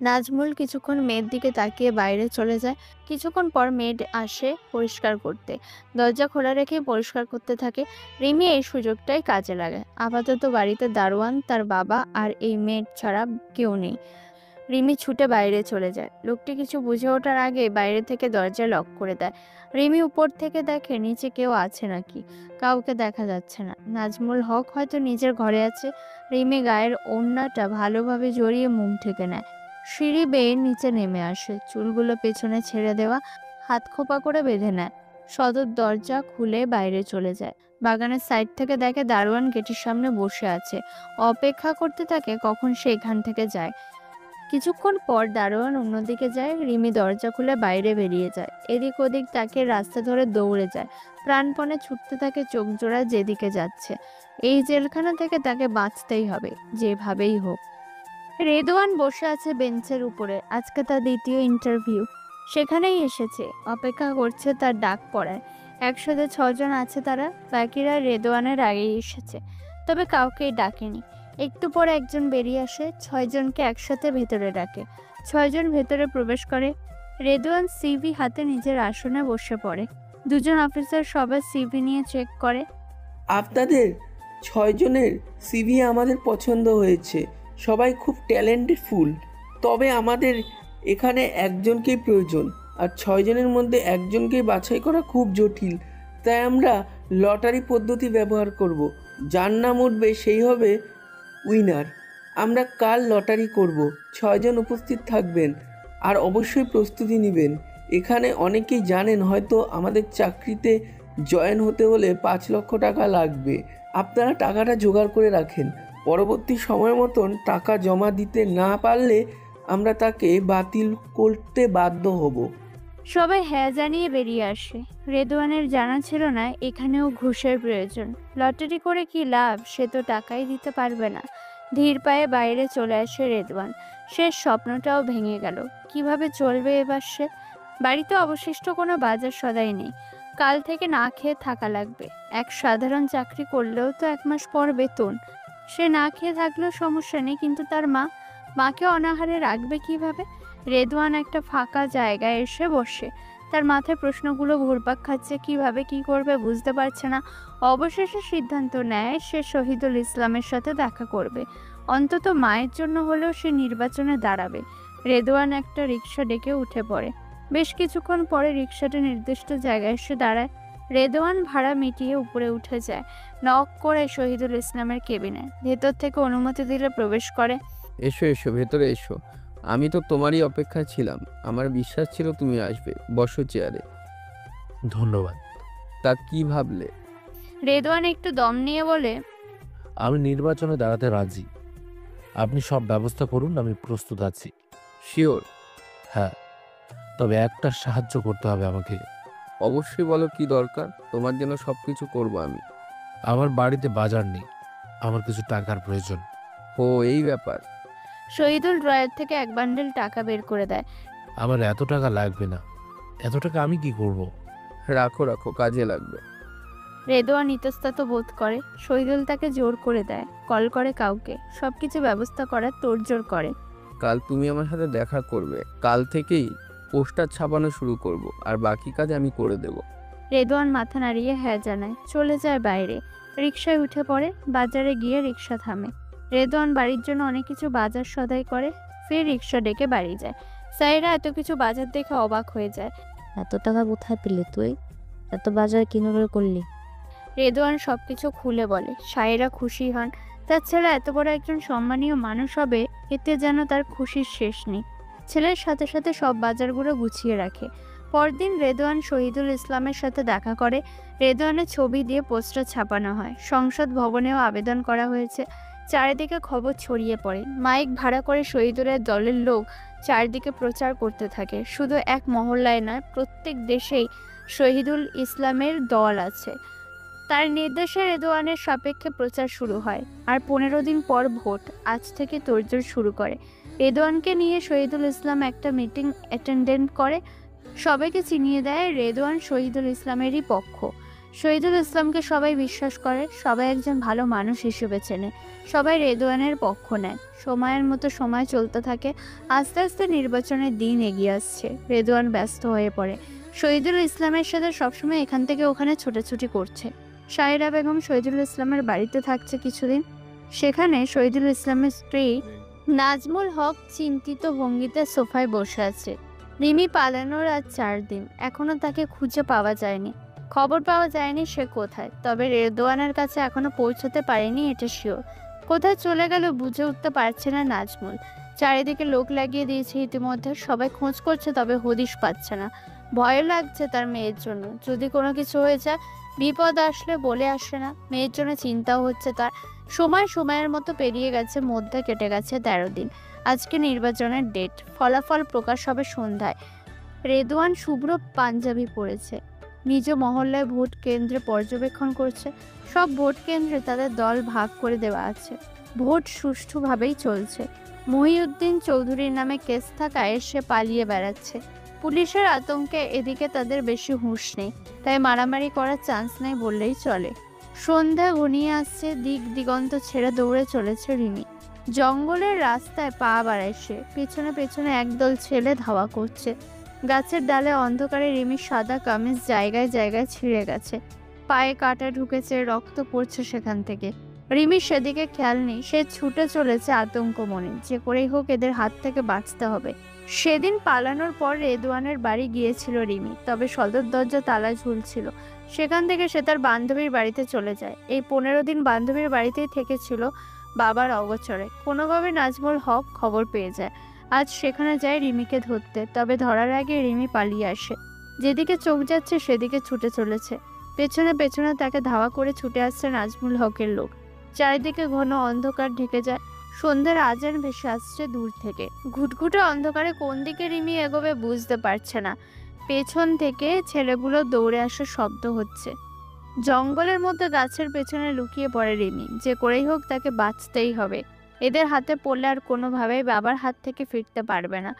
A: নাজমুল কিছুক্ষণ মেয়ের দিকে তাকিয়ে বাইরে চলে যায়। কিছুক্ষণ পর মেয়েড আসে পরিষ্কার করতে। দরজা খোলা রেখে পরিষ্কার করতে থাকে। রিমি এই সুযোগটাই কাজে লাগায়। আপাতত বাড়িতে দারোয়ান, তার বাবা আর এই মেয়েড ছাড়া কেউ নেই। রিমি ছুটে বাইরে চলে যায়। লোকটি কিছু বুঝে ওঠার আগে বাইরে থেকে দরজা লক করে দেয়। রিমি উপর থেকে দেখে নিচে কেউ আছে নাকি। কাউকে দেখা যাচ্ছে না। নাজমুল হক হয়তো নিজের ঘরে আছে। রিমি গায়ের ওড়নাটা ভালোভাবে জড়িয়ে মুখ ঢেকে নেয়। সিঁড়ি বেয়ে নিচে নেমে আসে। চুলগুলো পেছনে ছেড়ে দেওয়া, হাত খোপা করে বেঁধে নেয়। সদর দরজা খুলে বাইরে চলে যায়। বাগানের সাইড থেকে দেখে দারোয়ান গেটের সামনে বসে আছে। অপেক্ষা করতে থাকে কখন সে এখান থেকে যায়। কিছুক্ষণ পর দারোয়ান অন্যদিকে যায়। রিমি দরজা খুলে বাইরে বেরিয়ে যায়। এদিক ওদিক তাকে রাস্তা ধরে দৌড়ে যায়। প্রাণপণে ছুটতে থাকে, চোখ জোড়া যেদিকে যাচ্ছে। এই জেলখানা থেকে তাকে বাঁচতেই হবে, যেভাবেই হোক। রেদওয়ান বসে আছে বেঞ্চের উপরে। আজকে তার দ্বিতীয় ইন্টারভিউ। সেখানেই এসেছে, অপেক্ষা করছে তার ডাক পড়ায়। একসাথে 6 জন আছে তারা। বাকিরা রেদওয়ানের আগেই এসেছে, তবে কাউকেই ডাকেনি। একটু পরে একজন বেরিয়ে আসে। 6 জনকে একসাথে ভেতরে ডাকে। 6 জন ভেতরে প্রবেশ করে। রেদওয়ান সিভি হাতে নিজের আসনে বসে পড়ে। 2 জন অফিসার সবার সিভি নিয়ে চেক করে।
N: আপনাদের 6 জনের সিভি আমাদের পছন্দ হয়েছে। সবাই খুব ট্যালেন্টেড, তবে আমাদের এখানে একজনকেই প্রয়োজন, আর 6 জনের মধ্যে একজনকেই বাছাই করা খুব জটিল। তাই আমরা লটারি পদ্ধতি ব্যবহার করব। যার নাম উঠবে সেই হবে উইনার। আমরা কাল লটারি করব, 6 জন উপস্থিত থাকবেন আর অবশ্যই প্রস্তুতি নেবেন। এখানে অনেকেই জানেন হয়তো আমাদের চাকরিতে জয়েন হতে হলে 5 লক্ষ টাকা লাগবে। আপনারা টাকাটা জোগাড় করে রাখেন। পরবর্তী সময় মতন টাকা জমা দিতে না পারলে আমরা তাকে বাতিল করতে বাধ্য হব।
A: সবাই হ্যাঁ জানিয়ে বেরিয়ে আসে। রেদওয়ানের জানা ছিল না এখানেও ঘুষের প্রয়োজন। লটারি করে কি লাভ, সে তো টাকাই দিতে পারবে না। ধীর পায়ে বাইরে চলে আসে রেদওয়ান। শেষ স্বপ্নটাও ভেঙে গেল। কিভাবে চলবে এবার সে? বাড়িতে অবশিষ্ট কোনো বাজার সদাই নেই। কাল থেকে না খেয়ে থাকা লাগবে। এক সাধারণ চাকরি করলেও তো 1 মাস পর বেতন। সে না খেয়ে থাকলেও সমস্যা নেই, কিন্তু তার মাকে অনাহারে রাখবে কিভাবে? রেদওয়ান একটা ফাঁকা জায়গায় এসে বসে। তার মাথায় প্রশ্নগুলো ঘুরপাক খাচ্ছে। কিভাবে কি করবে বুঝতে পারছে না। অবশেষে সিদ্ধান্ত নেয় সে শহীদুল ইসলামের সাথে দেখা করবে। অন্তত মায়ের জন্য হলেও সে নির্বাচনে দাঁড়াবে। রেদওয়ান একটা রিক্সা ডেকে উঠে পড়ে। বেশ কিছুক্ষণ পরে রিক্সাটা নির্দিষ্ট জায়গায় এসে দাঁড়ায়। রেদওয়ান ভাড়া মিটিয়ে উপরে উঠে যায়। নক করে শহীদুল ইসলামের কেবিনে। ভেতর থেকে অনুমতি দিলে প্রবেশ করে।
M: এসো এসো, ভেতরে এসো। আমি তো তোমারই অপেক্ষায় ছিলাম। আমার বিশ্বাস ছিল তুমি আসবে। বসো চেয়ারে।
F: ধন্যবাদ।
M: তা কি ভাবলে?
A: রেদওয়ান একটু দম নিয়ে বলে,
F: আমি নির্বাচনে দাঁড়াতে রাজি। আপনি সব ব্যবস্থা করুন, আমি প্রস্তুত আছি।
M: শিওর?
F: হ্যাঁ, তবে একটা সাহায্য করতে হবে আমাকে।
M: অবশ্যই বলো, কি দরকার? তোমার জন্য সবকিছু করব আমি।
F: আমার বাড়িতে বাজার নেই, আমার কিছু টাকার প্রয়োজন।
M: ও, এই ব্যাপার।
A: শহীদুল ড্রয়ার থেকে 1 বান্ডেল টাকা বের করে দেয়।
F: আমার এত টাকা লাগবে না। এত টাকা আমি কি করব?
M: রাখো রাখো, কাজে লাগবে।
A: রেদওয়ান ইতস্তত বোধ করে। শহীদুল তাকে জোর করে দেয়, কল করে কাউকে, সবকিছু ব্যবস্থা করার তোড়জোড় করে।
M: কাল তুমি আমার সাথে দেখা করবে। কাল থেকেই পোস্টার ছাপানো শুরু করব, আর বাকি কাজ আমি করে দেব।
A: রেদওয়ান মাথা নাড়িয়ে হ্যাঁ জানায়। চলে যায় বাইরে। রিকশায় উঠে পড়ে। বাজারে গিয়ে রিকশা থামে। রেদওয়ান বাড়ির জন্য অনেক কিছু বাজার সদাই করে, ফের রিকশা ডেকে বাড়ি যায়। সাইরা এত কিছু বাজার দেখে অবাক হয়ে যায়।
E: এত টাকা কোথায় পেলে তুই? এত বাজার কিভাবে করলি?
A: রেদওয়ান সবকিছু খুলে বলে। সাইরা খুশি হন। তার ছেলে এত বড় একজন সম্মানীয় মানুষ হবে, এতে যেন তার খুশির শেষ নেই। ছেলের সাথে সাথে সব বাজারগুলো গুছিয়ে রাখে। পরদিন রেদওয়ান শহীদুল ইসলামের সাথে দেখা করে। রেদওয়ানের ছবি দিয়ে পোস্টার ছাপানো হয়। সংসদ ভবনেও আবেদন করা হয়েছে। চারিদিকে খবর ছড়িয়ে পড়ে। মাইক ভাড়া করে শহীদুলের দলের লোক চারদিকে প্রচার করতে থাকে। শুধু এক মহল্লায় নয়, প্রত্যেক দেশেই শহীদুল ইসলামের দল আছে। তার নির্দেশে রেদওয়ানের সাপেক্ষে প্রচার শুরু হয়। আর 15 দিন পর ভোট। আজ থেকে তোড়জোড় শুরু করে। রেদওয়ানকে নিয়ে শহীদুল ইসলাম একটা মিটিং অ্যাটেন্ডেন্ট করে। সবাইকে চিনিয়ে দেয় রেদওয়ান শহীদুল ইসলামেরই পক্ষ। শহীদুল ইসলামকে সবাই বিশ্বাস করে, সবাই একজন ভালো মানুষ হিসেবে চেনে। সবাই রেদওয়ানের পক্ষ নেয়। সময়ের মতো সময় চলতে থাকে। আস্তে আস্তে নির্বাচনের দিন এগিয়ে আসছে। রেদওয়ান ব্যস্ত হয়ে পড়ে। শহীদুল ইসলামের সাথে সবসময় এখান থেকে ওখানে ছোটাছুটি করছে। সায়রা বেগম শহীদুল ইসলামের বাড়িতে থাকছে কিছুদিন। সেখানে শহীদুল ইসলামের স্ত্রী নাজমুল হক চিন্তিত ভঙ্গিতে সোফায় বসে আছে। রিমি পালানোর আজ 4 দিন, এখনো তাকে খুঁজে পাওয়া যায়নি। খবর পাওয়া যায়নি সে কোথায়। তবে রেদওয়ানের কাছে এখনো পৌঁছতে পারেনি, এটা শিওর। কোথায় চলে গেল বুঝে উঠতে পারছে না নাজমুল। চারিদিকে লোক লাগিয়ে দিয়েছে ইতিমধ্যে। সবাই খোঁজ করছে, তবে হদিশ পাচ্ছে না। ভয় লাগছে তার মেয়ের জন্য। যদি কোনো কিছু হয়ে যায়, বিপদ আসলে বলে আসে না। মেয়ের জন্য চিন্তাও হচ্ছে তার। সময়ের মতো পেরিয়ে গেছে। মধ্যে কেটে গেছে 13 দিন। আজকে নির্বাচনের ডেট। ফলাফল প্রকাশ হবে সন্ধ্যায়। রেদওয়ান শুভ্র পাঞ্জাবি পরেছে। নিজ মহল্লায় ভোট কেন্দ্রে পর্যবেক্ষণ করছে। সব ভোট কেন্দ্রে তাদের দল ভাগ করে দেওয়া আছে। ভোট সুষ্ঠুভাবেই চলছে। মহিউদ্দিন চৌধুরীর নামে কেস থাকায় সে পালিয়ে বেড়াচ্ছে। পুলিশের আতঙ্কে এদিকে তাদের বেশি হুঁশ নেই, তাই মারামারি করার চান্স নেই বললেই চলে। সন্ধ্যা ঘনিয়ে আসছে। দিক দিগন্ত ছেড়ে দৌড়ে চলেছে রিমি। জঙ্গলের রাস্তায় পা বাড়ায় সে। পেছনে পেছনে একদল ছেলে ধাওয়া করছে। গাছের ডালে অন্ধকারে রিমির সাদা কামিজ জায়গায় জায়গায় ছিঁড়ে গেছে। পায়ে কাঁটা ঢুকেছে, রক্ত পড়ছে সেখান থেকে। রিমির সেদিকে খেয়াল নেই। সে ছুটে চলেছে আতঙ্ক মনে। যে করেই হোক এদের হাত থেকে বাঁচতে হবে। সেদিন পালানোর পর রেদওয়ানের বাড়ি গিয়েছিল রিমি, তবে সদর দরজা তালা ঝুলছিল। সেখান থেকে সে তার বান্ধবীর বাড়িতে চলে যায়। এই 15 দিন বান্ধবীর বাড়িতেই থেকেছিল। বাবার অগোচরে। কোনোভাবে নাজমুল হক খবর পেয়ে যায়। আজ সেখানে যায় রিমিকে ধরতে, তবে ধরার আগে রিমি পালিয়ে আসে। যেদিকে চোখ যাচ্ছে সেদিকে ছুটে চলেছে। পেছনে পেছনে তাকে ধাওয়া করে ছুটে আসছে নাজমুল হকের লোক। চারিদিকে ঘন অন্ধকার ঢেকে যায়। সন্ধ্যের আজান ভেসে আসছে দূর থেকে। ঘুটঘুটে অন্ধকারে কোন দিকে রিমি এগোবে বুঝতে পারছে না। পেছন থেকে ছেলেগুলো দৌড়ে আসার শব্দ হচ্ছে। জঙ্গলের মধ্যে গাছের পেছনে লুকিয়ে পড়ে রিমি। যে করেই হোক তাকে বাঁচতেই হবে। এদের হাতে পড়লে আর কোনোভাবেই বাবার হাত থেকে ফিরতে পারবে না।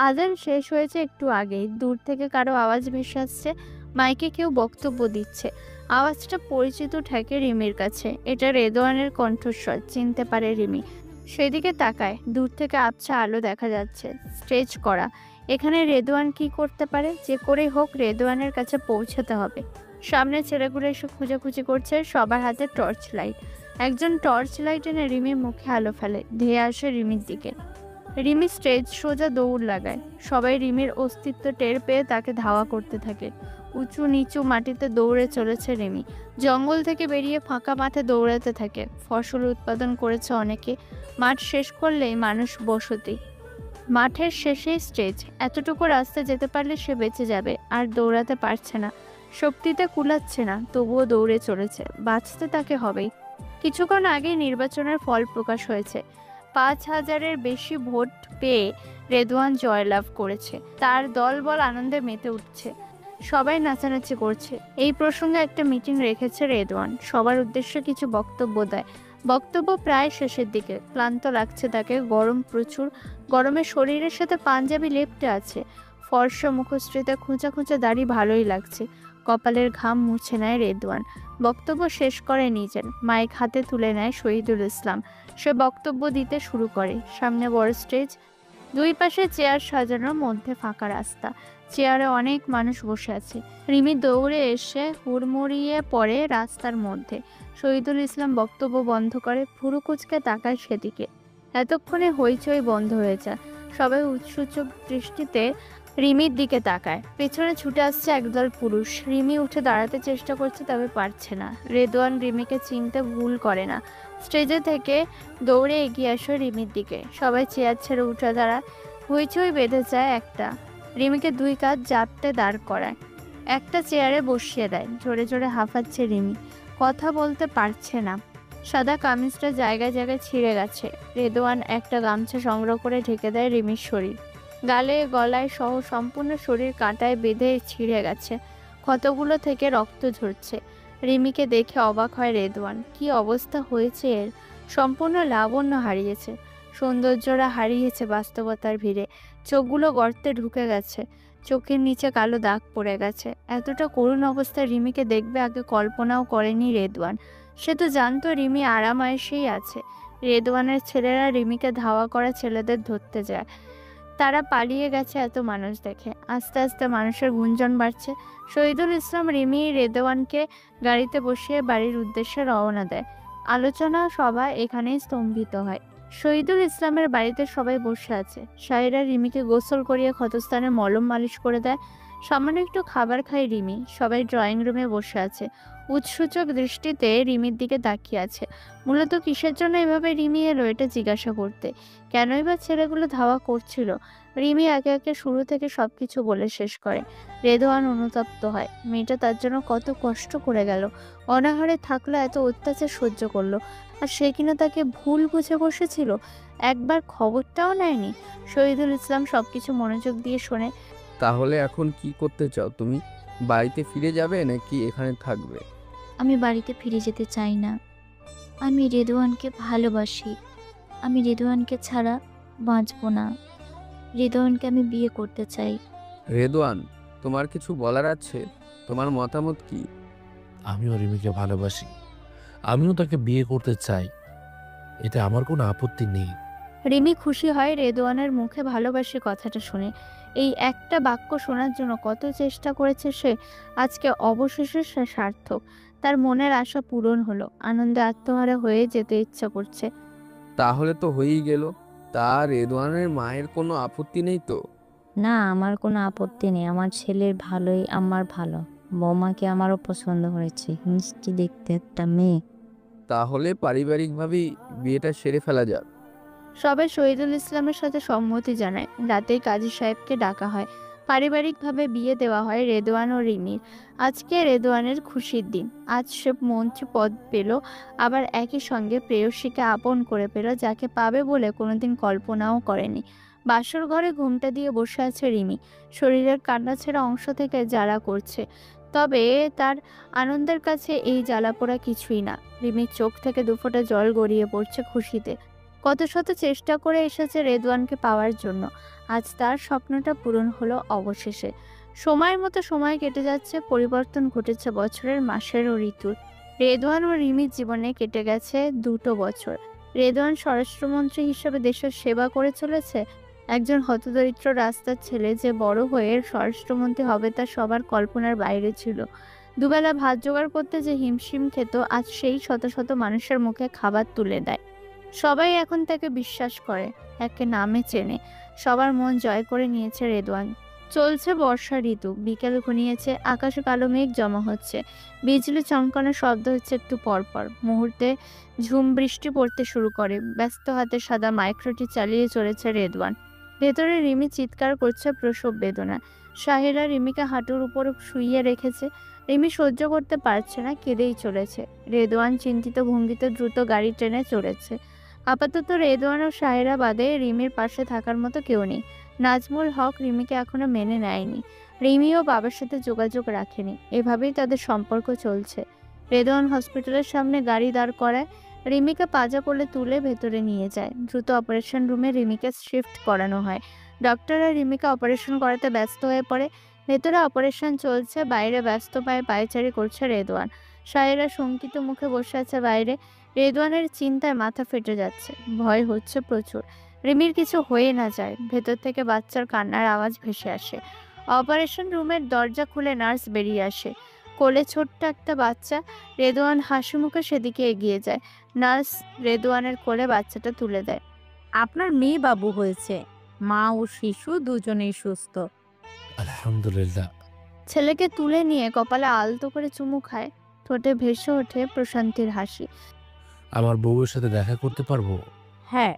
A: আজান শেষ হয়েছে একটু আগেই। দূর থেকে কারো আওয়াজ ভেসে আসছে। মাইকে কেউ বক্তব্য দিচ্ছে। আওয়াজটা পরিচিত ঠেকে রিমির কাছে। এটা রেদওয়ানের কণ্ঠস্বর, চিনতে পারে রিমি। সেদিকে তাকায়। দূর থেকে আবছা আলো দেখা যাচ্ছে, স্টেজ করা। এখানে রেদওয়ান কি করতে পারে? যে করেই হোক রেদওয়ানের কাছে পৌঁছাতে হবে। সামনে ছেলেগুলো এসে খুঁজাখুঁজি করছে, সবার হাতে টর্চ লাইট। একজন টর্চ লাইট এনে রিমির মুখে আলো ফেলে, ধেয়ে আসে রিমির দিকে। রিমি স্টেজ সোজা দৌড় লাগায়। সবাই রিমির অস্তিত্ব টের পেয়ে তাকে ধাওয়া করতে থাকে। উঁচু নিচু মাটিতে দৌড়ে চলেছে রিমি। জঙ্গল থেকে বেরিয়ে ফাঁকা মাঠে দৌড়াতে থাকে। ফসল উৎপাদন করেছে অনেকে। মাঠ শেষ করলেই মানুষ বসতি। মাঠের শেষেই স্টেজ। এতটুকু রাস্তা যেতে পারলে সে বেঁচে যাবে। আর দৌড়াতে পারছে না, শক্তিতে কুলাচ্ছে না, তবুও দৌড়ে চলেছে। বাঁচতে তাকে হবেই। কিছুক্ষণ আগে নির্বাচনের ফল প্রকাশ হয়েছে। 5,000-এর বেশি ভোট পেয়ে রেদওয়ান জয়লাভ করেছে। তার দলবল আনন্দে মেতে উঠছে। সবাই নাচানাচি করছে। এই প্রসঙ্গে একটা মিটিং রেখেছে রেদওয়ান। সবার উদ্দেশ্যে কিছু বক্তব্য দেয়। বক্তব্য প্রায় শেষের দিকে। ক্লান্ত লাগছে তাকে। গরম প্রচুর। গরমে শরীরের সাথে পাঞ্জাবি লেপ্টে আছে। ফর্সা মুখশ্রীতে খোঁচা খোঁচা দাড়ি ভালোই লাগছে। কপালের ঘাম মুছে নেয় রেদওয়ান। বক্তব্য শেষ করে নিজের মাইক হাতে তুলে নেয় শহীদুল ইসলাম। সে বক্তব্য দিতে শুরু করে। সামনে বড় স্টেজ, দুই পাশে চেয়ার সাজানোর, মধ্যে ফাঁকা রাস্তা। চেয়ারে অনেক মানুষ বসে আছে। রিমি দৌড়ে এসে হুড়মুড়িয়ে পড়ে রাস্তার মধ্যে। শহীদুল ইসলাম বক্তব্য বন্ধ করে, ভুরু কুচকে তাকায় সেদিকে। এতক্ষণে হইচই বন্ধ হয়ে যায়। সবাই উৎসুক দৃষ্টিতে রিমির দিকে তাকায়। পেছনে ছুটে আসছে একদল পুরুষ। রিমি উঠে দাঁড়াতে চেষ্টা করছে, তবে পারছে না। রেদওয়ান রিমিকে চিনতে ভুল করে না। স্টেজে থেকে দৌড়ে এগিয়ে আসে রিমির দিকে। সবাই চেয়ার ছেড়ে উঠে দাঁড়ায়। হইচই বেঁধে যায় একটা। রিমিকে দুই কাঁধ জাপটে দাঁড় করায়। একটা চেয়ারে বসিয়ে দেয়। জোরে জোরে হাঁফাচ্ছে রিমি। কথা বলতে পারছে না। সাদা কামিজটা জায়গায় জায়গায় ছিঁড়ে গেছে। রেদওয়ান একটা গামছা সংগ্রহ করে ঢেকে দেয় রিমির শরীর। গালে গলায় সহ সম্পূর্ণ শরীর কাঁটায় বেঁধে ছিঁড়ে গেছে। ক্ষতগুলো থেকে রক্ত ঝরছে। রিমিকে দেখে অবাক হয় রেদওয়ান। কি অবস্থা হয়েছে এর! সম্পূর্ণ লাবণ্য হারিয়েছে। সৌন্দর্যরা হারিয়েছে বাস্তবতার ভিড়ে। চোখগুলো গর্তে ঢুকে গেছে। চোখের নিচে কালো দাগ পড়ে গেছে। এতটা করুণ অবস্থায় রিমিকে দেখবে আগে কল্পনাও করেনি রেদওয়ান। সে তো জানতো রিমি আরামায়েশেই আছে। রেদওয়ানের ছেলেরা রিমিকে ধাওয়া করা ছেলেদের ধরতে যায়। তারা পালিয়ে গেছে এত মানুষ দেখে। আস্তে আস্তে মানুষের গুঞ্জন বাড়ছে। শহীদুল ইসলাম রিমি রেদওয়ানকে গাড়িতে বসিয়ে বাড়ির উদ্দেশ্যে রওনা দেয়। আলোচনা সভা এখানেই স্তম্ভিত হয়। শহীদুল ইসলামের বাড়িতে সবাই বসে আছে। শাহিরা রিমিকে গোসল করিয়ে ক্ষতস্থানে মলম মালিশ করে দেয়। সামান্য একটু খাবার খায় রিমি। সবাই ড্রয়িং রুমে বসে আছে। উৎসুচক দৃষ্টিতে রিমির দিকে তাকিয়ে আছে। মূলত কিসের জন্য এভাবে রিমি এলো এটা জিজ্ঞাসা করতে। কেনই বা ছেলেগুলো ধাওয়া করছিল? রিমি একে একে শুরু থেকে সবকিছু বলে শেষ করে। রেদওয়ান অনুতপ্ত হয়। মেয়েটা তার জন্য কত কষ্ট করে গেল। অনাহারে থাকলো, এত অত্যাচার সহ্য করলো, আর সে কিনা তাকে ভুল বুঝে বসেছিল। একবার খবরটাও নেয়নি। শহীদুল ইসলাম সবকিছু মনোযোগ দিয়ে শোনে।
M: তাহলে এখন কি করতে চাও তুমি? বাড়িতে ফিরে যাবে নাকি এখানে থাকবে?
H: আমি বাড়িতে ফিরে যেতে চাই না। আমি রেদওয়ানকে ভালোবাসি। আমি রেদওয়ানকে ছাড়া বাঁচব না। রেদওয়ানকে আমি বিয়ে করতে চাই।
M: রেদওয়ান, তোমার কিছু বলার আছে? তোমার মতামত কি?
F: আমিও রিমিকে ভালোবাসি। আমিও তাকে বিয়ে করতে চাই। এতে আমার কোনো আপত্তি নেই।
A: রিমি খুশি হয় রেদওয়ানের মুখে ভালোবাসি কথাটা শুনে। এই একটা বাক্য শোনার জন্য কত চেষ্টা করেছে সে। আজকে অবশেষে সে সার্থক। তার মনের আশা পূরণ হলো। আনন্দে আত্মহারা হয়ে যেতে ইচ্ছা করছে।
M: তাহলে তো হয়েই গেল। তা রেদওয়ানের মায়ের কোনো আপত্তি নেই তো?
E: না, আমার কোনো আপত্তি নেই। আমার ছেলের ভালোই আমার ভালো। বৌমাকে আমারও পছন্দ হয়েছে। মিষ্টি দেখতে একটা মেয়ে।
M: তাহলে পারিবারিকভাবেই বিয়েটা সেরে ফেলা যাক।
A: সবাই শহীদুল ইসলামের সাথে সম্মতি জানায়। রাতেই কাজী সাহেবকে ডাকা হয়। পারিবারিকভাবে বিয়ে দেওয়া হয় রেদওয়ান ও রিমির। আজকে রেদওয়ানের খুশির দিন। আজ সে মন্ত্রী পদ পেল, আবার একই সঙ্গে প্রেয়সীকে আপন করে পেল, যাকে পাবে বলে কোনোদিন কল্পনাও করেনি। বাসর ঘরে ঘুমটা দিয়ে বসে আছে রিমি। শরীরের কান্নাছেড়া অংশ থেকে জ্বালা করছে, তবে তার আনন্দের কাছে এই জ্বালা পোড়া কিছুই না। রিমির চোখ থেকে দুফোঁটা জল গড়িয়ে পড়ছে খুশিতে। কত শত চেষ্টা করে এসেছে রেদওয়ানকে পাওয়ার জন্য, আজ তার স্বপ্নটা পূরণ হলো অবশেষে। সময়ের মতো সময় কেটে যাচ্ছে, পরিবর্তন ঘটেছে বছরের, মাসের ও ঋতুর। রেদওয়ান ও রিমির জীবনে কেটে গেছে 2 বছর। রেদওয়ান স্বরাষ্ট্রমন্ত্রী হিসেবে দেশের সেবা করে চলেছে। একজন হতদরিদ্র রাস্তার ছেলে যে বড় হয়ে স্বরাষ্ট্রমন্ত্রী হবে তা সবার কল্পনার বাইরে ছিল। দুবেলা ভাত জোগাড় করতে যে হিমশিম খেত, আজ সেই শত শত মানুষের মুখে খাবার তুলে দেয়। সবাই এখন তাকে বিশ্বাস করে, একে নামে চেনে। সবার মন জয় করে নিয়েছে রেদওয়ান। চলছে বর্ষা ঋতু, বিকেল ঘনিয়েছে, আকাশে কালো মেঘ জমা হচ্ছে, বিজলি চমকানোর শব্দ হচ্ছে একটু পরপর। মুহূর্তে ঝুম বৃষ্টি পড়তে শুরু করে। ব্যস্ত হাতে সাদা মাইক্রোটি চালিয়ে চলেছে রেদওয়ান। ভেতরে রিমি চিৎকার করছে প্রসব বেদনা। সাহেরা রিমিকে হাঁটুর উপর শুইয়ে রেখেছে। রিমি সহ্য করতে পারছে না, কেঁদেই চলেছে। রেদওয়ান চিন্তিত ভঙ্গিতে দ্রুত গাড়ি ট্রেনে চড়েছে। আপাতত রেদওয়ান ও সাহেরা বাদে রিমির পাশে থাকার মতো কেউ নেই। নাজমুল হক রিমিকে এখনো মেনে নেয়নি। রিমিও বাবার সাথে যোগাযোগ রাখেনি। এভাবেই তাদের সম্পর্ক চলছে। রেদওয়ান হসপিটালের সামনে গাড়ি দাঁড় করায়, রিমিকে পাজা কোলে তুলে ভেতরে নিয়ে যায়। দ্রুত অপারেশন রুমে রিমিকে শিফট করানো হয়। ডক্টররা রিমিকে অপারেশন করাতে ব্যস্ত হয়ে পড়ে। ভেতরে অপারেশন চলছে, বাইরে ব্যস্ত পায়ে পায়চারি করছে রেদওয়ান। সাহেরা শঙ্কিত মুখে বসে আছে বাইরে। রেদওয়ানের চিন্তায় মাথা ফেটে যাচ্ছে, ভয় হচ্ছে প্রচুর। রিমির কিছু হয়ে না যায়। ভেতর থেকে বাচ্চার কান্নার আওয়াজ ভেসে আসে। অপারেশন রুমের দরজা খুলে নার্স বেরিয়ে আসে। কোলে ছোট্ট একটা বাচ্চা। রেদওয়ান হাসি মুখে সেদিকে এগিয়ে যায়। নার্স রেদওয়ানের কোলে বাচ্চাটা তুলে দেয়।
E: আপনার মেয়ে বাবু হয়েছে, মা ও শিশু দুজনেই সুস্থ।
F: আলহামদুলিল্লাহ।
A: ছেলেকে তুলে নিয়ে কপালে আলতো করে চুমু খায়। ঠোঁটে ভেসে ওঠে প্রশান্তির হাসি।
F: আমার বউয়ের সাথে দেখা করতে পারবো?
E: হ্যাঁ।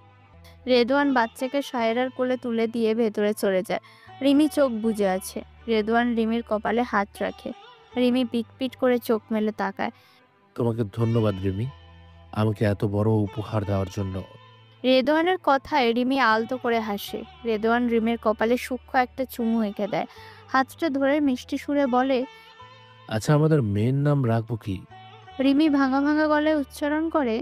A: রেদওয়ান বাচ্চাকে সায়রার কোলে তুলে দিয়ে ভেতরে চলে যায়। রিমি চোখ বুজে আছে। রেদওয়ান রিমির কপালে হাত রাখে। রিমি পিটপিট করে চোখ মেলে তাকায়।
F: তোমাকে ধন্যবাদ রিমি, আমাকে এত বড় উপহার দেওয়ার জন্য।
A: রেদওয়ানের কথায় রিমি আলতো করে হাসে। রেদওয়ান রিমির কপালে সূক্ষ্ম একটা চুমু এঁকে দেয়। হাতটা ধরে মিষ্টি সুরে বলে,
F: আচ্ছা, আমাদের মেয়ের নাম রাখবো কি?
A: রিমি ভাঙা ভাঙা গলায় উচ্চারণ করে,